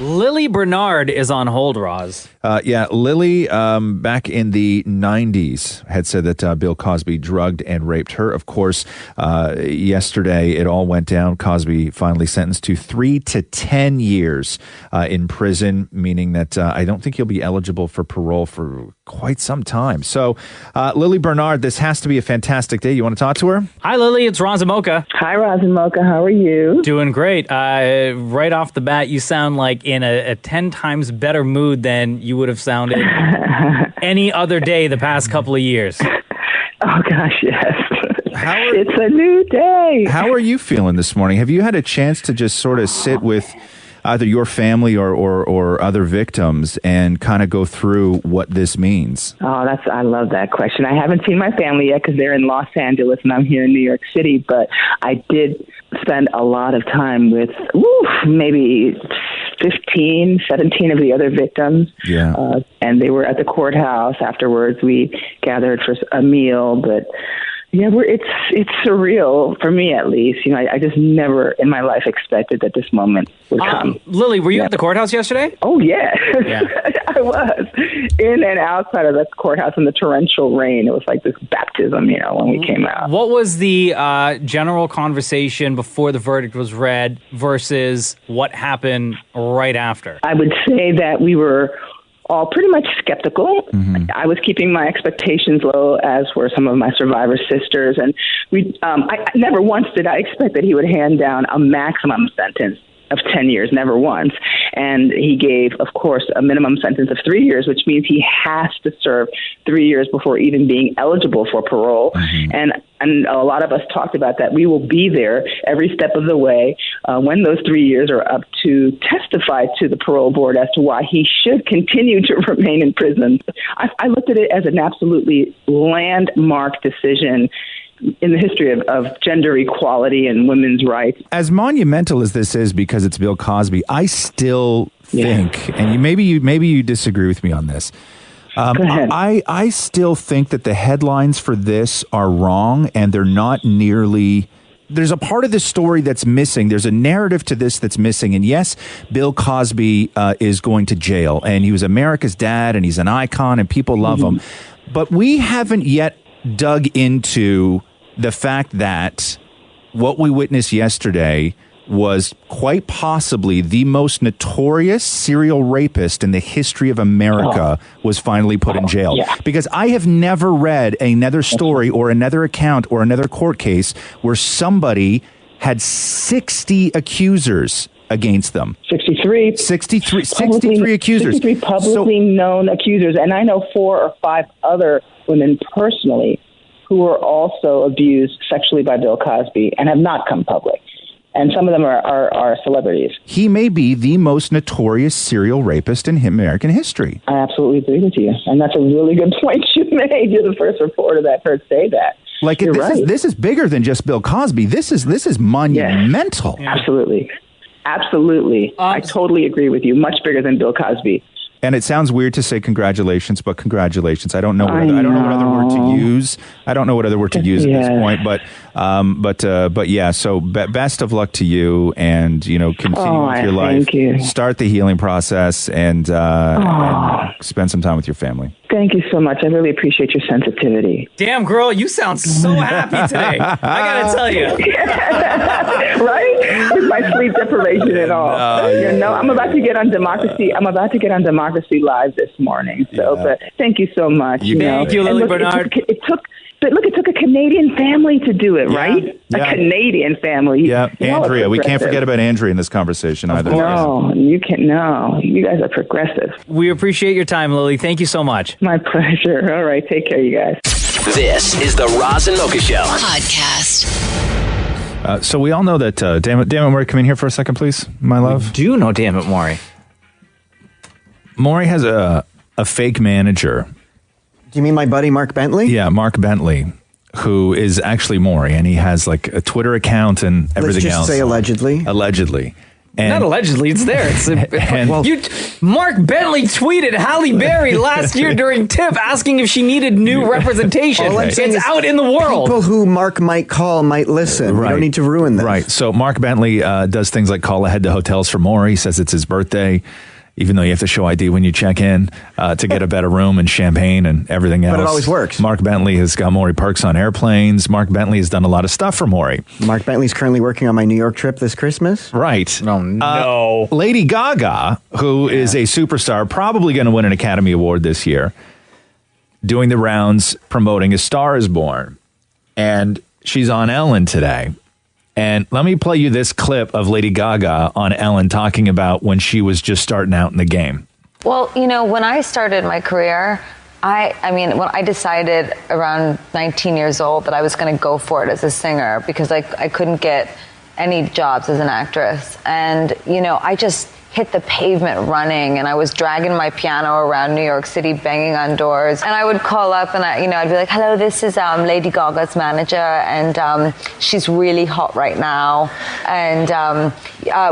Lily Bernard is on hold, Roz. Lily, back in the 90s, had said that Bill Cosby drugged and raped her. Of course, yesterday it all went down. Cosby finally sentenced to 3 to 10 years in prison, meaning that I don't think he'll be eligible for parole for quite some time. So, Lily Bernard, this has to be a fantastic day. You want to talk to her? Hi, Lily. It's Roz and Mocha. Hi, Roz and Mocha. How are you? Doing great. Right off the bat, you sound like in a 10 times better mood than you would have sounded any other day the past couple of years. Oh, gosh, yes. It's a new day. How are you feeling this morning? Have you had a chance to just sort of sit with either your family or other victims and kind of go through what this means? Oh, I love that question. I haven't seen my family yet because they're in Los Angeles and I'm here in New York City, but I did spend a lot of time with maybe 15, 17 of the other victims. Yeah. And they were at the courthouse. Afterwards, we gathered for a meal, but yeah, it's surreal for me, at least. I just never in my life expected that this moment would come. Lily, were you at the courthouse yesterday? Oh, yes. Yeah. I was in and outside of the courthouse in the torrential rain. It was like this baptism, when we came out. What was the general conversation before the verdict was read versus what happened right after? I would say that we were all pretty much skeptical. Mm-hmm. I was keeping my expectations low, as were some of my survivor sisters. And I never once did I expect that he would hand down a maximum sentence of 10 years, never once. And he gave, of course, a minimum sentence of 3 years, which means he has to serve 3 years before even being eligible for parole. Mm-hmm. And a lot of us talked about that. We will be there every step of the way when those 3 years are up to testify to the parole board as to why he should continue to remain in prison. I looked at it as an absolutely landmark decision in the history of gender equality and women's rights. As monumental as this is because it's Bill Cosby, I still think, and maybe you disagree with me on this, I still think that the headlines for this are wrong, and they're not nearly... There's a part of the story that's missing. There's a narrative to this that's missing. And yes, Bill Cosby is going to jail, and he was America's dad, and he's an icon, and people love him. But we haven't yet dug into the fact that what we witnessed yesterday was quite possibly the most notorious serial rapist in the history of America was finally put in jail. Yeah. Because I have never read another story or another account or another court case where somebody had 60 accusers against them. 63 accusers. 63 publicly known accusers. And I know 4 or 5 other women personally who were also abused sexually by Bill Cosby and have not come public. And some of them are celebrities. He may be the most notorious serial rapist in American history. I absolutely agree with you. And that's a really good point you made. You're the first reporter that heard say that. Like, this is bigger than just Bill Cosby. This is monumental. Yes, absolutely. Absolutely. I totally agree with you. Much bigger than Bill Cosby. And it sounds weird to say congratulations, but congratulations. I don't know what other word to use. I don't know what other word to use at this point, but yeah. So best of luck to you, and continue with your life. Start the healing process, and spend some time with your family. Thank you so much. I really appreciate your sensitivity. Damn, girl, you sound so happy today. I gotta tell you. Right? With my sleep deprivation and all. I'm about to get on Democracy. Democracy Live this morning. So, but thank you so much. Thank you, Lily Bernard. It took a Canadian family to do it, right? Yeah. A Canadian family. Yeah, Andrea. We can't forget about Andrea in this conversation either. No, you can't. No, you guys are progressive. We appreciate your time, Lily. Thank you so much. My pleasure. All right, take care, you guys. This is the Roz and Mocha Show podcast. So we all know that. Damn it, Maurie, come in here for a second, please, my love. We do know, damn it, Maurie. Maurie has a fake manager. Do you mean my buddy Mark Bentley? Yeah, Mark Bentley, who is actually Maury, and he has like a Twitter account and everything else. Let's just say allegedly. Allegedly. And not allegedly, it's there. Mark Bentley tweeted Halle Berry last year during TIFF asking if she needed new representation. All I'm saying it's out in the world. People who Mark might call might listen. Right. We don't need to ruin this. Right. So Mark Bentley does things like call ahead to hotels for Maury. He says it's his birthday, even though you have to show ID when you check in to get a better room and champagne and everything else. But it always works. Mark Bentley has got Maury perks on airplanes. Mark Bentley has done a lot of stuff for Maury. Mark Bentley's currently working on my New York trip this Christmas. Right. Oh, no. Lady Gaga, who is a superstar, probably going to win an Academy Award this year, doing the rounds promoting A Star Is Born. And she's on Ellen today. And let me play you this clip of Lady Gaga on Ellen talking about when she was just starting out in the game. Well, when I started my career, when I decided around 19 years old that I was going to go for it as a singer because I couldn't get any jobs as an actress. And, I just hit the pavement running, and I was dragging my piano around New York City, banging on doors. And I would call up and I'd be like, hello, this is Lady Gaga's manager, and she's really hot right now. And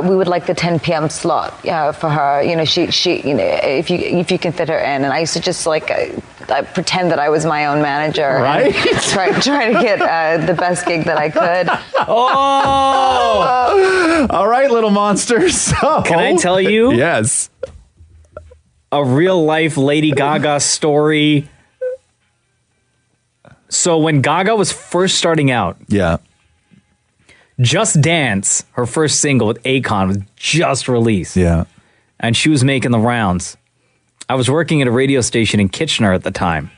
we would like the 10 p.m. slot for her. She if you can fit her in. And I used to just I pretend that I was my own manager, right? And try to get the best gig that I could. Oh, all right, little monsters. So, can I tell you? Yes. A real life Lady Gaga story. So when Gaga was first starting out, Just Dance, her first single with Akon, was just released. Yeah. And she was making the rounds. I was working at a radio station in Kitchener at the time.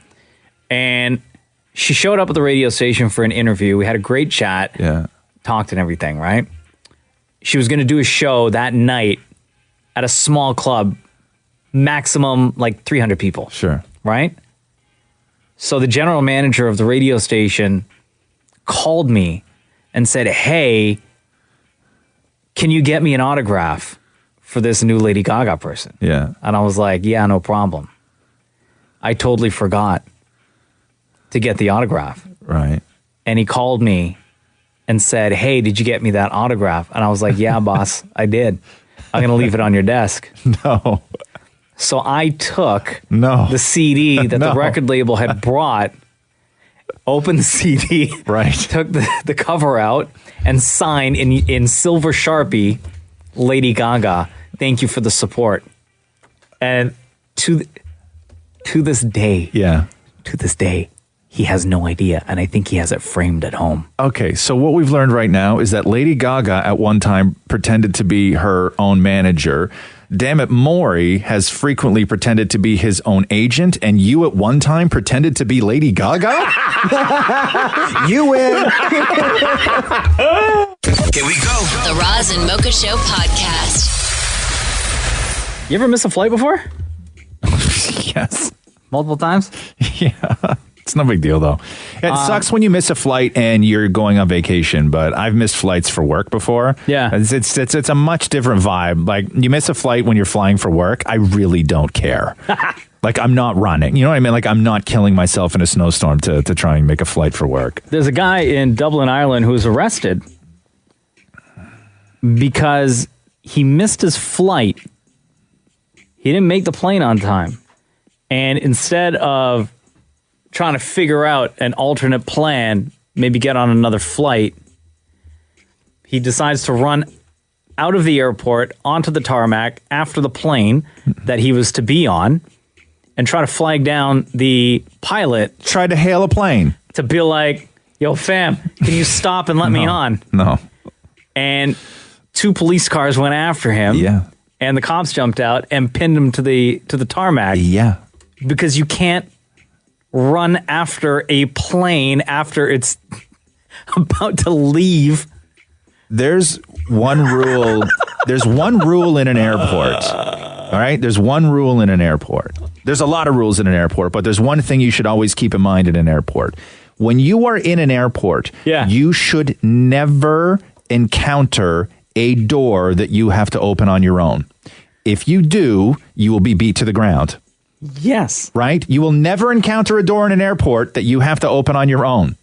And she showed up at the radio station for an interview. We had a great chat. Yeah. Talked and everything, right? She was going to do a show that night at a small club, maximum like 300 people. Sure. Right? So the general manager of the radio station called me and said, hey, can you get me an autograph for this new Lady Gaga person? Yeah. And I was like, yeah, no problem. I totally forgot to get the autograph. Right. And he called me and said, hey, did you get me that autograph? And I was like, yeah, boss, I did. I'm going to leave it on your desk. No. So I took the CD that the record label had brought, opened the CD, took the cover out, and signed in silver Sharpie, Lady Gaga, thank you for the support. And to this day, he has no idea, and I think he has it framed at home. Okay, so what we've learned right now is that Lady Gaga at one time pretended to be her own manager. Damn it, Maury has frequently pretended to be his own agent, and you at one time pretended to be Lady Gaga? You win. Here we go. The Roz and Mocha Show podcast. You ever miss a flight before? Yes. Multiple times? Yeah. It's no big deal, though. It sucks when you miss a flight and you're going on vacation, but I've missed flights for work before. Yeah. It's a much different vibe. Like, you miss a flight when you're flying for work, I really don't care. Like, I'm not running. You know what I mean? Like, I'm not killing myself in a snowstorm to try and make a flight for work. There's a guy in Dublin, Ireland, who was arrested because he missed his flight. He didn't make the plane on time. And instead of trying to figure out an alternate plan, maybe get on another flight, he decides to run out of the airport onto the tarmac after the plane that he was to be on and try to flag down the pilot. Tried to hail a plane. To be like, yo, fam, can you stop and let me on? No. And 2 police cars went after him. Yeah. And the cops jumped out and pinned him to the tarmac. Yeah. Because you can't run after a plane after it's about to leave. There's one rule. There's one rule in an airport. All right? There's one rule in an airport. There's a lot of rules in an airport, but there's one thing you should always keep in mind in an airport. When you are in an airport, you should never encounter a door that you have to open on your own. If you do, you will be beat to the ground. Yes. Right? You will never encounter a door in an airport that you have to open on your own.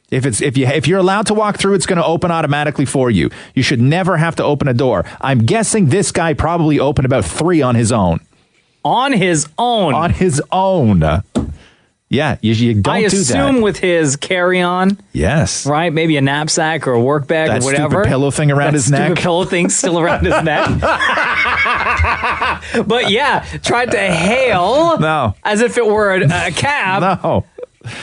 If you're allowed to walk through, it's going to open automatically for you. You should never have to open a door. I'm guessing this guy probably opened about 3 on his own. On his own? On his own. Yeah, you don't do that. I assume with his carry-on. Yes. Right? Maybe a knapsack or a work bag that or whatever. Stupid pillow thing around his neck. Stupid pillow thing still around his neck. But yeah, tried to hail. No. As if it were a cab. No.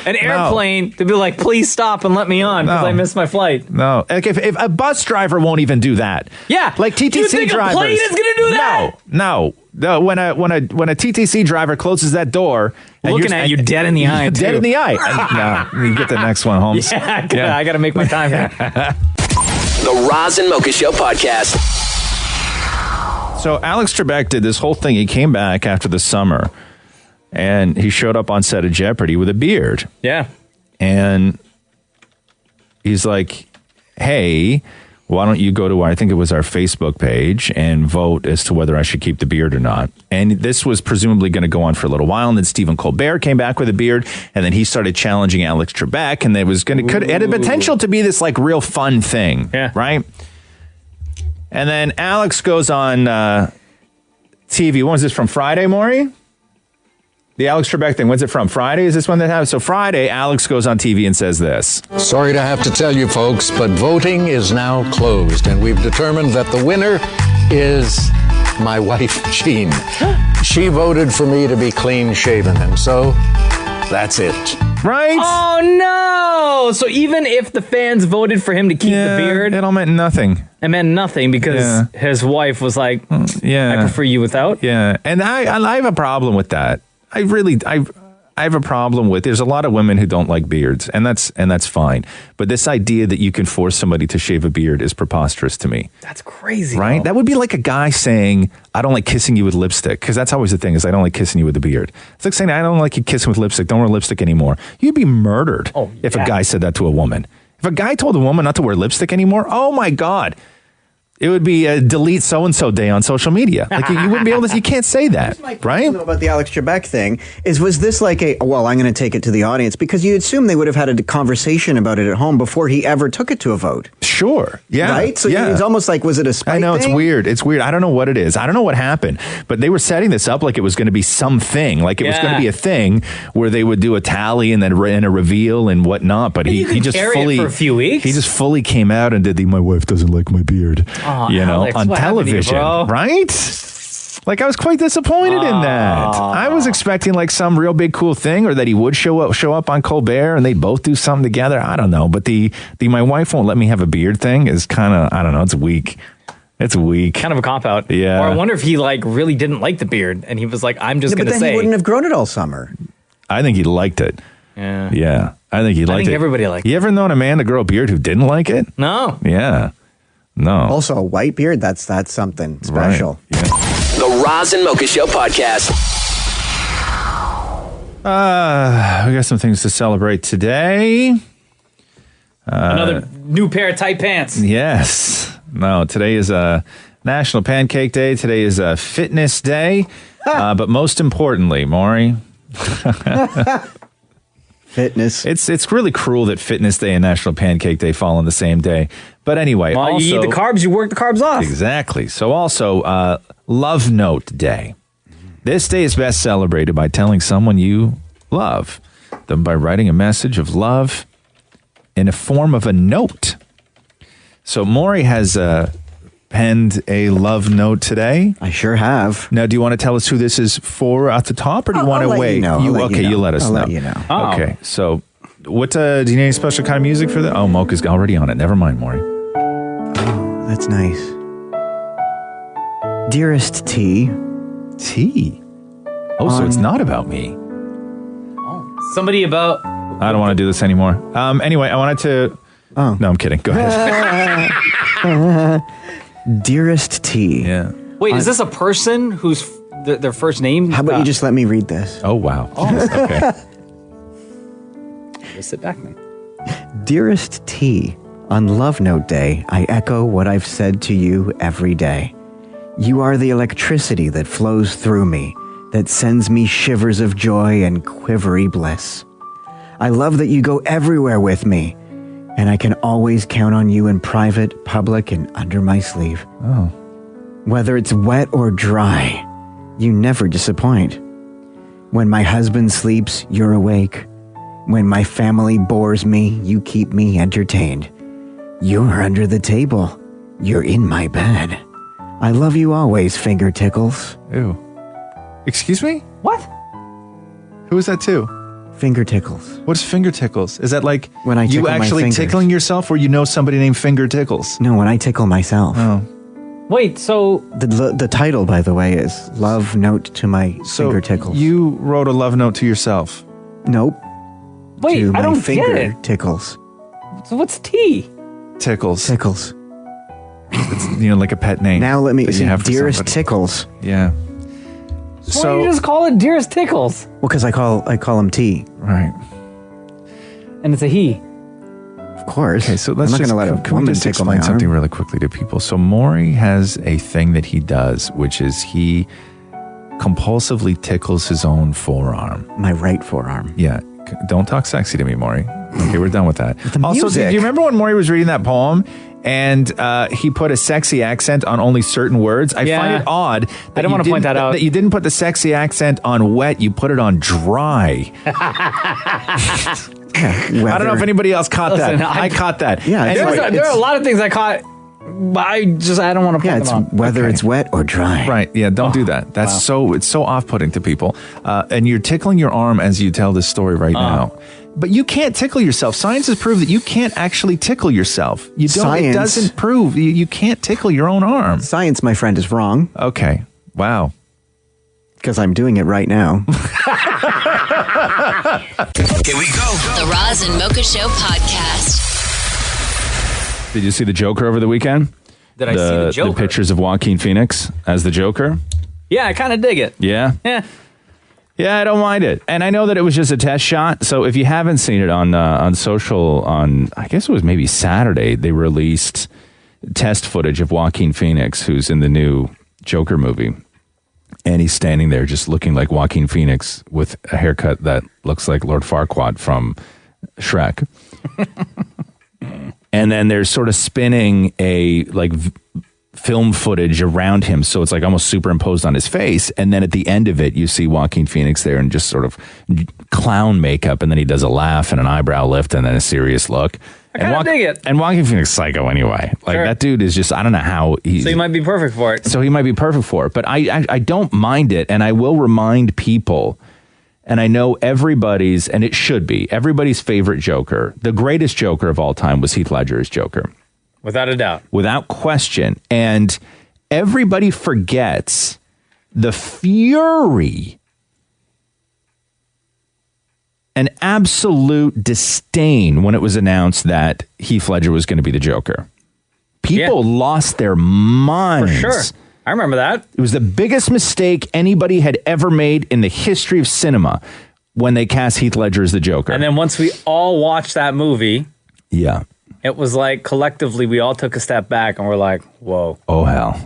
An airplane to be like, please stop and let me on because I missed my flight. No. Like if a bus driver won't even do that. Yeah. Like TTC you think drivers. a plane is going to do that? No. When a TTC driver closes that door, looking at you dead in the eye, dead in the eye. No, you get the next one, Holmes. Yeah, I got to make my time here. The Roz and Mocha Show podcast. So Alex Trebek did this whole thing. He came back after the summer, and he showed up on set of Jeopardy with a beard. Yeah, and he's like, "Hey, why don't you go to, I think it was our Facebook page, and vote as to whether I should keep the beard or not." And this was presumably going to go on for a little while. And then Stephen Colbert came back with a beard, and then he started challenging Alex Trebek, and it was it had the potential to be this like real fun thing, right? And then Alex goes on TV. When was this, from Friday, Maury? The Alex Trebek thing, when's it from? Friday? Is this one that happened? So Friday, Alex goes on TV and says this. Sorry to have to tell you folks, but voting is now closed, and we've determined that the winner is my wife, Jean. She voted for me to be clean shaven, and so that's it. Right? Oh, no. So even if the fans voted for him to keep the beard, it all meant nothing. It meant nothing because his wife was like, I prefer you without. Yeah. And I have a problem with that. I have a problem with, there's a lot of women who don't like beards, and that's fine. But this idea that you can force somebody to shave a beard is preposterous to me. That's crazy. Right? Though. That would be like a guy saying, I don't like kissing you with lipstick, because that's always the thing, is I don't like kissing you with a beard. It's like saying, I don't like you kissing with lipstick, don't wear lipstick anymore. You'd be murdered if a guy said that to a woman. If a guy told a woman not to wear lipstick anymore, oh my God. It would be a delete so-and-so day on social media. Like you wouldn't be able to, you can't say that, right? About the Alex Trebek thing was this like I'm going to take it to the audience, because you assume they would have had a conversation about it at home before he ever took it to a vote. Sure. Yeah. Right? So it's almost like, was it a spite I know, thing? it's weird. It's weird. I don't know what it is. I don't know what happened, but they were setting this up like it was going to be something, like it was going to be a thing where they would do a tally and then a reveal and whatnot. But he just fully, for a few weeks. He just fully came out and did my wife doesn't like my beard. Oh, you know, Alex, on what television, happened to you, right? Like I was quite disappointed in that. I was expecting like some real big cool thing, or that he would show up on Colbert and they'd both do something together. I don't know, but the my wife won't let me have a beard thing is kind of, I don't know, it's weak. It's weak. Kind of a cop out. Yeah. Or I wonder if he like really didn't like the beard and he was like, I'm just going to say. But then he wouldn't have grown it all summer. I think he liked it. Yeah. Yeah. I think he liked it. Everybody liked it. You ever known a man to grow a beard who didn't like it? No. Yeah. No. Also, a white beard, that's something special. Right. Yeah. The Roz and Mocha Show podcast. We got some things to celebrate today. Another new pair of tight pants. Yes. No, today is National Pancake Day. Today is Fitness Day. But most importantly, Maury. Fitness. It's really cruel that Fitness Day and National Pancake Day fall on the same day. But anyway, well, also, you eat the carbs, you work the carbs off. Exactly. So also, Love Note Day. This day is best celebrated by telling someone you love them by writing a message of love in a form of a note. So Maury has penned a love note today. I sure have. Now, do you want to tell us who this is for at the top, or do you want to wait? You let us know. I'll let you know. Oh. Okay, so what? Do you need any special kind of music for that? Oh, Mocha's already on it. Never mind, Maury. Oh, that's nice. Dearest T. T. Oh, so it's not about me. Somebody about... I don't want to do this anymore. Anyway, I wanted to... Oh. No, I'm kidding. Go ahead. Dearest T. Yeah. Wait, is this a person whose their first name? How about you just let me read this? Oh, wow. Okay. Just sit back, man. Dearest T. On Love Note Day, I echo what I've said to you every day. You are the electricity that flows through me, that sends me shivers of joy and quivery bliss. I love that you go everywhere with me, and I can always count on you in private, public, and under my sleeve. Oh. Whether it's wet or dry, you never disappoint. When my husband sleeps, you're awake. When my family bores me, you keep me entertained. You're under the table. You're in my bed. I love you always, finger tickles. Ew. Excuse me? What? Who is that to? Finger tickles. What's finger tickles? Is that like when I you tickle actually my fingers. tickling yourself, or you know somebody named Finger Tickles? No, when I tickle myself. Oh. Wait, so... The title, by the way, is Love Note to My Finger Tickles. You wrote a love note to yourself? Nope. Wait, to I my don't finger get it. Tickles. So what's T? Tickles. Tickles. It's, like a pet name. Now let me that see. you have for Dearest somebody. Tickles. Yeah. So why don't you just call it Dearest Tickles? Well, because I call him T. Right. And it's a he. Of course. Okay, so let's I'm not just, going to let a can we woman just tickle my explain arm. something really quickly to people. So Maury has a thing that he does, which is he compulsively tickles his own forearm. My right forearm. Yeah. Don't talk sexy to me, Maury. Okay, we're done with that. Also, music. do you remember when Maury was reading that poem and he put a sexy accent on only certain words? I find it odd. I don't want to point that out. That you didn't put the sexy accent on wet. You put it on dry. I don't know if anybody else caught that. I caught that. Yeah. Anyway, there are a lot of things I caught, but I don't want to point them out. Whether it's wet or dry. Right. Yeah. Don't do that. That's it's so off-putting to people. And you're tickling your arm as you tell this story right now. But you can't tickle yourself. Science has proved that you can't actually tickle yourself. You don't. Science. It doesn't prove you can't tickle your own arm. Science, my friend, is wrong. Okay. Wow. Because I'm doing it right now. Here we go. The Roz and Mocha Show podcast. Did you see the Joker over the weekend? Did I see the Joker? The pictures of Joaquin Phoenix as the Joker? Yeah, I kind of dig it. Yeah? Yeah, I don't mind it. And I know that it was just a test shot. So if you haven't seen it on social, I guess it was maybe Saturday, they released test footage of Joaquin Phoenix, who's in the new Joker movie. And he's standing there just looking like Joaquin Phoenix with a haircut that looks like Lord Farquaad from Shrek. And then they're sort of spinning a film footage around him, so it's like almost superimposed on his face. And then at the end of it, you see Joaquin Phoenix there in just sort of clown makeup, and then he does a laugh and an eyebrow lift and then a serious look. I kind of dig it. And Joaquin Phoenix is psycho anyway. Like that dude is just, I don't know how he. So he might be perfect for it. So he might be perfect for it, but I don't mind it, and I will remind people. And I know everybody's, and it should be, everybody's favorite Joker, the greatest Joker of all time was Heath Ledger's Joker. Without a doubt. Without question. And everybody forgets the fury and absolute disdain when it was announced that Heath Ledger was going to be the Joker. People lost their minds. For sure. I remember that. It was the biggest mistake anybody had ever made in the history of cinema when they cast Heath Ledger as the Joker. And then once we all watched that movie, yeah, it was like collectively we all took a step back and we're like, whoa. Oh, hell.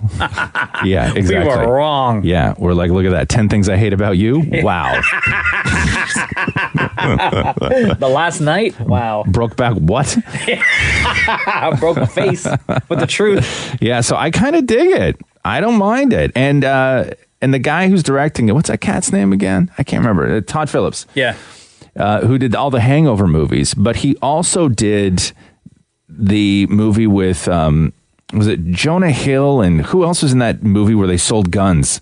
Yeah, exactly. We were wrong. Yeah, we're like, look at that. 10 things I hate about you. Wow. The last night? Wow. Broke back what? Broke my face with the truth. Yeah, so I kind of dig it. I don't mind it. And the guy who's directing it, what's that cat's name again? I can't remember. Todd Phillips. Yeah. Who did all the Hangover movies, but he also did the movie with, was it Jonah Hill, and who else was in that movie where they sold guns?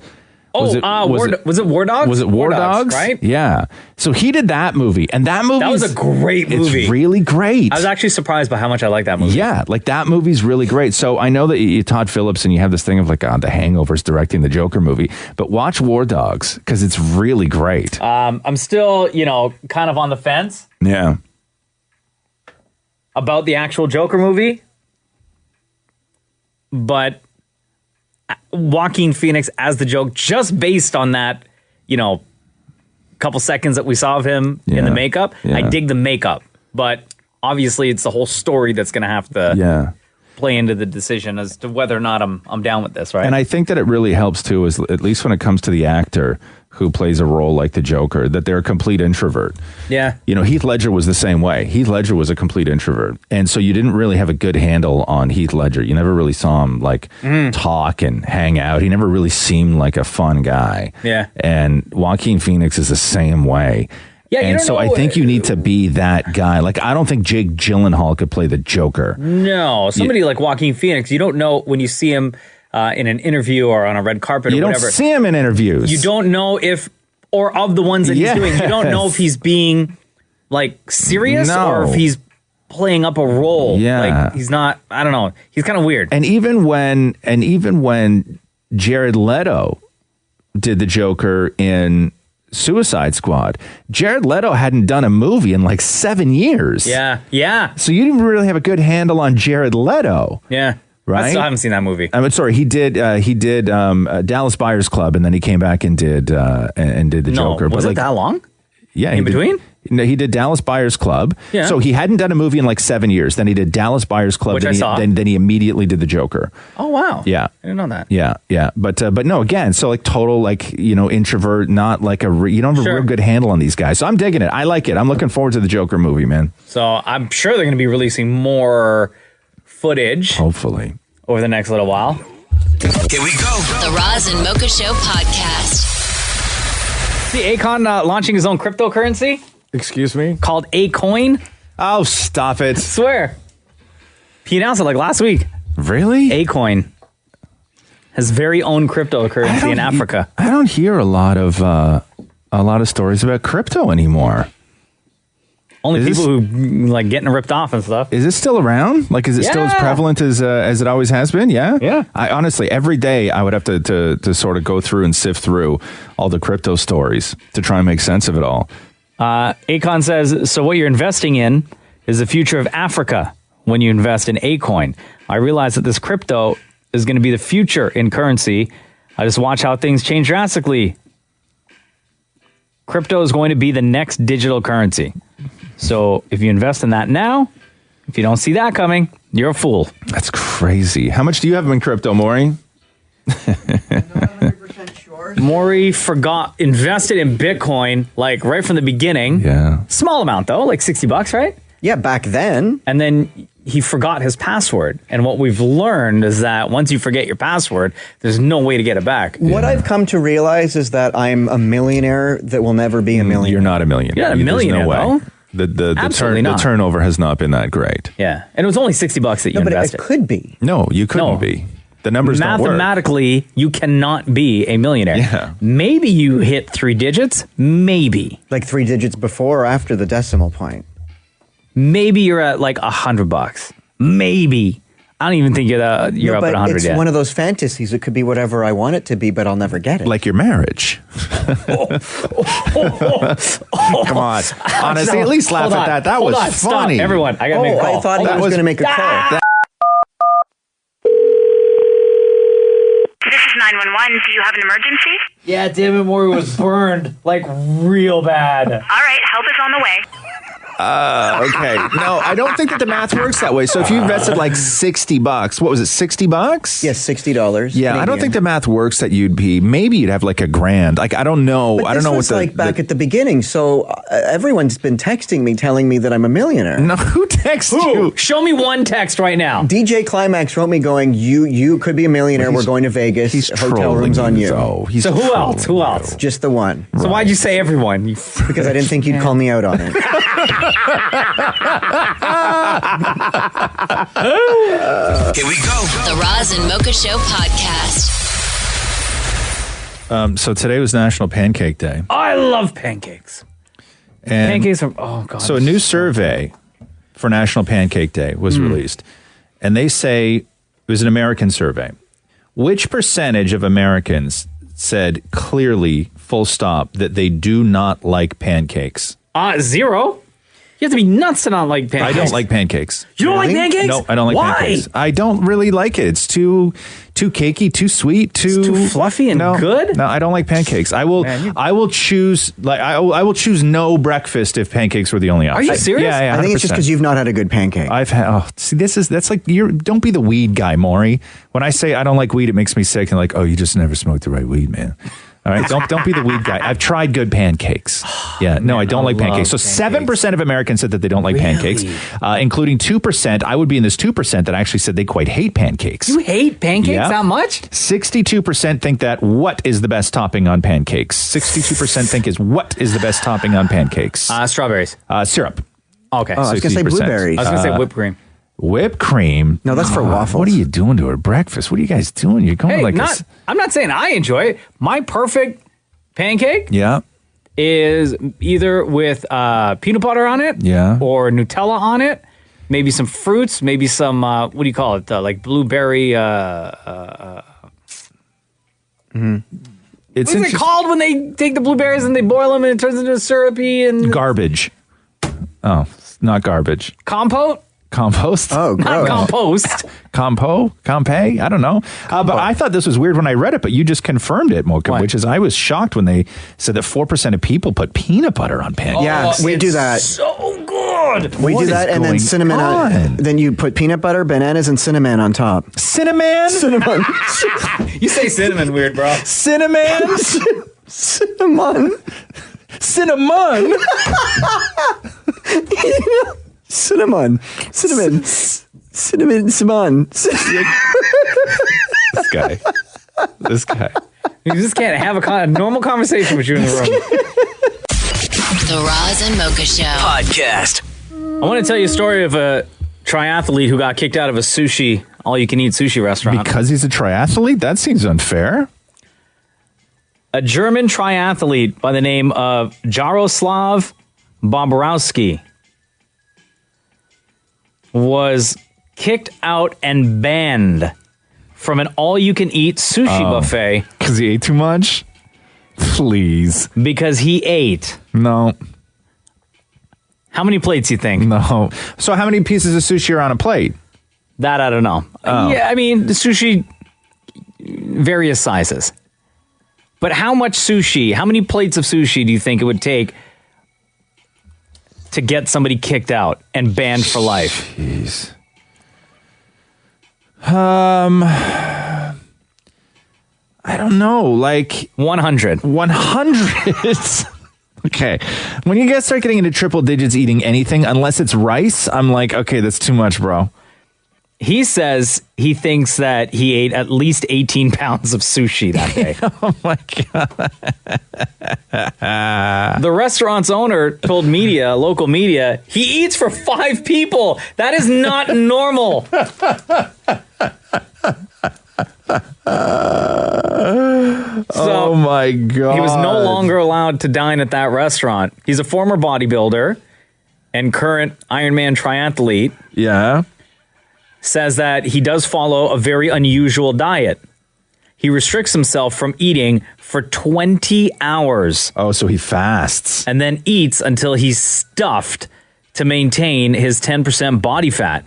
Was it War Dogs? Was it War Dogs? Right? Yeah. So he did that movie, and that was a great movie. It's really great. I was actually surprised by how much I like that movie. Yeah, like that movie's really great. So I know that you Todd Phillips, and you have this thing of like, the Hangover's directing the Joker movie, but watch War Dogs because it's really great. I'm still, kind of on the fence. Yeah. About the actual Joker movie, but Joaquin Phoenix as the Joker, just based on that, couple seconds that we saw of him in the makeup. Yeah. I dig the makeup, but obviously it's the whole story that's going to have to play into the decision as to whether or not I'm down with this, right? And I think that it really helps too, is at least when it comes to the actor who plays a role like the Joker, that they're a complete introvert. Yeah. Heath Ledger was the same way. Heath Ledger was a complete introvert. And so you didn't really have a good handle on Heath Ledger. You never really saw him talk and hang out. He never really seemed like a fun guy. Yeah. And Joaquin Phoenix is the same way. Yeah, and so I think you need to be that guy. Like, I don't think Jake Gyllenhaal could play the Joker. No, somebody like Joaquin Phoenix, you don't know when you see him in an interview or on a red carpet or whatever. You don't see him in interviews. You don't know if, or of the ones that he's doing, you don't know if he's being like serious or if he's playing up a role. Yeah. Like he's not, I don't know. He's kind of weird. And even when Jared Leto did the Joker in Suicide Squad, Jared Leto hadn't done a movie in like 7 years. Yeah. Yeah. So you didn't really have a good handle on Jared Leto. Yeah. Right? I still haven't seen that movie. I'm sorry. He did Dallas Buyers Club, and then he came back and did the Joker. Was it that long? Yeah. In between? No, he did Dallas Buyers Club. Yeah. So he hadn't done a movie in like 7 years. Then he did Dallas Buyers Club. Which I saw. Then he immediately did the Joker. Oh, wow. Yeah. I didn't know that. Yeah, yeah, but no, again, so like total introvert, not like you don't have a real good handle on these guys. So I'm digging it. I like it. I'm looking forward to the Joker movie, man. So I'm sure they're going to be releasing more footage. Hopefully. Over the next little while. Here we go. The Roz and Mocha Show podcast. See Akon launching his own cryptocurrency? Excuse me? Called A-Coin? Oh, stop it. I swear. He announced it like last week. Really? A-Coin. His very own cryptocurrency in Africa. I don't hear a lot of stories about crypto anymore. Only people who like getting ripped off and stuff. Is it still around? Like, is it still as prevalent as it always has been? Yeah. Yeah. I honestly, every day I would have to sort of go through and sift through all the crypto stories to try and make sense of it all. Akon says, so what you're investing in is the future of Africa when you invest in A-Coin. I realize that this crypto is going to be the future in currency. I just watch how things change drastically. Crypto is going to be the next digital currency. So if you invest in that now, if you don't see that coming, you're a fool. That's crazy. How much do you have in crypto, Maurie? Maurie invested in Bitcoin like right from the beginning. Yeah. Small amount though, like $60, right? Yeah, back then. And then he forgot his password. And what we've learned is that once you forget your password, there's no way to get it back. What I've come to realize is that I'm a millionaire that will never be a millionaire. You're not a millionaire. You're not a millionaire, There's no way. Absolutely The not. turnover has not been that great. Yeah. And it was only $60 that you invested. But it could be. No, you couldn't be. The numbers don't work. Mathematically, you cannot be a millionaire. Yeah. Maybe you hit 3 digits. Maybe. Like 3 digits before or after the decimal point. Maybe you're at like $100. Maybe. I don't even think you're up at 100 it's yet. one of those fantasies. It could be whatever I want it to be, but I'll never get it. Like your marriage. Come on. Honestly, at least laugh at that. That was funny. Stop. Everyone, I got to make a call. I thought he was going to make a call. 911. Do you have an emergency? Yeah, damn it, Maury was burned like real bad. All right, help is on the way. Okay. No, I don't think that the math works that way. So if you invested like $60, what was it, $60? Yes, $60. Yeah, I don't think the math works that maybe you'd have like $1,000. Like, I don't know. But I don't know was like back at the beginning. So everyone's been texting me telling me that I'm a millionaire. No, who texts you? Show me one text right now. DJ Climax wrote me going, you could be a millionaire. We're going to Vegas. Hotel rooms on you. So who else? Who else? Just the one. So why'd you say everyone? Because I didn't think you'd call me out on it. Here we go. The Roz and Mocha Show podcast. So today was National Pancake Day. I love pancakes. And Pancakes are, oh God. So a new survey for National Pancake Day was released. And they say, it was an American survey. Which percentage of Americans said clearly, full stop, that they do not like pancakes? 0. You have to be nuts to not like pancakes. I don't like pancakes. You don't like pancakes? No, I don't like Why? pancakes. I don't really like it. It's too cakey, too sweet, too fluffy and good. No, I don't like pancakes. I will choose I will choose no breakfast if pancakes were the only option. Are you serious? Yeah, I think it's just 100%. because you've not had a good pancake. I've had. See, that's like don't be the weed guy, Maury. When I say I don't like weed, it makes me sick. And like, oh, you just never smoked the right weed, man. All right, don't be the weed guy. I've tried good pancakes. Yeah, no, I don't like pancakes. So 7% of Americans said that they don't like pancakes, including 2%. I would be in this 2% that actually said they quite hate pancakes. You hate pancakes that much? 62% think that what is the best topping on pancakes? 62% think is what is the best topping on pancakes? Strawberries. Syrup. Okay. Oh, I was going to say 60%. blueberries. I was going to say whipped cream. Whipped cream. No, that's for waffles. What are you doing to her breakfast? What are you guys doing? You're going I'm not saying I enjoy it. My perfect pancake is either with peanut butter on it or Nutella on it, maybe some fruits, maybe some, what do you call it, like blueberry... It's What's it called when they take the blueberries and they boil them and it turns into syrupy and... Garbage. Oh, not garbage. Compote? Compost? Oh, Not compost. Compay? I don't know. But I thought this was weird when I read it, but you just confirmed it, Mocha, which is I was shocked when they said that 4% of people put peanut butter on pancakes. Yeah, we do that. So good. We do that, and then going cinnamon on. Then you put peanut butter, bananas, and cinnamon on top. Cinnamon? Cinnamon. You say cinnamon weird, bro. Cinnamon? Cinnamon. Cinnamon? Cinnamon. This guy. You just can't have a normal conversation with you in the room. The Roz and Mocha Show podcast. I want to tell you a story of a triathlete who got kicked out of a all-you-can-eat sushi restaurant. Because he's a triathlete? That seems unfair. A German triathlete by the name of Jaroslav Bobrowski was kicked out and banned from an all-you-can-eat sushi buffet. Because he ate too much? Please. Because he ate. No. How many plates you think? No. So how many pieces of sushi are on a plate? That I don't know. Yeah, I mean, the sushi, various sizes. But how much sushi, how many plates of sushi do you think it would take to get somebody kicked out and banned for life? Jeez. I don't know, like 100. 100. Okay. When you guys start getting into triple digits eating anything, unless it's rice, I'm like, okay, that's too much, bro. He says he thinks that he ate at least 18 pounds of sushi that day. Oh my God. The restaurant's owner told local media, he eats for 5 people. That is not normal. Oh my God. He was no longer allowed to dine at that restaurant. He's a former bodybuilder and current Ironman triathlete. Yeah. Says that he does follow a very unusual diet. He restricts himself from eating for 20 hours. Oh, so he fasts. And then eats until he's stuffed to maintain his 10% body fat.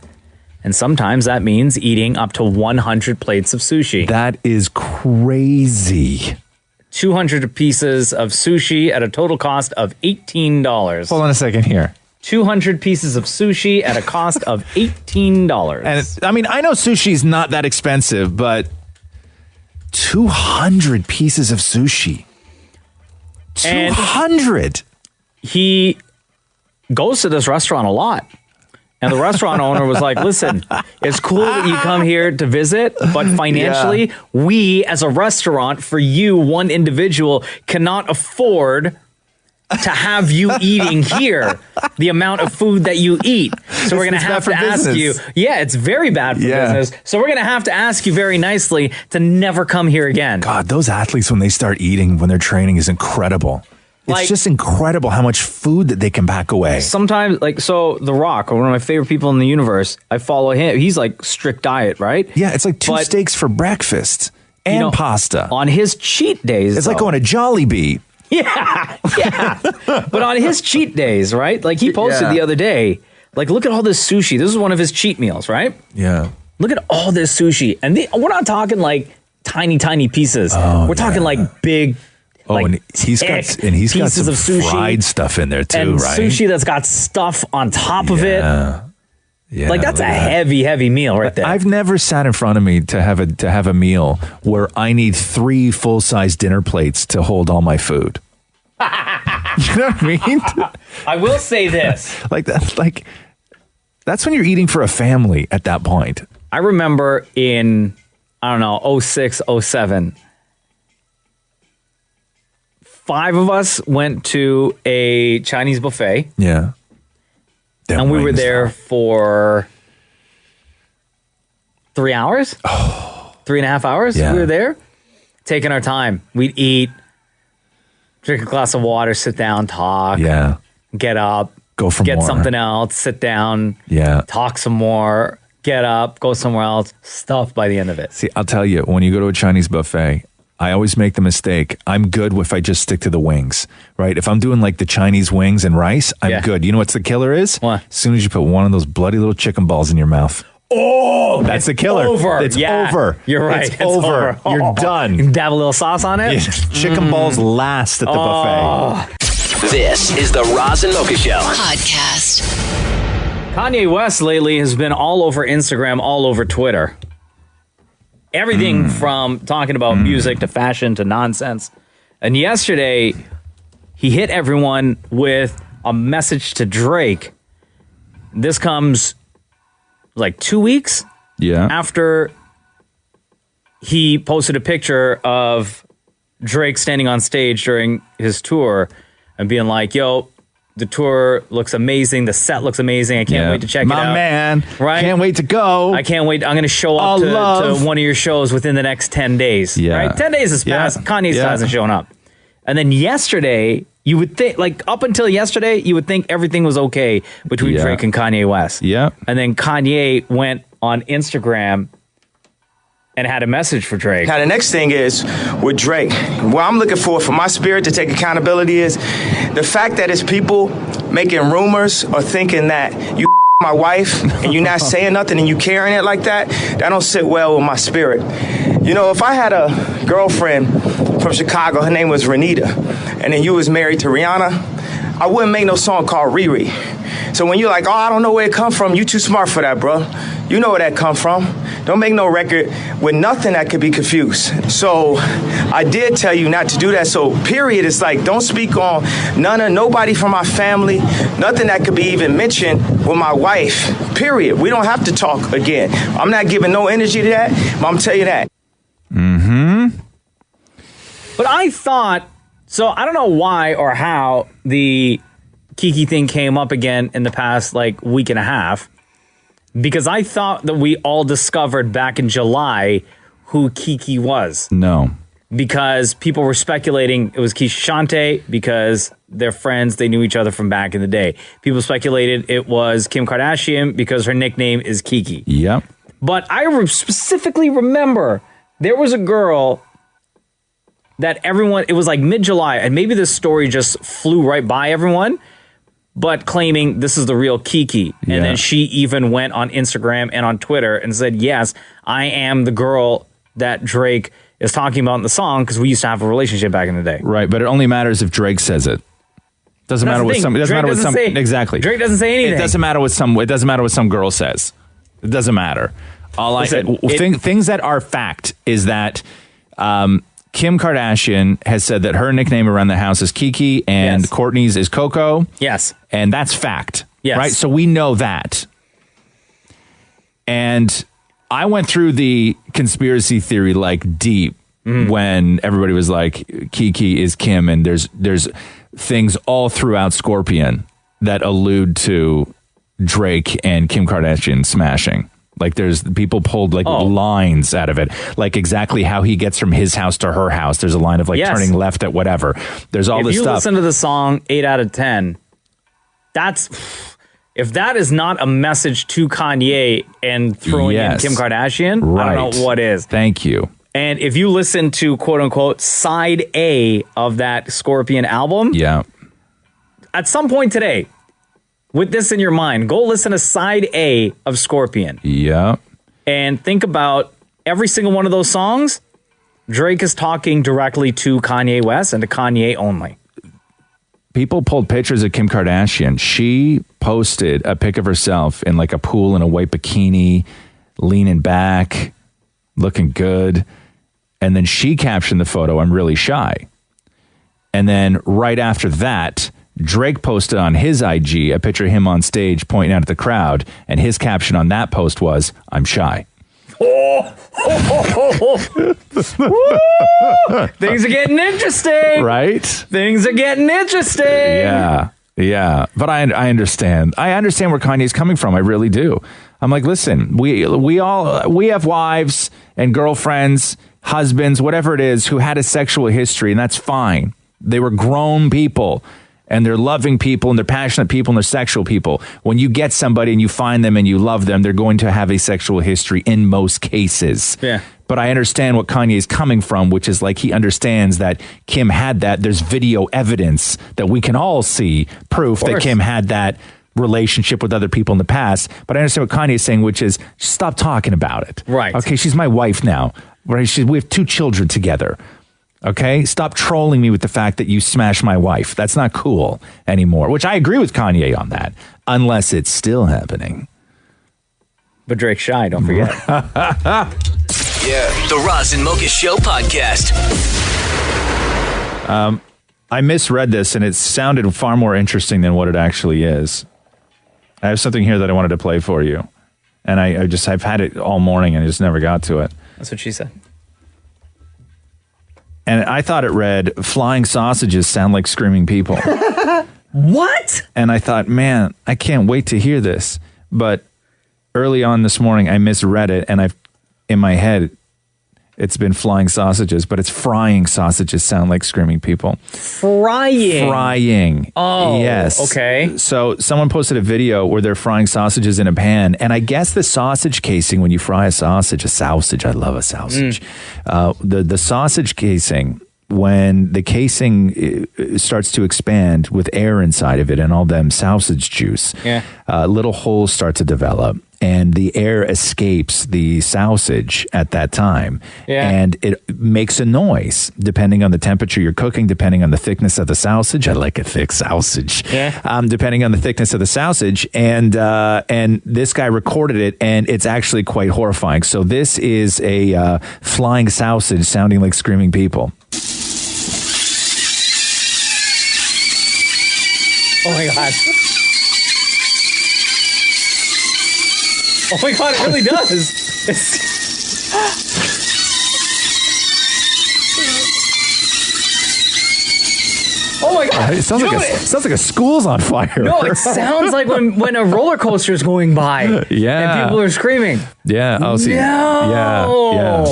And sometimes that means eating up to 100 plates of sushi. That is crazy. 200 pieces of sushi at a total cost of $18. Hold on a second here. 200 pieces of sushi at a cost of $18. And I mean, I know sushi's not that expensive, but 200 pieces of sushi. 200. He goes to this restaurant a lot. And the restaurant owner was like, listen, it's cool that you come here to visit, but financially, we as a restaurant, for you, one individual, cannot afford to have you eating here the amount of food that you eat. So we're going to have to ask you. Yeah, it's very bad for business. So we're going to have to ask you very nicely to never come here again. God, those athletes, when they start eating, when they're training, is incredible. It's just incredible how much food that they can pack away. Sometimes, so The Rock, one of my favorite people in the universe, I follow him. He's like strict diet, right? Yeah, it's like two steaks for breakfast and pasta. On his cheat days, it's like going to Jollibee. Yeah. But on his cheat days, right? Like he posted the other day, like, look at all this sushi. This is one of his cheat meals, right? Yeah. Look at all this sushi. And we're not talking like tiny, tiny pieces. We're talking like big. And he's got some of sushi, fried stuff in there too, and right? Sushi that's got stuff on top of it. Yeah, like that's a heavy meal right there. I've never sat in front of me to have a meal where I need 3 full-size dinner plates to hold all my food. You know what I mean? I will say this. That's when you're eating for a family at that point. I remember in, 06, 07, 5 of us went to a Chinese buffet. Yeah. And we were there for 3 hours? 3.5 hours? Yeah. We were there, taking our time. We'd eat, drink a glass of water, sit down, talk. Yeah. Get up. Go for get more. something else, sit down. Yeah. Talk some more. Get up, go somewhere else. Stuff by the end of it. See, I'll tell you, when you go to a Chinese buffet, I always make the mistake. I'm good if I just stick to the wings, right? If I'm doing like the Chinese wings and rice, I'm good. You know what's the killer is? What? As soon as you put one of those bloody little chicken balls in your mouth. Oh, that's the killer. It's over. You're right. It's over. You're done. You can dab a little sauce on it. Chicken balls last at the buffet. This is the Roz and Mocha Show podcast. Kanye West lately has been all over Instagram, all over Twitter. Everything from talking about music to fashion to nonsense. And yesterday, he hit everyone with a message to Drake. This comes like 2 weeks after he posted a picture of Drake standing on stage during his tour and being like, yo, the tour looks amazing. The set looks amazing. I can't wait to check it out. My man. Right? Can't wait to go. I can't wait. I'm going to show up to one of your shows within the next 10 days. Yeah. Right? 10 days has passed. Kanye still hasn't shown up. And then yesterday, you would think, like up until yesterday, you would think everything was okay between Drake and Kanye West. Yeah. And then Kanye went on Instagram and had a message for Drake. Now, the next thing is with Drake, what I'm looking for my spirit to take accountability is the fact that it's people making rumors or thinking that you my wife and you not saying nothing and you carrying it like that don't sit well with my spirit. You know, if I had a girlfriend from Chicago, her name was Renita, and then you was married to Rihanna, I wouldn't make no song called Riri. So when you're like, oh, I don't know where it come from, you too smart for that, bro. You know where that come from. Don't make no record with nothing that could be confused. So I did tell you not to do that. So period, it's like, don't speak on nobody from my family, nothing that could be even mentioned with my wife, period. We don't have to talk again. I'm not giving no energy to that, but I'm telling you that. But I thought, so I don't know why or how the Kiki thing came up again in the past week and a half, because I thought that we all discovered back in July who Kiki was. No. Because people were speculating it was Keisha Shante because they're friends, they knew each other from back in the day. People speculated it was Kim Kardashian because her nickname is Kiki. Yep. But I specifically remember there was a girl that everyone, it was like mid-July, and maybe this story just flew right by everyone, but claiming this is the real Kiki. And then she even went on Instagram and on Twitter and said, yes, I am the girl that Drake is talking about in the song because we used to have a relationship back in the day. Right, but it only matters if Drake says it. Doesn't matter what some. It doesn't matter what some. Exactly. Drake doesn't say anything. It doesn't matter what some. It doesn't matter what some girl says. It doesn't matter. Things that are fact is that Kim Kardashian has said that her nickname around the house is Kiki and Kourtney's is Coco. Yes, and that's fact. Yes, right. So we know that. And I went through the conspiracy theory like deep when everybody was like Kiki is Kim, and there's things all throughout Scorpion that allude to Drake and Kim Kardashian smashing. Like there's people pulled like lines out of it, like exactly how he gets from his house to her house. There's a line of like turning left at whatever. There's all this stuff. If you listen to the song 8 out of 10, if that is not a message to Kanye and throwing in Kim Kardashian, I don't know what is. Thank you. And if you listen to quote unquote side A of that Scorpion album, at some point today, with this in your mind, go listen to side A of Scorpion. Yeah. And think about every single one of those songs. Drake is talking directly to Kanye West and to Kanye only. People pulled pictures of Kim Kardashian. She posted a pic of herself in like a pool in a white bikini, leaning back, looking good. And then she captioned the photo, "I'm really shy." And then right after that, Drake posted on his IG a picture of him on stage pointing out at the crowd. And his caption on that post was, "I'm shy." Things are getting interesting. Right? Things are getting interesting. Yeah. But I understand. I understand where Kanye's coming from. I really do. I'm like, listen, we have wives and girlfriends, husbands, whatever it is, who had a sexual history, and that's fine. They were grown people, and they're loving people, and they're passionate people, and they're sexual people. When you get somebody and you find them and you love them, they're going to have a sexual history in most cases. Yeah. But I understand what Kanye's coming from, which is like he understands that Kim had that. There's video evidence that we can all see, proof that Kim had that relationship with other people in the past. But I understand what Kanye's saying, which is stop talking about it. Right. Okay, she's my wife now. Right? We have 2 children together. Okay, stop trolling me with the fact that you smashed my wife. That's not cool anymore, which I agree with Kanye on that, unless it's still happening. But Drake's shy, don't forget. The Roz and Mocha Show podcast. I misread this, and it sounded far more interesting than what it actually is. I have something here that I wanted to play for you, and I've had it all morning, and I just never got to it. That's what she said. And I thought it read, "Flying sausages sound like screaming people." What? And I thought, man, I can't wait to hear this. But early on this morning, I misread it, and in my head, it's been flying sausages, but it's frying sausages sound like screaming people. Frying. Oh, yes. Okay. So someone posted a video where they're frying sausages in a pan, and I guess the sausage casing, when you fry a sausage, I love a sausage. The sausage casing, when the casing starts to expand with air inside of it and all them sausage juice, little holes start to develop. And the air escapes the sausage at that time. And it makes a noise depending on the temperature you're cooking, depending on the thickness of the sausage. I like a thick sausage. Depending on the thickness of the sausage. And this guy recorded it, and it's actually quite horrifying. So this is a flying sausage sounding like screaming people. Oh my God. Oh my God, it really does. Oh my God. It sounds like a school's on fire. No, it sounds like when a roller coaster is going by. And people are screaming. Yeah. Oh, see. No. Yeah.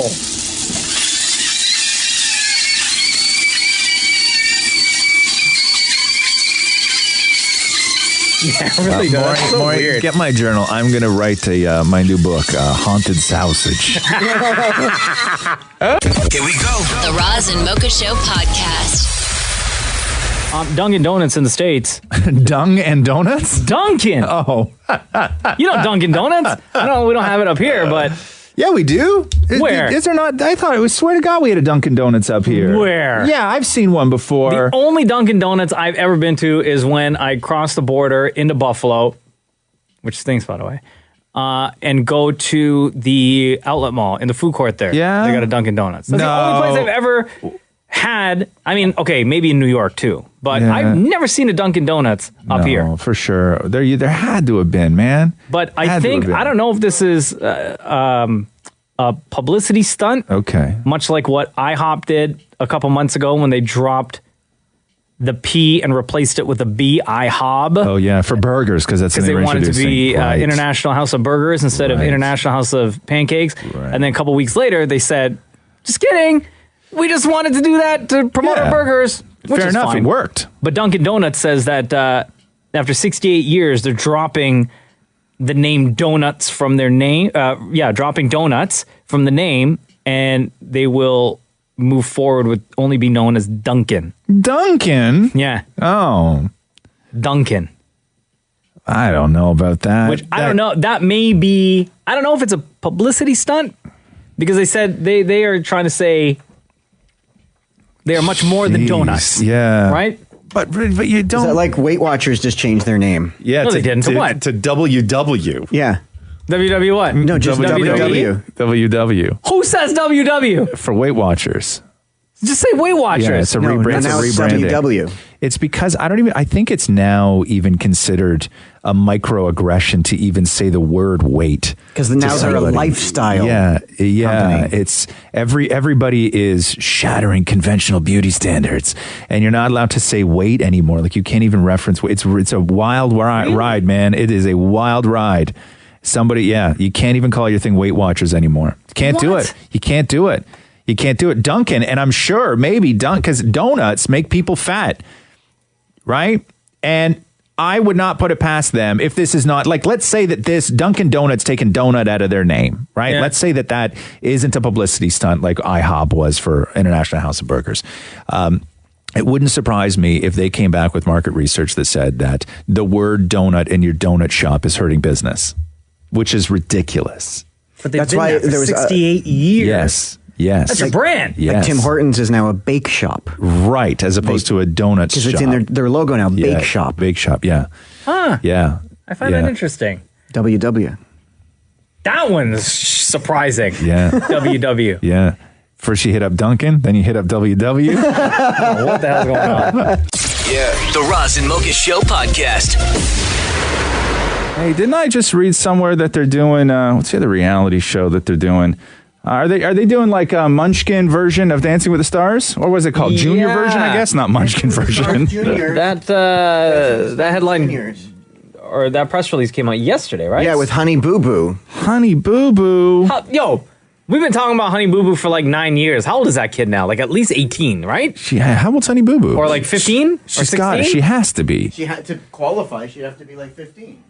Yeah, it really does. So Maury, weird. Get my journal. I'm going to write my new book, Haunted Sausage. Here we go. The Roz and Mocha Show podcast. Dunkin' Donuts in the States. Dung and Donuts? Dunkin'. Oh. You know Dunkin' Donuts? I know we don't have it up here, but... Yeah, we do. Where? Is there not? I thought it was, swear to God, we had a Dunkin' Donuts up here. Where? Yeah, I've seen one before. The only Dunkin' Donuts I've ever been to is when I crossed the border into Buffalo, which stinks, by the way, and go to the outlet mall in the food court there. Yeah? They got a Dunkin' Donuts. That's the only place I've ever had. I mean, okay, maybe in New York too, but Yeah. I've never seen a Dunkin' Donuts up here. No, for sure. There had to have been, man. But I think, I don't know if this is a publicity stunt. Okay. Much like what IHOP did a couple months ago when they dropped the P and replaced it with a B, IHOB. Oh, yeah, for burgers, because that's the Because name they we're wanted to introducing. be Right. International House of Burgers instead of International House of Pancakes. And then a couple weeks later, they said, just kidding. We just wanted to do that to promote our burgers. Which Fair is enough, fine. it worked. But Dunkin' Donuts says that after 68 years, they're dropping the name Donuts from their name. Dropping Donuts from the name, and they will move forward with only be known as Dunkin'. Dunkin'? Yeah. Oh. Dunkin'. I don't know about that. Which I don't know. That may be, I don't know if it's a publicity stunt, because they said they are trying to say they are much more than donuts. Yeah. Right? But you don't. Is that like Weight Watchers just changed their name? Yeah, No, they didn't. To what? To WW. Yeah. WW what? No, just WW. WW. Who says WW? For Weight Watchers. Just say Weight Watchers. Yeah, it's a No, rebrand. now it's rebranding. WW. It's because I think it's now even considered a microaggression to even say the word weight. Because now they're a lifestyle. Yeah. company. It's everybody is shattering conventional beauty standards, and you're not allowed to say weight anymore. Like you can't even reference weight. It's a wild ride, man. It is a wild ride. You can't even call your thing Weight Watchers anymore. You can't do it. You can't do it. You can't do it. Dunkin', and I'm sure maybe because donuts make people fat, right? And I would not put it past them if this is not, like, let's say that this Dunkin' Donuts taken donut out of their name, right? Yeah. Let's say that isn't a publicity stunt like IHOP was for International House of Burgers. It wouldn't surprise me if they came back with market research that said that the word donut in your donut shop is hurting business, which is ridiculous. But they've been there for 68 years. Yes. That's a brand. Yes. Like Tim Hortons is now a bake shop. Right, as opposed to a donut shop. Because it's in their logo now, Yeah, bake shop. Bake shop, yeah. Huh. Yeah. I find that interesting. WW. That one's surprising. Yeah. WW. Yeah. First you hit up Dunkin', then you hit up WW. Oh, what the hell's going on? Yeah. The Roz and Mocha Show podcast. Hey, didn't I just read somewhere that they're doing, what's the other reality show that they're doing? Are they doing like a Munchkin version of Dancing with the Stars? Or was it called? Junior Yeah. version, I guess? Not Munchkin version. That headline or that press release came out yesterday, right? Yeah, with Honey Boo Boo. Honey Boo Boo. Yo, we've been talking about Honey Boo Boo for like 9 years. How old is that kid now? Like at least 18, right? How old's Honey Boo Boo? Or like 15? She's got it. She has to be. She had to qualify. She'd have to be like 15.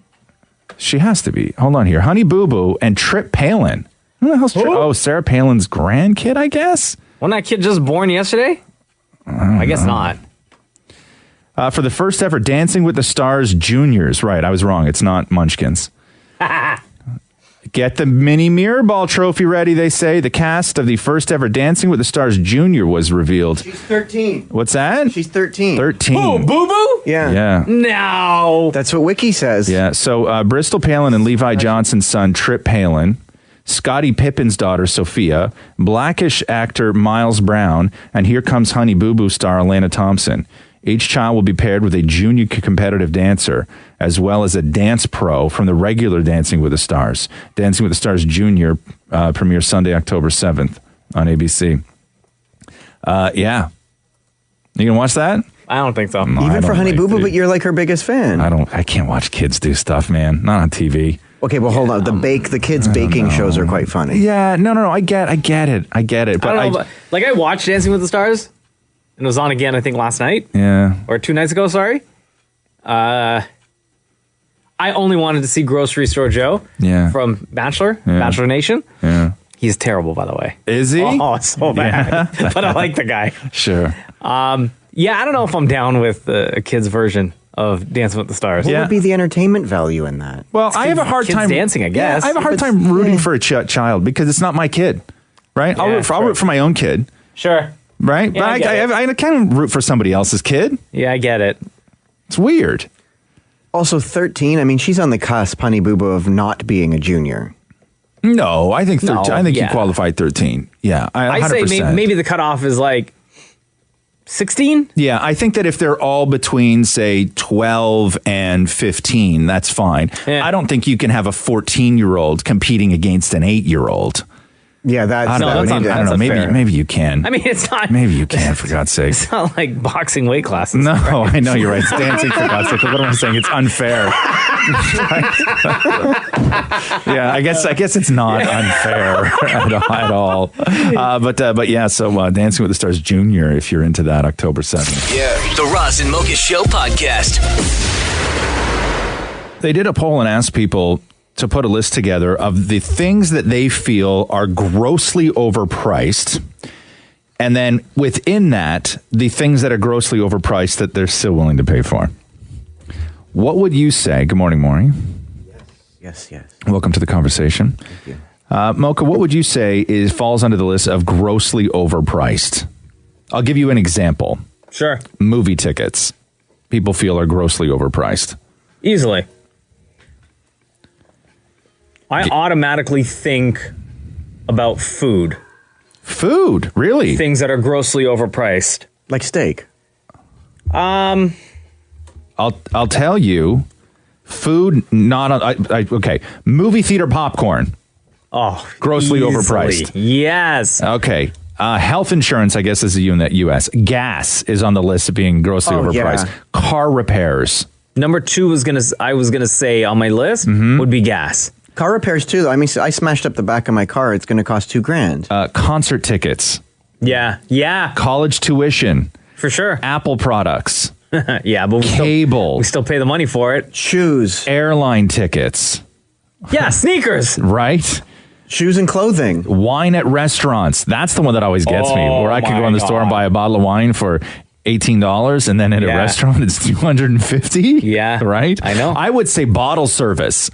She has to be. Hold on here. Honey Boo Boo and Trip Palin. Who the hell's Trip? Oh, Sarah Palin's grandkid, I guess? Wasn't that kid just born yesterday? I guess not. For the first ever Dancing with the Stars Juniors. Right, I was wrong. It's not Munchkins. Get the mini mirror ball trophy ready, they say. The cast of the first ever Dancing with the Stars Junior was revealed. She's 13. What's that? She's 13. 13. Who, Boo Boo? Yeah. Yeah. No. That's what Wiki says. Yeah, so Bristol Palin and Levi Johnson's son, Trip Palin, Scottie Pippen's daughter, Sophia, Blackish actor Miles Brown, and Here Comes Honey Boo Boo star Alana Thompson. Each child will be paired with a junior competitive dancer, as well as a dance pro from the regular Dancing with the Stars. Dancing with the Stars Junior premieres Sunday, October 7th on ABC. Yeah. You gonna watch that? I don't think so. No, Even for Honey Boo Boo, but you're like her biggest fan. I can't watch kids do stuff, man. Not on TV. Okay, well, hold on. The kids' baking shows are quite funny. Yeah, no. I get it. But I don't know, but, like I watched Dancing with the Stars, and it was on again, I think, last night. Yeah. Or 2 nights ago, sorry. I only wanted to see Grocery Store Joe from Bachelor Nation. Yeah. He's terrible, by the way. Is he? Oh, so bad. But I like the guy. Sure. Yeah, I don't know if I'm down with a kid's version of Dancing with the Stars. What would be the entertainment value in that? Well, I have a hard kids time dancing, I Yeah, guess. I have a hard time rooting for a child because it's not my kid, right? I'll root for my own kid, Sure. right? Yeah, I but get I can't root for somebody else's kid. Yeah, I get it. It's weird. Also, 13. I mean, she's on the cusp, Honey Boo Boo, of not being a junior. No, I think 13. No, I think you yeah. qualified 13. Yeah, I 100%. say maybe the cutoff is like 16. Yeah, I think that if they're all between, say, 12 and 15, that's fine. Yeah. I don't think you can have a 14-year-old competing against an 8-year-old. Yeah, I don't know. Maybe you can. I mean, it's not. Maybe you can, for God's sake. It's not like boxing weight classes. No, right? I know you're right. It's dancing, for God's sake. What am I saying? It's unfair. Yeah, I guess it's not unfair at all. But yeah, so Dancing with the Stars Junior, if you're into that, October 7th. Yeah. The Roz and Mocha Show podcast. They did a poll and asked people to put a list together of the things that they feel are grossly overpriced. And then within that, the things that are grossly overpriced that they're still willing to pay for. What would you say? Good morning, Maurie. Yes. Welcome to the conversation. Thank you. Mocha, what would you say falls under the list of grossly overpriced? I'll give you an example. Sure. Movie tickets. People feel are grossly overpriced. Easily. I automatically think about food. Food, really? Things that are grossly overpriced, like steak. I'll tell you, food okay. Movie theater popcorn. Oh, grossly easily. overpriced. Yes. Okay. Health insurance, I guess, is in the U.S. Gas is on the list of being grossly overpriced. Yeah. Car repairs. Number 2 I was gonna say on my list would be gas. Car repairs too. I mean, I smashed up the back of my car. It's going to cost $2,000. Concert tickets. Yeah. College tuition. For sure. Apple products. Yeah, but we still pay the money for it. Shoes. Airline tickets. Yeah, sneakers. Right? Shoes and clothing. Wine at restaurants. That's the one that always gets me. Where I could go in the store and buy a bottle of wine for $18, and then at a restaurant it's $250. Yeah. Right? I know. I would say bottle service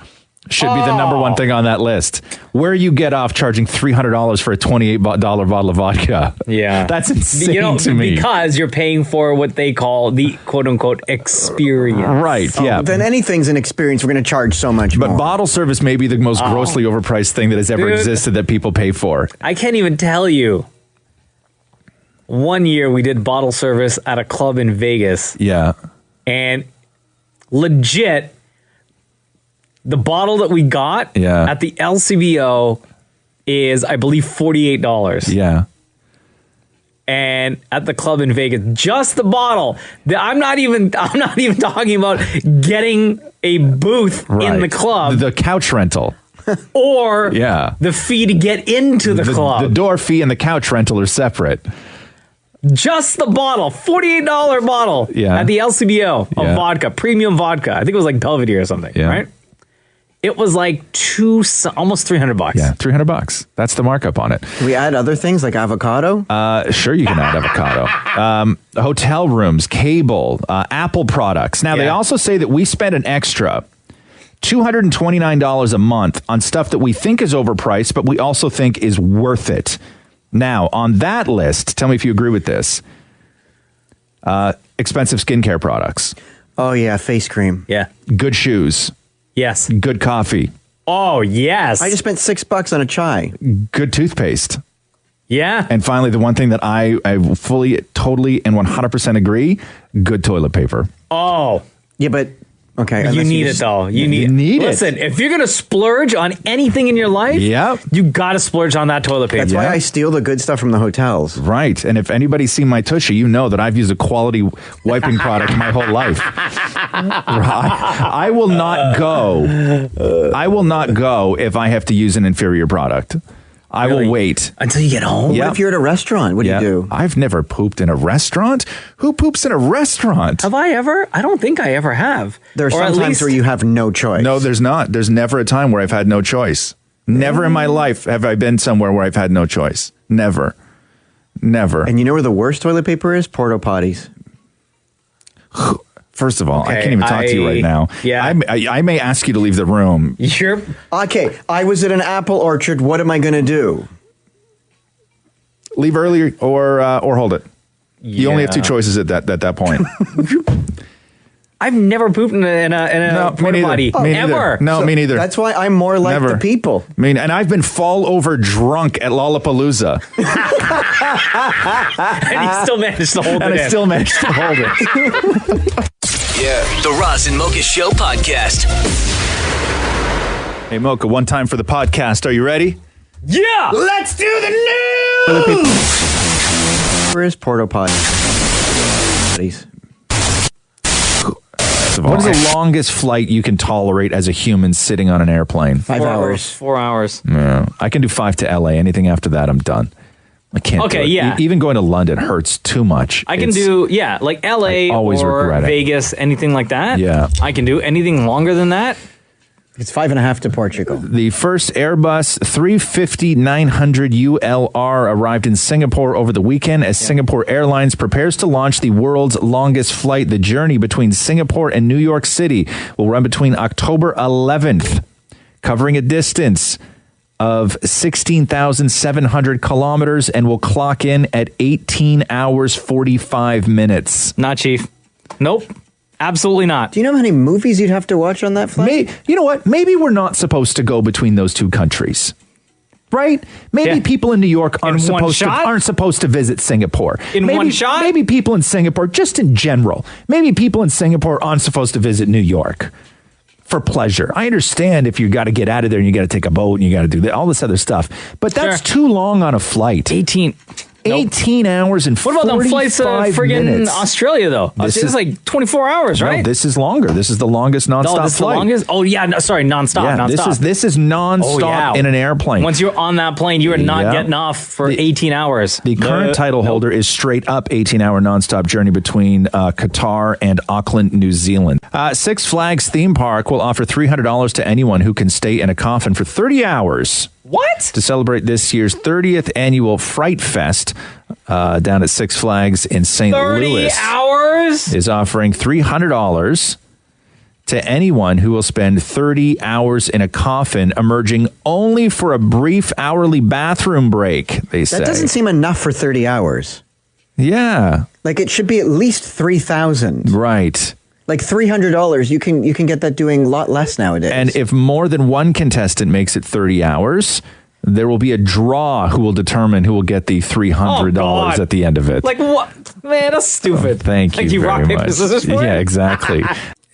should be the number one thing on that list. Where you get off charging $300 for a $28 bottle of vodka. Yeah. That's insane to me. Because you're paying for what they call the quote-unquote experience. Right, yeah. Then anything's an experience. We're going to charge so much more. But bottle service may be the most grossly overpriced thing that has ever existed that people pay for. I can't even tell you. One year we did bottle service at a club in Vegas. Yeah. And legit, the bottle that we got at the LCBO is, I believe, $48. Yeah. And at the club in Vegas, just the bottle. I'm not even talking about getting a booth in the club. The couch rental. Or the fee to get into the club. The door fee and the couch rental are separate. Just the bottle, $48 bottle at the LCBO of vodka, premium vodka. I think it was like Belvedere or something, right? It was like almost $300. Yeah, $300. That's the markup on it. Can we add other things like avocado? Sure, you can add avocado. Hotel rooms, cable, Apple products. Now, they also say that we spend an extra $229 a month on stuff that we think is overpriced, but we also think is worth it. Now, on that list, tell me if you agree with this. Expensive skincare products. Oh, yeah, face cream. Yeah. Good shoes. Yes. Good coffee. Oh, yes. I just spent $6 on a chai. Good toothpaste. Yeah. And finally, the one thing that I fully, totally, and 100% agree, good toilet paper. Oh. Yeah, but... Okay, you need it though. You need it. Listen, if you're gonna splurge on anything in your life, you gotta splurge on that toilet paper. That's why I steal the good stuff from the hotels. Right. And if anybody's seen my Tushy, you know that I've used a quality wiping product my whole life. I will not go. I will not go if I have to use an inferior product. I will wait until you get home. What if you're at a restaurant? What do you do? I've never pooped in a restaurant. Who poops in a restaurant? Have I ever? I don't think I ever have. There are some times where you have no choice. No, there's not. There's never a time where I've had no choice. Never in my life have I been somewhere where I've had no choice. Never. Never. And you know where the worst toilet paper is? Porta potties. First of all, I can't even talk to you right now. Yeah. I may ask you to leave the room. You sure? Okay, I was at an apple orchard. What am I going to do? Leave early or hold it. You only have two choices at that point. I've never pooped in a porta potty. Ever. No, me neither. That's why I'm more like the people. And I've been fall over drunk at Lollapalooza. And he still managed to hold it. And I still managed to hold it. Yeah. The Roz and Mocha Show podcast. Hey, Mocha, one time for the podcast. Are you ready? Yeah! Let's do the news! Where is porta potty? What is the longest flight you can tolerate as a human sitting on an airplane? 5 hours. 4 hours. Yeah, I can do 5 to LA. Anything after that, I'm done. I can't. Okay, do it. yeah. Even going to London hurts too much. I can do, like LA always or regret it. Vegas, anything like that. Yeah. I can do anything longer than that. It's 5.5 to Portugal. The first Airbus 350-900 ULR arrived in Singapore over the weekend as Singapore Airlines prepares to launch the world's longest flight. The journey between Singapore and New York City will run between October 11th, covering a distance of 16,700 kilometers and will clock in at 18 hours, 45 minutes. Not, Chief. Nope. Absolutely not. Do you know how many movies you'd have to watch on that flight? You know what? Maybe we're not supposed to go between those two countries. Right? Maybe people in New York aren't supposed to visit Singapore. One shot? Maybe people in Singapore, just in general, maybe people in Singapore aren't supposed to visit New York for pleasure. I understand if you got to get out of there and you got to take a boat and you got to do all this other stuff, but that's too long on a flight. 18 hours and 45 minutes. What about them flights to friggin' Australia, though? This is like 24 hours, right? No, this is longer. This is the longest nonstop this is flight. The longest? Oh, yeah. No, sorry, nonstop. Yeah, nonstop. This is nonstop in an airplane. Once you're on that plane, you are not getting off for 18 hours. The current title holder is straight up 18-hour nonstop journey between Qatar and Auckland, New Zealand. Six Flags theme park will offer $300 to anyone who can stay in a coffin for 30 hours. What? To celebrate this year's 30th annual Fright Fest down at Six Flags in St. Louis. 30 hours? Is offering $300 to anyone who will spend 30 hours in a coffin, emerging only for a brief hourly bathroom break, they say. That doesn't seem enough for 30 hours. Yeah. Like, it should be at least $3,000. Right. Like $300, you can get that doing a lot less nowadays. And if more than one contestant makes it 30 hours, there will be a draw who will determine who will get the $300 at the end of it. Like what? Man, that's stupid. Thank you Like you very rock, paper, much. scissors for Yeah, it? exactly.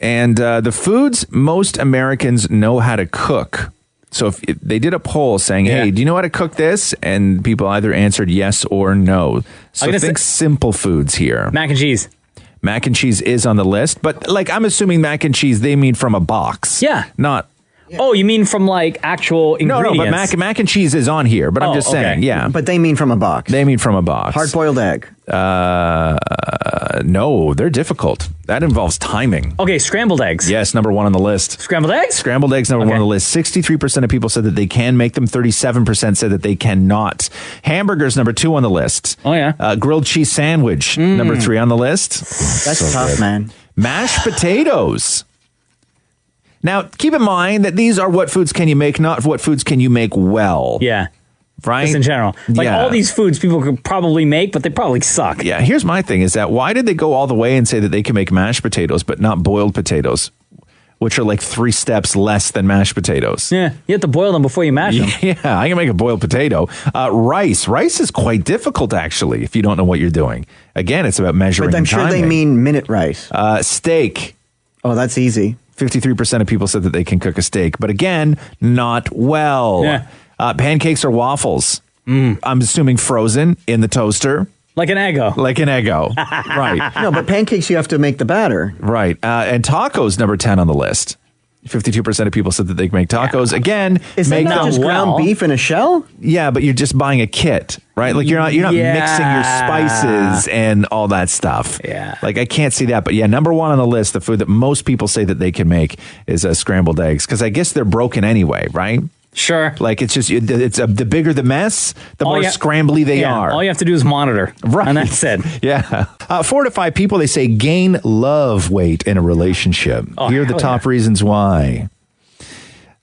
And the foods most Americans know how to cook. So if they did a poll saying, hey, do you know how to cook this? And people either answered yes or no. So think simple foods here. Mac and cheese. Mac and cheese is on the list, but like I'm assuming mac and cheese they mean from a box. Yeah. Not. Oh, you mean from like actual ingredients? No, but mac and cheese is on here, but I'm just saying, yeah. But they mean from a box. They mean from a box. Hard-boiled egg. No, they're difficult. That involves timing. Okay, scrambled eggs. Yes, number one on the list. Scrambled eggs? Scrambled eggs, number one on the list. 63% of people said that they can make them. 37% said that they cannot. Hamburgers, number two on the list. Oh, yeah. Grilled cheese sandwich, number three on the list. That's tough, man. Mashed potatoes. Now, keep in mind that these are what foods can you make, not what foods can you make well. Yeah. Right? Just in general. Like all these foods people could probably make, but they probably suck. Yeah, here's my thing is that why did they go all the way and say that they can make mashed potatoes, but not boiled potatoes, which are like 3 steps less than mashed potatoes? Yeah, you have to boil them before you mash them. Yeah, I can make a boiled potato. Rice. Rice is quite difficult, actually, if you don't know what you're doing. Again, it's about measuring But I'm sure they mean minute rice. Steak. Oh, that's easy. 53% of people said that they can cook a steak, but again, not well. Yeah. Pancakes or waffles. I'm assuming frozen in the toaster. Like an Eggo. Like an Eggo. Right. No, but pancakes, you have to make the batter. Right. And tacos, number 10 on the list. 52% of people said that they can make tacos. Yeah. Again, is that not just ground beef in a shell? Yeah, but you're just buying a kit, right? Like you're not mixing your spices and all that stuff. Yeah. Like I can't see that. But yeah, number one on the list, the food that most people say that they can make is scrambled eggs. Because I guess they're broken anyway, right? Sure. Like it's the bigger the mess, the more scrambly they are. All you have to do is monitor. Right. And that's it. Yeah. 4 to 5 people, they say, gain love weight in a relationship. Here are the top reasons why.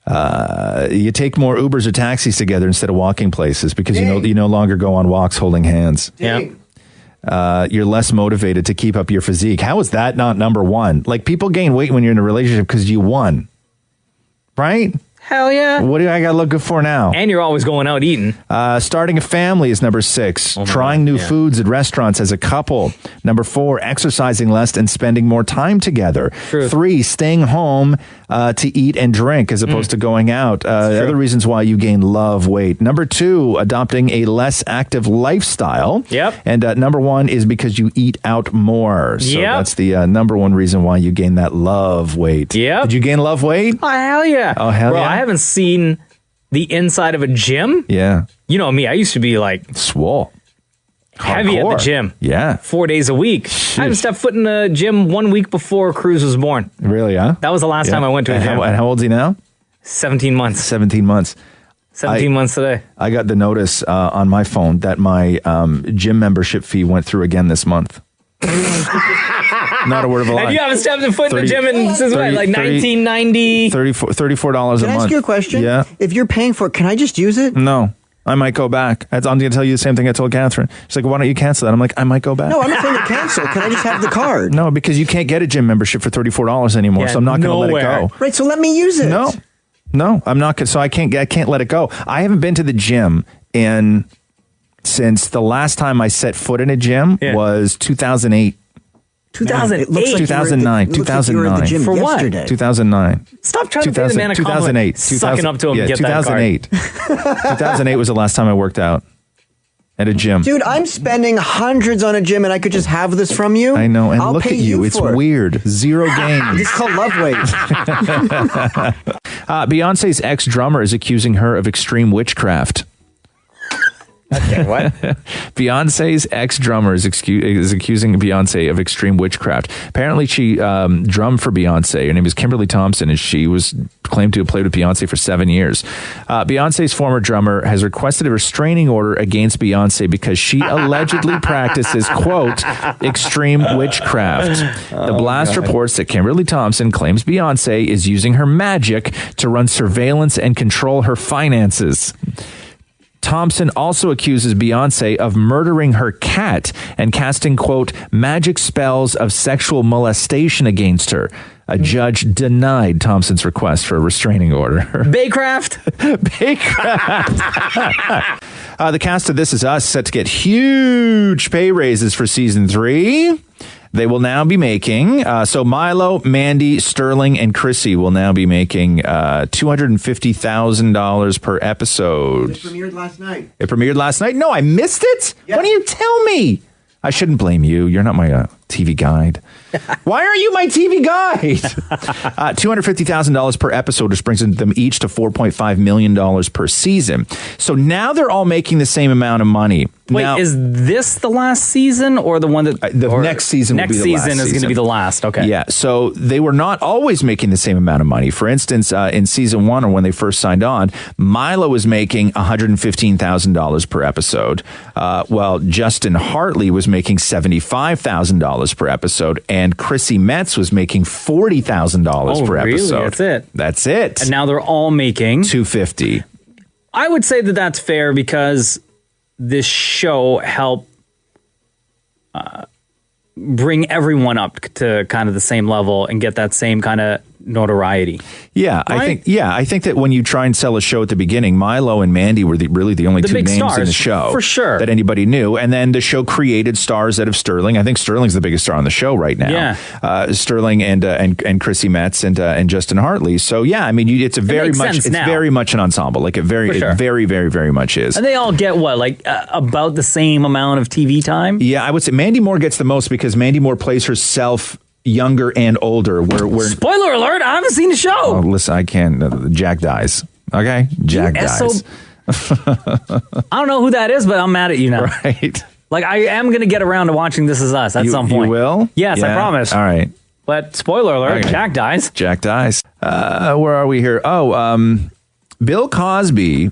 You take more Ubers or taxis together instead of walking places because you no longer go on walks holding hands. Yeah. You're less motivated to keep up your physique. How is that not number one? Like, people gain weight when you're in a relationship because you won. Right? Hell yeah. What do I got to look good for now? And you're always going out eating. Starting a family is number 6. Trying new foods at restaurants as a couple. Number 4, exercising less and spending more time together. True. 3, staying home to eat and drink as opposed to going out. Other reasons why you gain love weight. Number 2, adopting a less active lifestyle. Yep. And number 1 is because you eat out more. So that's the number 1 reason why you gain that love weight. Yep. Did you gain love weight? Oh, hell yeah. Oh, hell yeah. I haven't seen the inside of a gym. Yeah. You know me, I used to be like swole. Heavy at the gym. Yeah. 4 days a week. I haven't stepped foot in the gym 1 week before Cruz was born. Really, huh? That was the last time I went to a gym. And how old is he now? 17 months. 17 months. 17 months today. I got the notice on my phone that my gym membership fee went through again this month. Not a word of a lie. And you haven't stepped foot in the gym since what, like 1990? $34 a month. Can I ask you a question? Yeah. If you're paying for it, can I just use it? No. I might go back. I'm going to tell you the same thing I told Catherine. She's like, why don't you cancel that? I'm like, I might go back. No, I'm not saying to cancel. Can I just have the card? No, because you can't get a gym membership for $34 anymore, so I'm not going to let it go. Right, so let me use it. No, I'm not. So I can't let it go. I haven't been to the gym since the last time I set foot in a gym was 2008. 2008? It looks like 2009. You were at the gym For what? yesterday. 2009. Stop trying to pay the man a compliment. 2008. Sucking up to him to get that card. 2008 was the last time I worked out at a gym. Dude, I'm spending hundreds on a gym and I could just have this from you. I know, and I'll look pay at you. It's for it. weird. Zero gain. It's called love weight. Beyonce's ex-drummer is accusing her of extreme witchcraft. Okay, what? Beyonce's ex-drummer is accusing Beyonce of extreme witchcraft. Apparently, she drummed for Beyonce. Her name is Kimberly Thompson, and she was claimed to have played with Beyonce for 7 years. Beyonce's former drummer has requested a restraining order against Beyonce because she allegedly practices, quote, extreme witchcraft. The Blast reports that Kimberly Thompson claims Beyonce is using her magic to run surveillance and control her finances. Thompson also accuses Beyonce of murdering her cat and casting, quote, magic spells of sexual molestation against her. A judge denied Thompson's request for a restraining order. Baycraft? Baycraft. The cast of This Is Us set to get huge pay raises for season 3. They will now be making, so Milo, Mandy, Sterling, and Chrissy will now be making $250,000 per episode. It premiered last night. It premiered last night? No, I missed it? Yes. Why don't you tell me? I shouldn't blame you. You're not my TV guide. Why are you my TV guide? $250,000 per episode, which brings them each to $4.5 million per season. So now they're all making the same amount of money. Wait, now, is this the last season or the one that... next season will be the last season. Next season is going to be the last, okay. Yeah, so they were not always making the same amount of money. For instance, in season 1, or when they first signed on, Milo was making $115,000 per episode, while Justin Hartley was making $75,000 per episode, and Chrissy Metz was making $40,000 per episode. Really? That's it? That's it. And now they're all making... $250,000. I would say that that's fair because this show helped bring everyone up to kind of the same level and get that same kind of notoriety. Yeah, right? I think that when you try and sell a show at the beginning, Milo and Mandy were really the only two names stars, in the show for sure, that anybody knew. And then the show created stars out of Sterling. I think Sterling's the biggest star on the show right now. Yeah, Sterling and Chrissy Metz and Justin Hartley. So yeah, I mean, it's very much an ensemble. Like it very much is. And they all get what, like about the same amount of TV time? Yeah, I would say Mandy Moore gets the most because Mandy Moore plays herself younger and older. Spoiler alert, I haven't seen the show. Oh, listen, I can't. Jack dies. Okay? Jack dies. I don't know who that is, but I'm mad at you now. Right. Like, I am going to get around to watching This Is Us at some point. You will? Yes, yeah. I promise. All right. But spoiler alert, okay. Jack dies. Jack dies. Where are we here? Oh, Bill Cosby,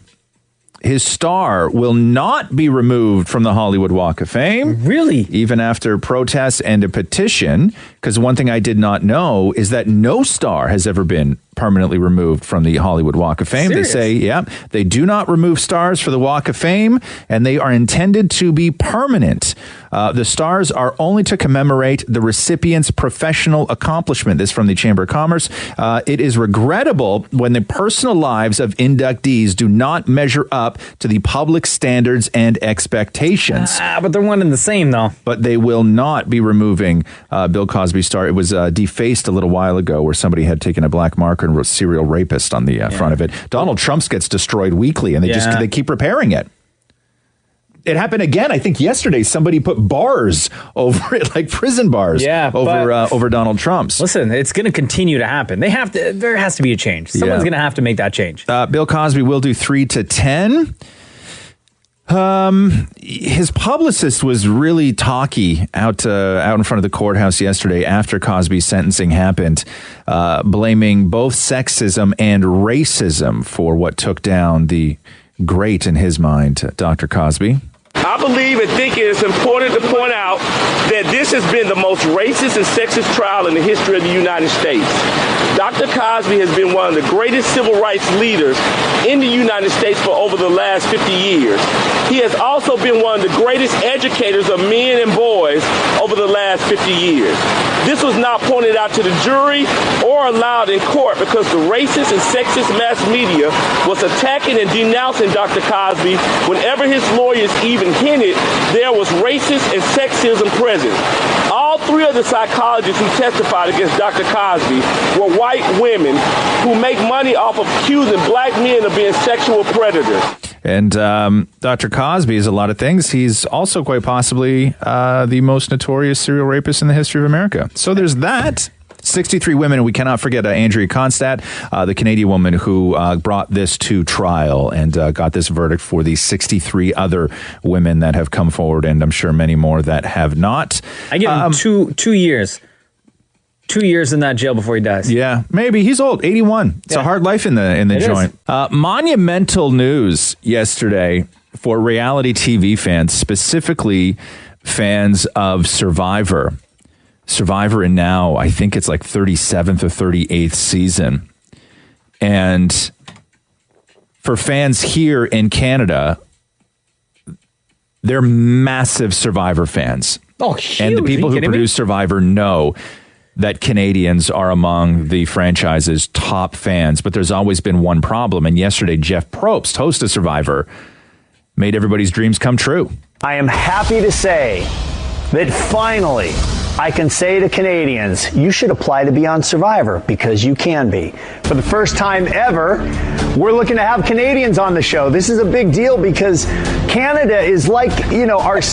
his star will not be removed from the Hollywood Walk of Fame. Really? Even after protests and a petition. Because one thing I did not know is that no star has ever been permanently removed from the Hollywood Walk of Fame. Serious? They say, yeah, they do not remove stars for the Walk of Fame, and they are intended to be permanent. The stars are only to commemorate the recipient's professional accomplishment. This from the Chamber of Commerce. It is regrettable when the personal lives of inductees do not measure up to the public standards and expectations. But they're one and the same, though. But they will not be removing Bill Cosby's star. It was defaced a little while ago where somebody had taken a black marker and wrote serial rapist on the front of it. Donald Trump's gets destroyed weekly, and they keep repairing it. It happened again, I think yesterday. Somebody put bars over it, like prison bars, over Donald Trump's. Listen, it's going to continue to happen. There has to be a change. Someone's going to have to make that change. Bill Cosby will do 3 to 10. His publicist was really talky out in front of the courthouse yesterday after Cosby's sentencing happened, blaming both sexism and racism for what took down the great, in his mind, Dr. Cosby. I believe and think it is important to point out that this has been the most racist and sexist trial in the history of the United States. Dr. Cosby has been one of the greatest civil rights leaders in the United States for over the last 50 years. He has also been one of the greatest educators of men and boys over the last 50 years. This was not pointed out to the jury or allowed in court because the racist and sexist mass media was attacking and denouncing Dr. Cosby whenever his lawyers even hinted there was racist and sexism present. All 3 of the psychologists who testified against Dr. Cosby were white women who make money off of accusing black men of being sexual predators. And Dr. Cosby is a lot of things. He's also quite possibly the most notorious serial rapist in the history of America. So there's that. 63 women, and we cannot forget Andrea Constad, the Canadian woman who brought this to trial and got this verdict for the 63 other women that have come forward, and I'm sure many more that have not. I give him 2 years. 2 years in that jail before he dies. Yeah, maybe. He's old, 81. It's a hard life in the joint. Monumental news yesterday for reality TV fans, specifically fans of Survivor. Survivor in now, I think it's like 37th or 38th season. And for fans here in Canada, they're massive Survivor fans. Oh, huge. And the people who produce Survivor know that Canadians are among the franchise's top fans. But there's always been one problem. And yesterday, Jeff Probst, host of Survivor, made everybody's dreams come true. I am happy to say that finally I can say to Canadians, you should apply to be on Survivor because you can be. For the first time ever, we're looking to have Canadians on the show. This is a big deal because Canada is like,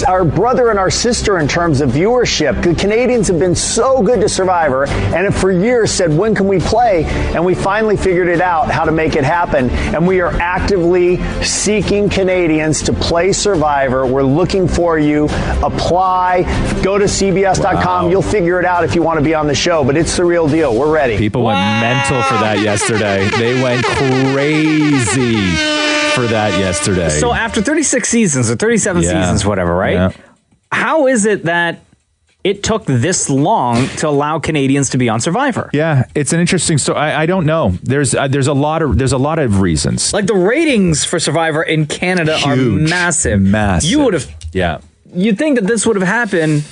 our brother and our sister in terms of viewership. The Canadians have been so good to Survivor and have for years said, when can we play? And we finally figured it out how to make it happen. And we are actively seeking Canadians to play Survivor. We're looking for you. Apply. Go to CBS.com. You'll figure it out if you want to be on the show, but it's the real deal. We're ready. People went mental for that yesterday. They went crazy for that yesterday. So after 36 seasons or 37 seasons, whatever, right? Yeah. How is it that it took this long to allow Canadians to be on Survivor? Yeah, it's an interesting story. I don't know. There's a lot of reasons. Like the ratings for Survivor in Canada are massive. Massive. You would have. Yeah. You'd think that this would have happened.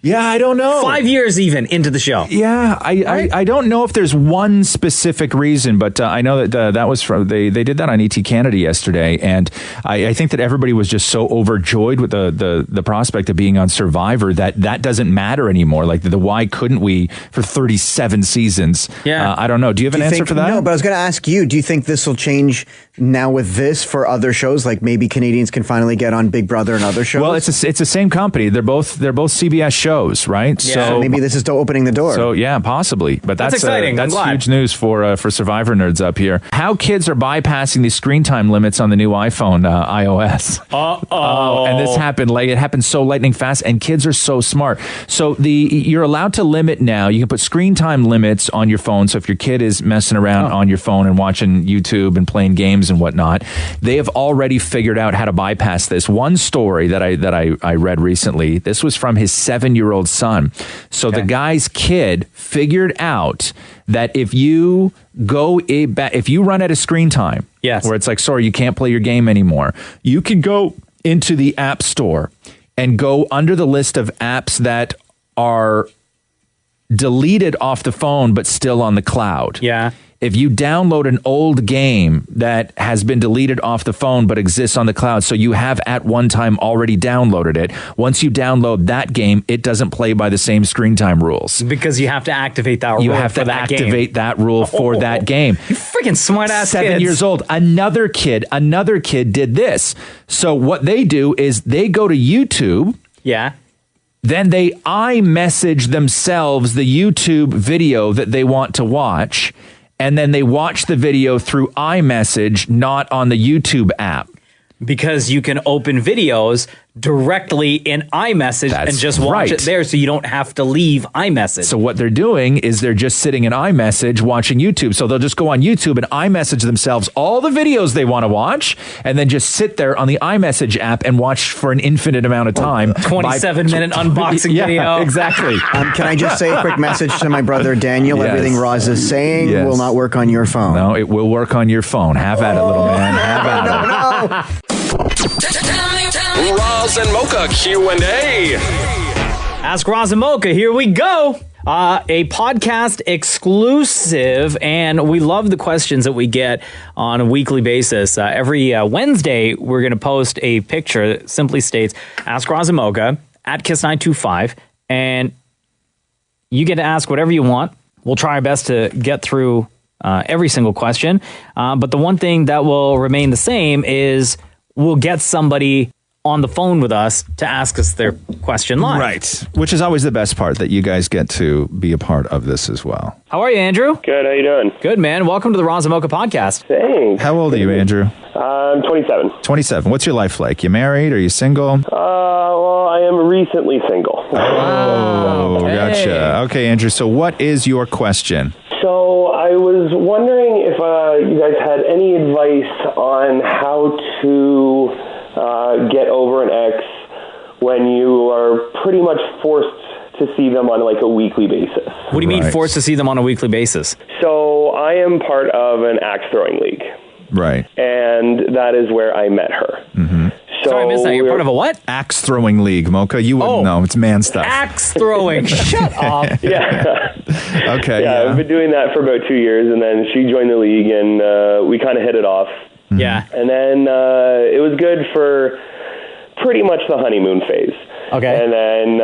Yeah, I don't know. 5 years even into the show. Yeah, I don't know if there's one specific reason, but I know that that was from they did that on ET Canada yesterday, and I think that everybody was just so overjoyed with the prospect of being on Survivor that doesn't matter anymore. Like the why couldn't we for 37 seasons? Yeah, I don't know. Do you have an answer for that? No, but I was going to ask you. Do you think this will change now with this for other shows? Like maybe Canadians can finally get on Big Brother and other shows. Well, it's the same company. They're both CBS shows. shows, right? So maybe this is still opening the door. So yeah, possibly. But that's exciting. That's I'm glad. huge news for Survivor nerds up here. How kids are bypassing the screen time limits on the new iPhone iOS. And this happened late. It happened so lightning fast, and kids are so smart. So you're allowed to limit now. You can put screen time limits on your phone. So if your kid is messing around on your phone and watching YouTube and playing games and whatnot, they have already figured out how to bypass this. One story that I read recently, this was from his 7-year-old son. So the guy's kid figured out that if you run out of screen time, where it's like, sorry, you can't play your game anymore, you can go into the App Store and go under the list of apps that are deleted off the phone but still on the cloud. Yeah. If you download an old game that has been deleted off the phone but exists on the cloud, so you have at one time already downloaded it, once you download that game, it doesn't play by the same screen time rules. Because you have to activate that rule. You have to activate that rule for that game. You freaking smart ass 7 years old. Another kid did this. So what they do is they go to YouTube. Yeah. Then they iMessage themselves the YouTube video that they want to watch. And then they watch the video through iMessage, not on the YouTube app. Because you can open videos directly in iMessage and just watch it there, so you don't have to leave iMessage. So what they're doing is they're just sitting in iMessage watching YouTube. So they'll just go on YouTube and iMessage themselves all the videos they want to watch, and then just sit there on the iMessage app and watch for an infinite amount of time. 27-minute unboxing video. Exactly. Can I just say a quick message to my brother Daniel? Yes. Everything Roz is saying will not work on your phone. No, it will work on your phone. Have at it, little man. Have at it. Roz and Mocha Q&A. Ask Roz and Mocha. Here we go. A podcast exclusive, and we love the questions that we get on a weekly basis. Every Wednesday, we're going to post a picture that simply states, Ask Roz and Mocha at Kiss925, and you get to ask whatever you want. We'll try our best to get through every single question, but the one thing that will remain the same is we'll get somebody on the phone with us to ask us their question live. Right. Which is always the best part, that you guys get to be a part of this as well. How are you, Andrew? Good. How you doing? Good, man. Welcome to the Roz and Mocha podcast. Thanks. How old are you, Andrew? I'm 27. 27. What's your life like? You married? Are you single? Well, I am recently single. Oh, gotcha. Okay, Andrew. So what is your question? So I was wondering if you guys had any advice on how to get over an ex when you are pretty much forced to see them on like a weekly basis. What do you mean forced to see them on a weekly basis? So I am part of an axe throwing league. Right. And that is where I met her. Mm-hmm. So sorry, I missed that. You're part of a what? Axe throwing league, Mocha. You wouldn't know. It's man stuff. Axe throwing. Shut up. Yeah. Okay. Yeah, I've been doing that for about 2 years, and then she joined the league, and we kind of hit it off. Yeah. And then it was good for pretty much the honeymoon phase. Okay. And then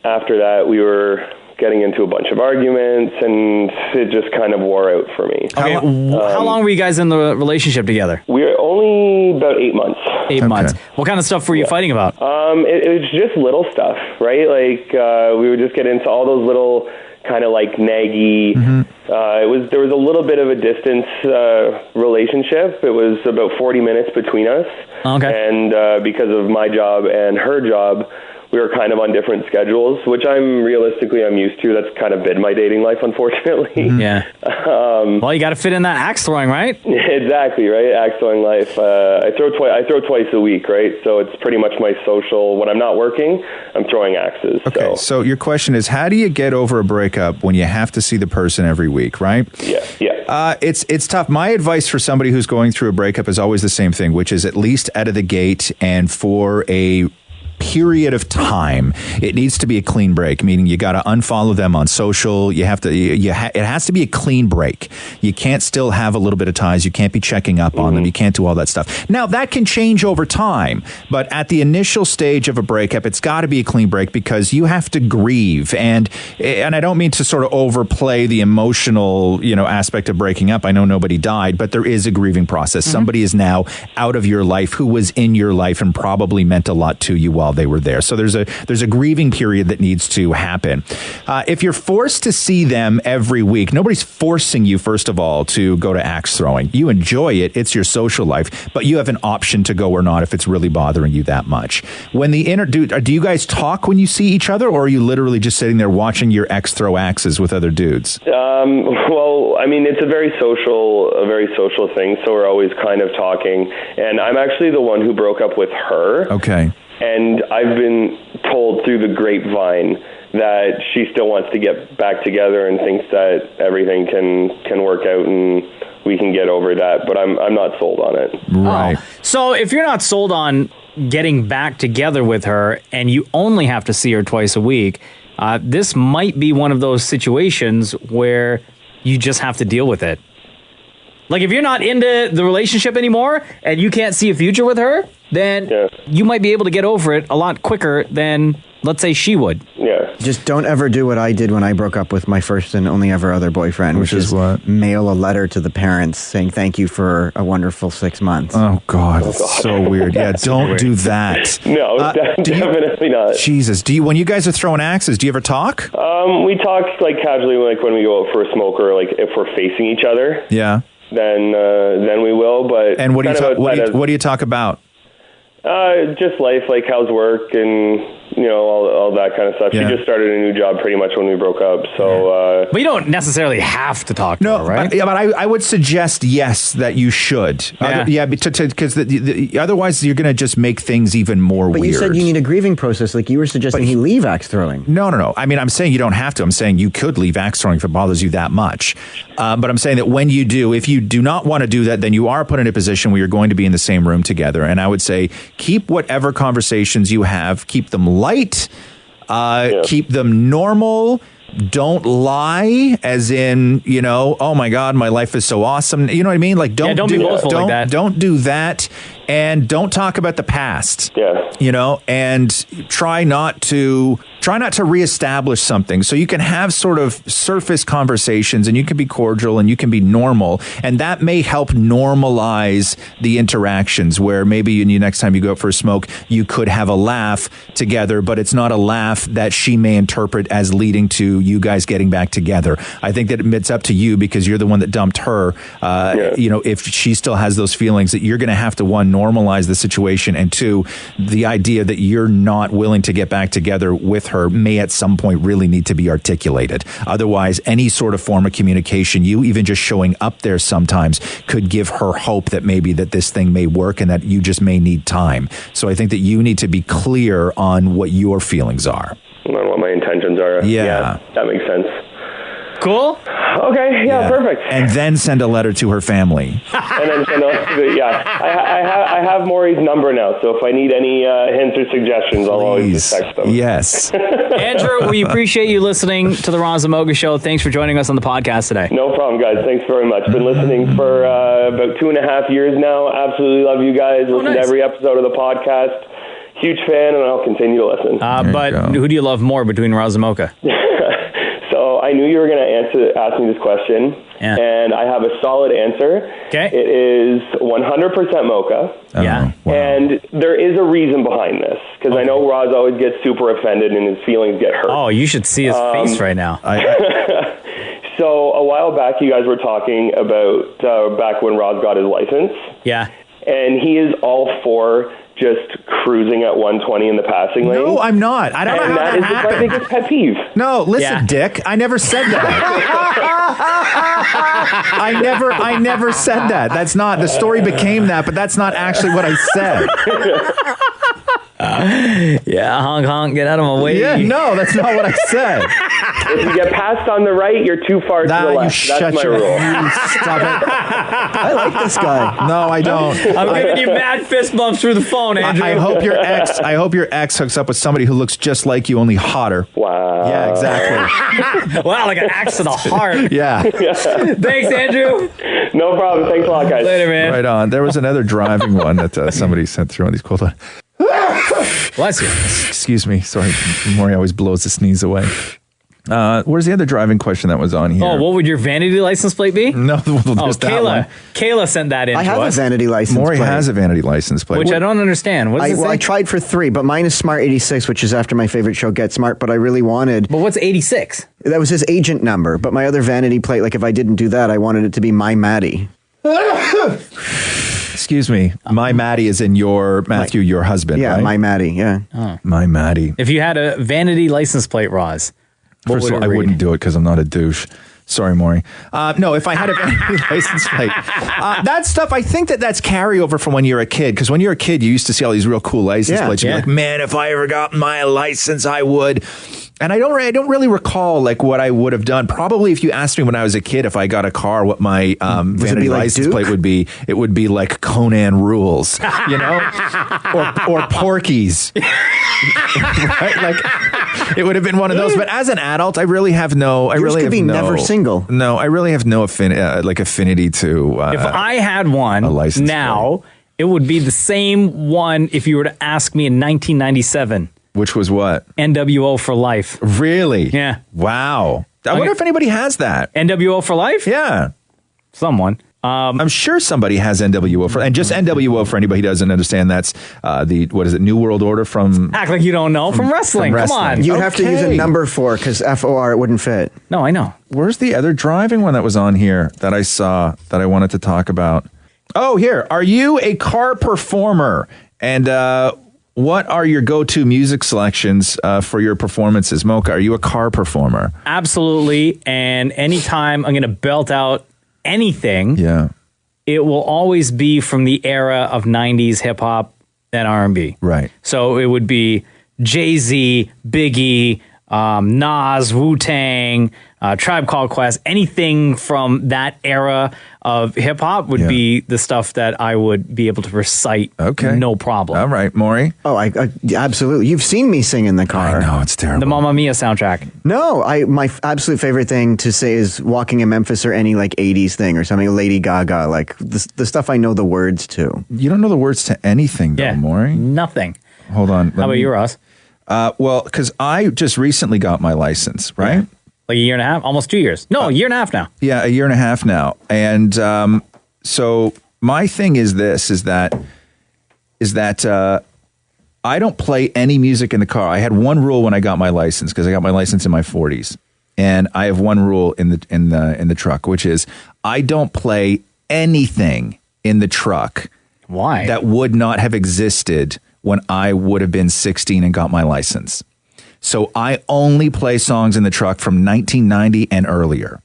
after that, we were getting into a bunch of arguments, and it just kind of wore out for me. Okay. How long were you guys in the relationship together? We were only about 8 months. 8 months. What kind of stuff were you fighting about? It was just little stuff, right? Like we would just get into all those little kind of like naggy. There was a little bit of a distance relationship. It was about 40 minutes between us. Okay. And because of my job and her job, we were kind of on different schedules, which I'm used to. That's kind of been my dating life, unfortunately. Yeah. Well, you got to fit in that axe throwing, right? Exactly, right? Axe throwing life. I throw twice a week, right? So it's pretty much my social. When I'm not working, I'm throwing axes. Okay, so your question is, how do you get over a breakup when you have to see the person every week, right? Yeah. It's tough. My advice for somebody who's going through a breakup is always the same thing, which is at least out of the gate and for a period of time, it needs to be a clean break, meaning you got to unfollow them on social. You have to, it has to be a clean break. You can't still have a little bit of ties. You can't be checking up on them. You can't do all that stuff. Now, that can change over time, but at the initial stage of a breakup, it's got to be a clean break because you have to grieve. And I don't mean to sort of overplay the emotional, aspect of breaking up. I know nobody died, but there is a grieving process. Somebody is now out of your life who was in your life and probably meant a lot to you while while they were there. So there's a grieving period that needs to happen. If you're forced to see them every week, nobody's forcing you, first of all, to go to axe throwing. You enjoy it. It's your social life, but you have an option to go or not if it's really bothering you that much. When do you guys talk when you see each other, or are you literally just sitting there watching your ex throw axes with other dudes? Well, I mean, it's a very social thing, so we're always kind of talking. And I'm actually the one who broke up with her. Okay. And I've been told through the grapevine that she still wants to get back together and thinks that everything can work out and we can get over that. But I'm not sold on it. Right. Oh. So if you're not sold on getting back together with her and you only have to see her twice a week, this might be one of those situations where you just have to deal with it. Like, if you're not into the relationship anymore and you can't see a future with her, then you might be able to get over it a lot quicker than, let's say, she would. Yeah. Just don't ever do what I did when I broke up with my first and only ever other boyfriend, which is what? Mail a letter to the parents saying thank you for a wonderful 6 months. Oh, God. It's so weird. Yeah, don't do that. No, definitely not. Jesus. When you guys are throwing axes, do you ever talk? We talk like casually, like when we go out for a smoke or like if we're facing each other. Yeah. Then we will. But and what do you talk about? Just life, like how's work and all that kind of stuff. Yeah. She just started a new job pretty much when we broke up. So, but you don't necessarily have to talk to her, right? But I would suggest yes that you should. Because otherwise you're going to just make things even more weird. But you said you need a grieving process. Like you were suggesting he leave axe throwing. No. I mean, I'm saying you don't have to. I'm saying you could leave axe throwing if it bothers you that much. But I'm saying that when you do, if you do not want to do that, then you are put in a position where you're going to be in the same room together. And I would say keep whatever conversations you have, keep them light, keep them normal. Don't lie, as in, oh my God, my life is so awesome. You know what I mean? Like, don't be boastful like that. Don't do that. And don't talk about the past. Yeah. And try not to reestablish something. So you can have sort of surface conversations and you can be cordial and you can be normal. And that may help normalize the interactions where maybe next time you go out for a smoke, you could have a laugh together, but it's not a laugh that she may interpret as leading to you guys getting back together. I think that it's up to you because you're the one that dumped her. If she still has those feelings, that you're going to have to, one, normalize the situation, and two, the idea that you're not willing to get back together with her may at some point really need to be articulated. Otherwise, any sort of form of communication, you even just showing up there sometimes, could give her hope that maybe that this thing may work and that you just may need time. So I think that you need to be clear on what your feelings are. And what my intentions are. Yeah. That makes sense. Cool. Okay. Yeah. Perfect. And then send a letter to her family. And then I have Maurie's number now, so if I need any hints or suggestions, I'll always just text them. Yes. Andrew, we appreciate you listening to the Roz Mocha Show. Thanks for joining us on the podcast today. No problem, guys. Thanks very much. Been listening for about 2.5 years now. Absolutely love you guys. Listen to every episode of the podcast. Huge fan, and I'll continue to listen. But who do you love more between Roz and Mocha? So I knew you were going to ask me this question, and I have a solid answer. Okay. It is 100% Mocha. Yeah. And there is a reason behind this, because I know Roz always gets super offended and his feelings get hurt. Oh, you should see his face right now. So a while back, you guys were talking about back when Roz got his license. Yeah. And he is all for just cruising at 120 in the passing lane. No, I'm not. I don't know how that happened. My biggest pet peeve. No, listen, Dick. I never said that. I never said that. That's not, the story became that, but that's not actually what I said. Honk, honk, get out of my way. Yeah, no, that's not what I said. If you get passed on the right, you're too far to the left. That's my rule. Stop it. I like this guy. No, I don't. I'm giving you mad fist bumps through the phone, Andrew. I hope your ex hooks up with somebody who looks just like you, only hotter. Wow. Yeah, exactly. Wow, like an axe to the heart. Yeah. Thanks, Andrew. No problem. Thanks a lot, guys. Later, man. Right on. There was another driving one that somebody sent through on these cold ones. Bless you. Excuse me. Sorry. Maury always blows the sneeze away. Where's the other driving question that was on here? Oh, what would your vanity license plate be? No, there's that one. Kayla sent that in. I have a vanity license Maury plate. has a vanity license plate. Which I don't understand. What does it say? I tried for 3, but mine is Smart 86, which is after my favorite show, Get Smart, but I really wanted... But what's 86? That was his agent number, but my other vanity plate, like if I didn't do that, I wanted it to be My Maddie. Excuse me. My Maddie is in your, Matthew, your husband, Yeah, right? My Maddie, yeah. Oh. My Maddie. If you had a vanity license plate, Roz, what First would of all, it I read? wouldn't do it because I'm not a douche. Sorry, Maury. No, if I had a vanity license plate, that stuff, I think that's carryover from when you're a kid. Because when you're a kid, you used to see all these real cool license plates. You'd be like, man, if I ever got my license, I would. And I don't really recall like what I would have done. Probably if you asked me when I was a kid if I got a car, what my vanity license plate would be, it would be like Conan Rules, you know, or Porky's. Right? Like it would have been one of those. But as an adult, I really have no. I Yours really could have be no, never single. No, I really have no affinity to. If I had one now, it would be the same one if you were to ask me in 1997. Which was what? NWO for life. Really? Yeah. Wow. I wonder if anybody has that. NWO for life? Yeah. Someone. I'm sure somebody has NWO for, and just NWO for anybody who doesn't understand. That's what is it? New World Order from. Act like you don't know from wrestling. Come on. You'd have to use a number 4 because FOR it wouldn't fit. No, I know. Where's the other driving one that was on here that I saw that I wanted to talk about? Oh, here. Are you a car performer? And what are your go-to music selections for your performances? Mocha, are you a car performer? Absolutely. And anytime I'm going to belt out anything, it will always be from the era of 90s hip-hop and R&B. Right. So it would be Jay-Z, Biggie, Nas, Wu-Tang, Tribe Called Quest, anything from that era of hip-hop would be the stuff that I would be able to recite no problem. All right, Maury? Oh, I absolutely. You've seen me sing in the car. I know, it's terrible. The Mamma Mia soundtrack. No, my absolute favorite thing to say is Walking in Memphis or any like 80s thing or something, Lady Gaga, like the stuff I know the words to. You don't know the words to anything, though, Maury? Nothing. Hold on. How about you, Ross? Well, because I just recently got my license, right? Yeah. Like a year and a half? Almost 2 years. No, a year and a half now. Yeah, a year and a half now. And so my thing is this, is that I don't play any music in the car. I had one rule when I got my license, because I got my license in my 40s. And I have one rule in the truck, which is I don't play anything in the truck. Why? That would not have existed when I would have been 16 and got my license. So I only play songs in the truck from 1990 and earlier.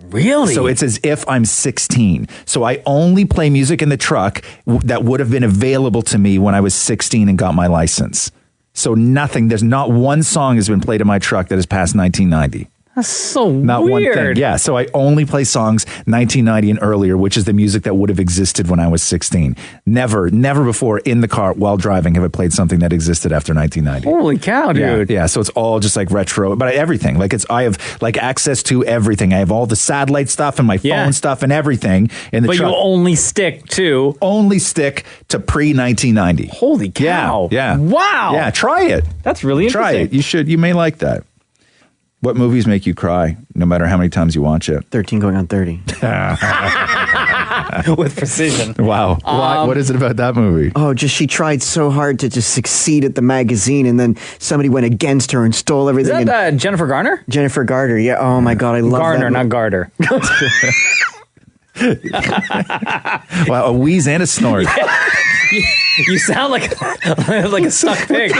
Really? So it's as if I'm 16. So I only play music in the truck that would have been available to me when I was 16 and got my license. So nothing, there's not one song has been played in my truck that is past 1990. That's so Not weird. one thing. Yeah, so I only play songs 1990 and earlier, which is the music that would have existed when I was 16. Never before in the car while driving have I played something that existed after 1990. Holy cow, dude. Yeah, so it's all just like retro, but everything. Like I have like access to everything. I have all the satellite stuff and my phone stuff and everything in the But truck. you only stick to pre-1990. Holy cow. Yeah. Wow. Yeah, try it. That's really Try interesting. it. You should. You may like that. What movies make you cry, no matter how many times you watch it? 13 going on 30. With precision. Wow. What is it about that movie? Oh, just she tried so hard to just succeed at the magazine, and then somebody went against her and stole everything. Is that Jennifer Garner? Jennifer Garner, yeah. Oh my God, I love Garner, that. not Garter. Wow, a wheeze and a snort. You sound like a stuck pig.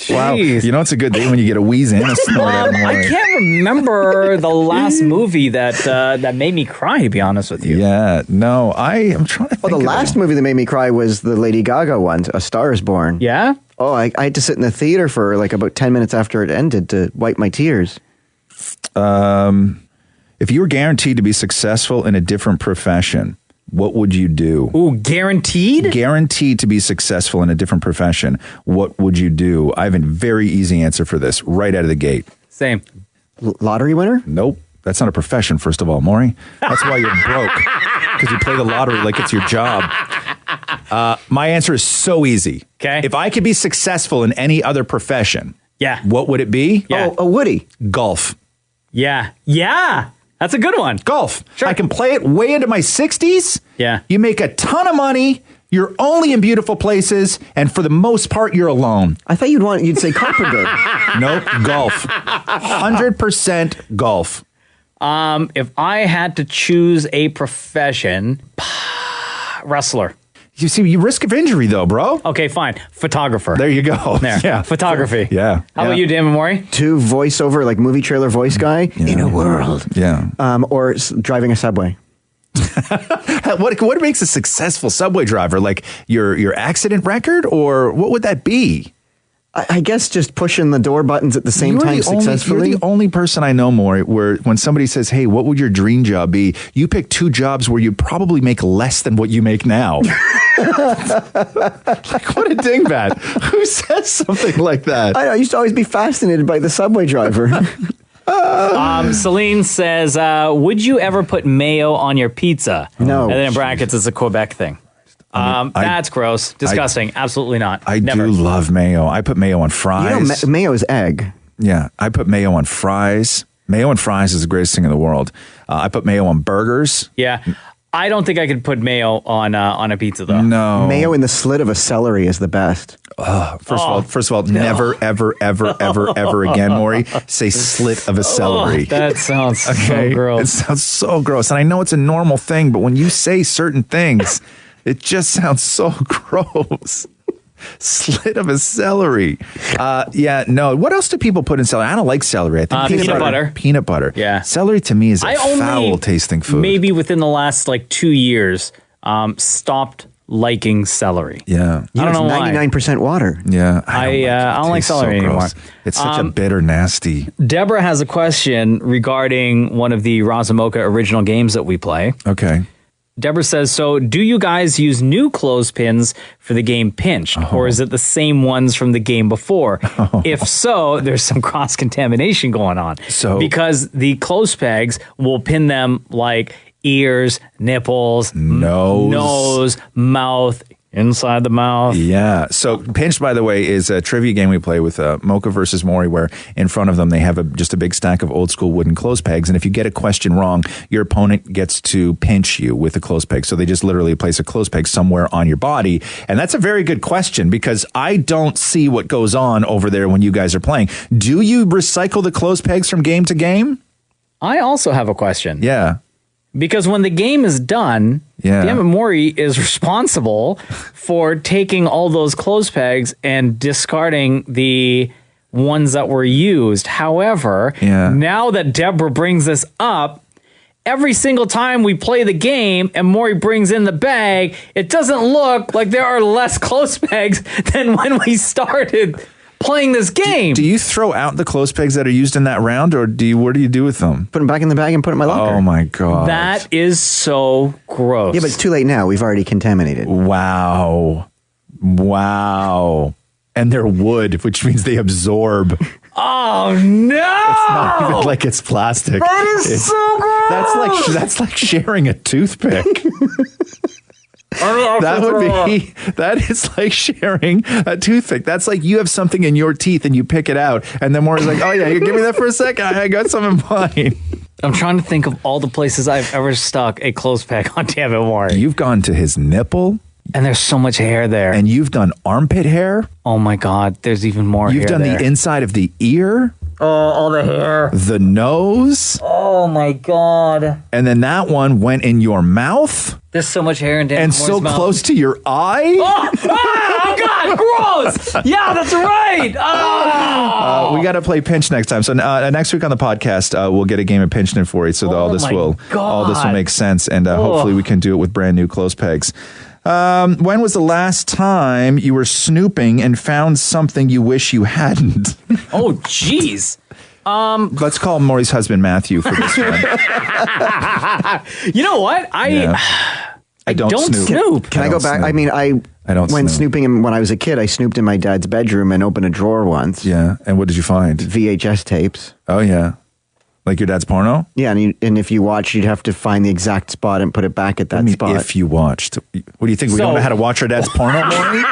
Wow. You know it's a good day when you get a wheeze and a snort out of Maury. I can't remember the last movie that made me cry, to be honest with you. Yeah, no, I'm trying to think. Well, the last movie that made me cry was the Lady Gaga one, A Star Is Born. Yeah? Oh, I had to sit in the theater for like about 10 minutes after it ended to wipe my tears. If you were guaranteed to be successful in a different profession, what would you do? Ooh, guaranteed? Guaranteed to be successful in a different profession. What would you do? I have a very easy answer for this right out of the gate. Same. Lottery winner? Nope. That's not a profession, first of all, Maury. That's why you're broke. Because you play the lottery like it's your job. My answer is so easy. Okay. If I could be successful in any other profession, Yeah. What would it be? Yeah. Oh, a Woody. Golf. Yeah. Yeah. That's a good one. Golf. Sure. I can play it way into my 60s. Yeah. You make a ton of money. You're only in beautiful places, and for the most part, you're alone. I thought you'd say carpenter. Nope, golf. 100% golf. If I had to choose a profession, wrestler. You see, you risk of injury, though, bro. Okay, fine. Photographer. There you go. There. Yeah. Photography. Yeah. How about you, Dan Maurie? To voiceover, like movie trailer voice guy in a world. Yeah. Or driving a subway. What makes a successful subway driver? Like your accident record, or what would that be? I guess just pushing the door buttons at the same time successfully. You're the only person I know, Maury, where when somebody says, hey, what would your dream job be? You pick two jobs where you probably make less than what you make now. Like, what a dingbat. Who says something like that? I used to always be fascinated by the subway driver. Celine says, would you ever put mayo on your pizza? No. And then in brackets, it's a Quebec thing. That's gross. Disgusting. Absolutely not. I Never. do love mayo. I put mayo on fries. You know, mayo is egg. Yeah. I put mayo on fries. Mayo on fries is the greatest thing in the world. I put mayo on burgers. Yeah. I don't think I could put mayo on a pizza, though. No. Mayo in the slit of a celery is the best. First of all, never, ever, ever, ever, ever again, Maury, say slit of a celery. That sounds so gross. It sounds so gross. And I know it's a normal thing, but when you say certain things, it just sounds so gross. Slit of a celery. Yeah, no. What else do people put in celery? I don't like celery. I think peanut butter. Peanut butter. Yeah. Celery to me is a foul tasting food. Maybe within the last 2 years, stopped liking celery. Yeah. I don't know why. 99% water. Yeah. I don't like celery anymore. It's such a bitter, nasty. Deborah has a question regarding one of the Roz Mocha original games that we play. Okay. Deborah says, so do you guys use new clothespins for the game Pinched, or is it the same ones from the game before? If so, there's some cross-contamination going on. Because the clothes pegs will pin them like ears, nipples, nose, mouth, inside the mouth. Yeah. So Pinched, by the way, is a trivia game we play with Mocha versus Maury, where in front of them they have just a big stack of old school wooden clothes pegs. And if you get a question wrong, your opponent gets to pinch you with a clothes peg. So they just literally place a clothes peg somewhere on your body. And that's a very good question, because I don't see what goes on over there when you guys are playing. Do you recycle the clothes pegs from game to game? I also have a question. Yeah. Because when the game is done, Dan Maury is responsible for taking all those clothes pegs and discarding the ones that were used. However, now that Deborah brings this up, every single time we play the game and Maury brings in the bag, it doesn't look like there are less clothes pegs than when we started playing this game. Do you throw out the clothes pegs that are used in that round, or what do you do with them? Put them back in the bag and put them in my locker. Oh my God. That is so gross. Yeah, but it's too late now. We've already contaminated. Wow. And they're wood, which means they absorb. Oh no! It's not even like it's plastic. That is so gross. That's like sharing a toothpick. That is like sharing a toothpick. That's like you have something in your teeth and you pick it out, and then Maury's like, oh yeah, you give me that for a second. I got some in mine. I'm trying to think of all the places I've ever stuck a clothes peg on Dan Maury. You've gone to his nipple. And there's so much hair there. And you've done armpit hair. Oh my God, there's even more hair. You've done the inside of the ear. Oh, all the hair. The nose. Oh my God. And then that one went in your mouth. There's so much hair in Dan And Maury's so mouth. close to your eye. Oh God, gross. Yeah, that's right. We got to play Pinch next time. So next week on the podcast, we'll get a game of Pinch for you. So all this will make sense, and hopefully we can do it with brand new clothes pegs. When was the last time you were snooping and found something you wish you hadn't? Oh, jeez. Let's call Maury's husband Matthew for this one. You know what? I don't snoop. Can I go back? I mean, I don't when snoop. snooping when I was a kid, I snooped in my dad's bedroom and opened a drawer once. Yeah. And what did you find? VHS tapes. Oh, yeah. Like your dad's porno? Yeah, and if you watch, you'd have to find the exact spot and put it back at that spot. If you watched. What do you think? We don't know how to watch our dad's porno, Maury?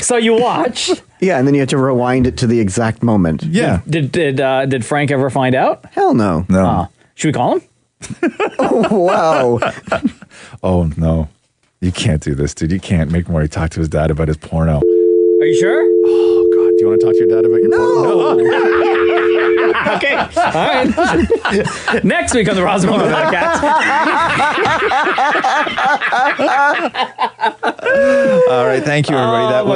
So you watch? Yeah, and then you have to rewind it to the exact moment. Yeah. Did Frank ever find out? Hell no. No. Should we call him? Oh, wow. Oh, no. You can't do this, dude. You can't make Maury talk to his dad about his porno. Are you sure? Oh, God. Do you want to talk to your dad about your porno? No. Okay. All right. Next week on the Roz Mocha Podcast. All right. Thank you, everybody. That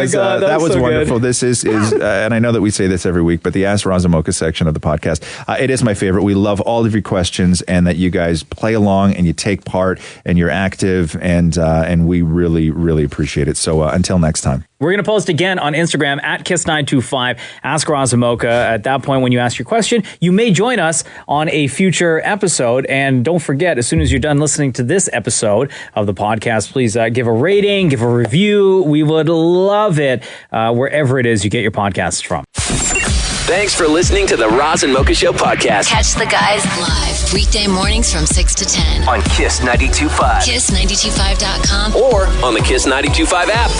was so wonderful. good. This is and I know that we say this every week, but the Ask Roz and Mocha section of the podcast, it is my favorite. We love all of your questions and that you guys play along and you take part and you're active and we really, really appreciate it. So until next time. We're going to post again on Instagram at Kiss925, Ask Roz and Mocha. At that point, when you ask your question, you may join us on a future episode. And don't forget, as soon as you're done listening to this episode of the podcast, please give a rating, give a review. We would love it wherever it is you get your podcasts from. Thanks for listening to the Roz and Mocha Show podcast. Catch the guys live weekday mornings from 6 to 10 on Kiss 92.5. Kiss925.com or on the Kiss 92.5 app.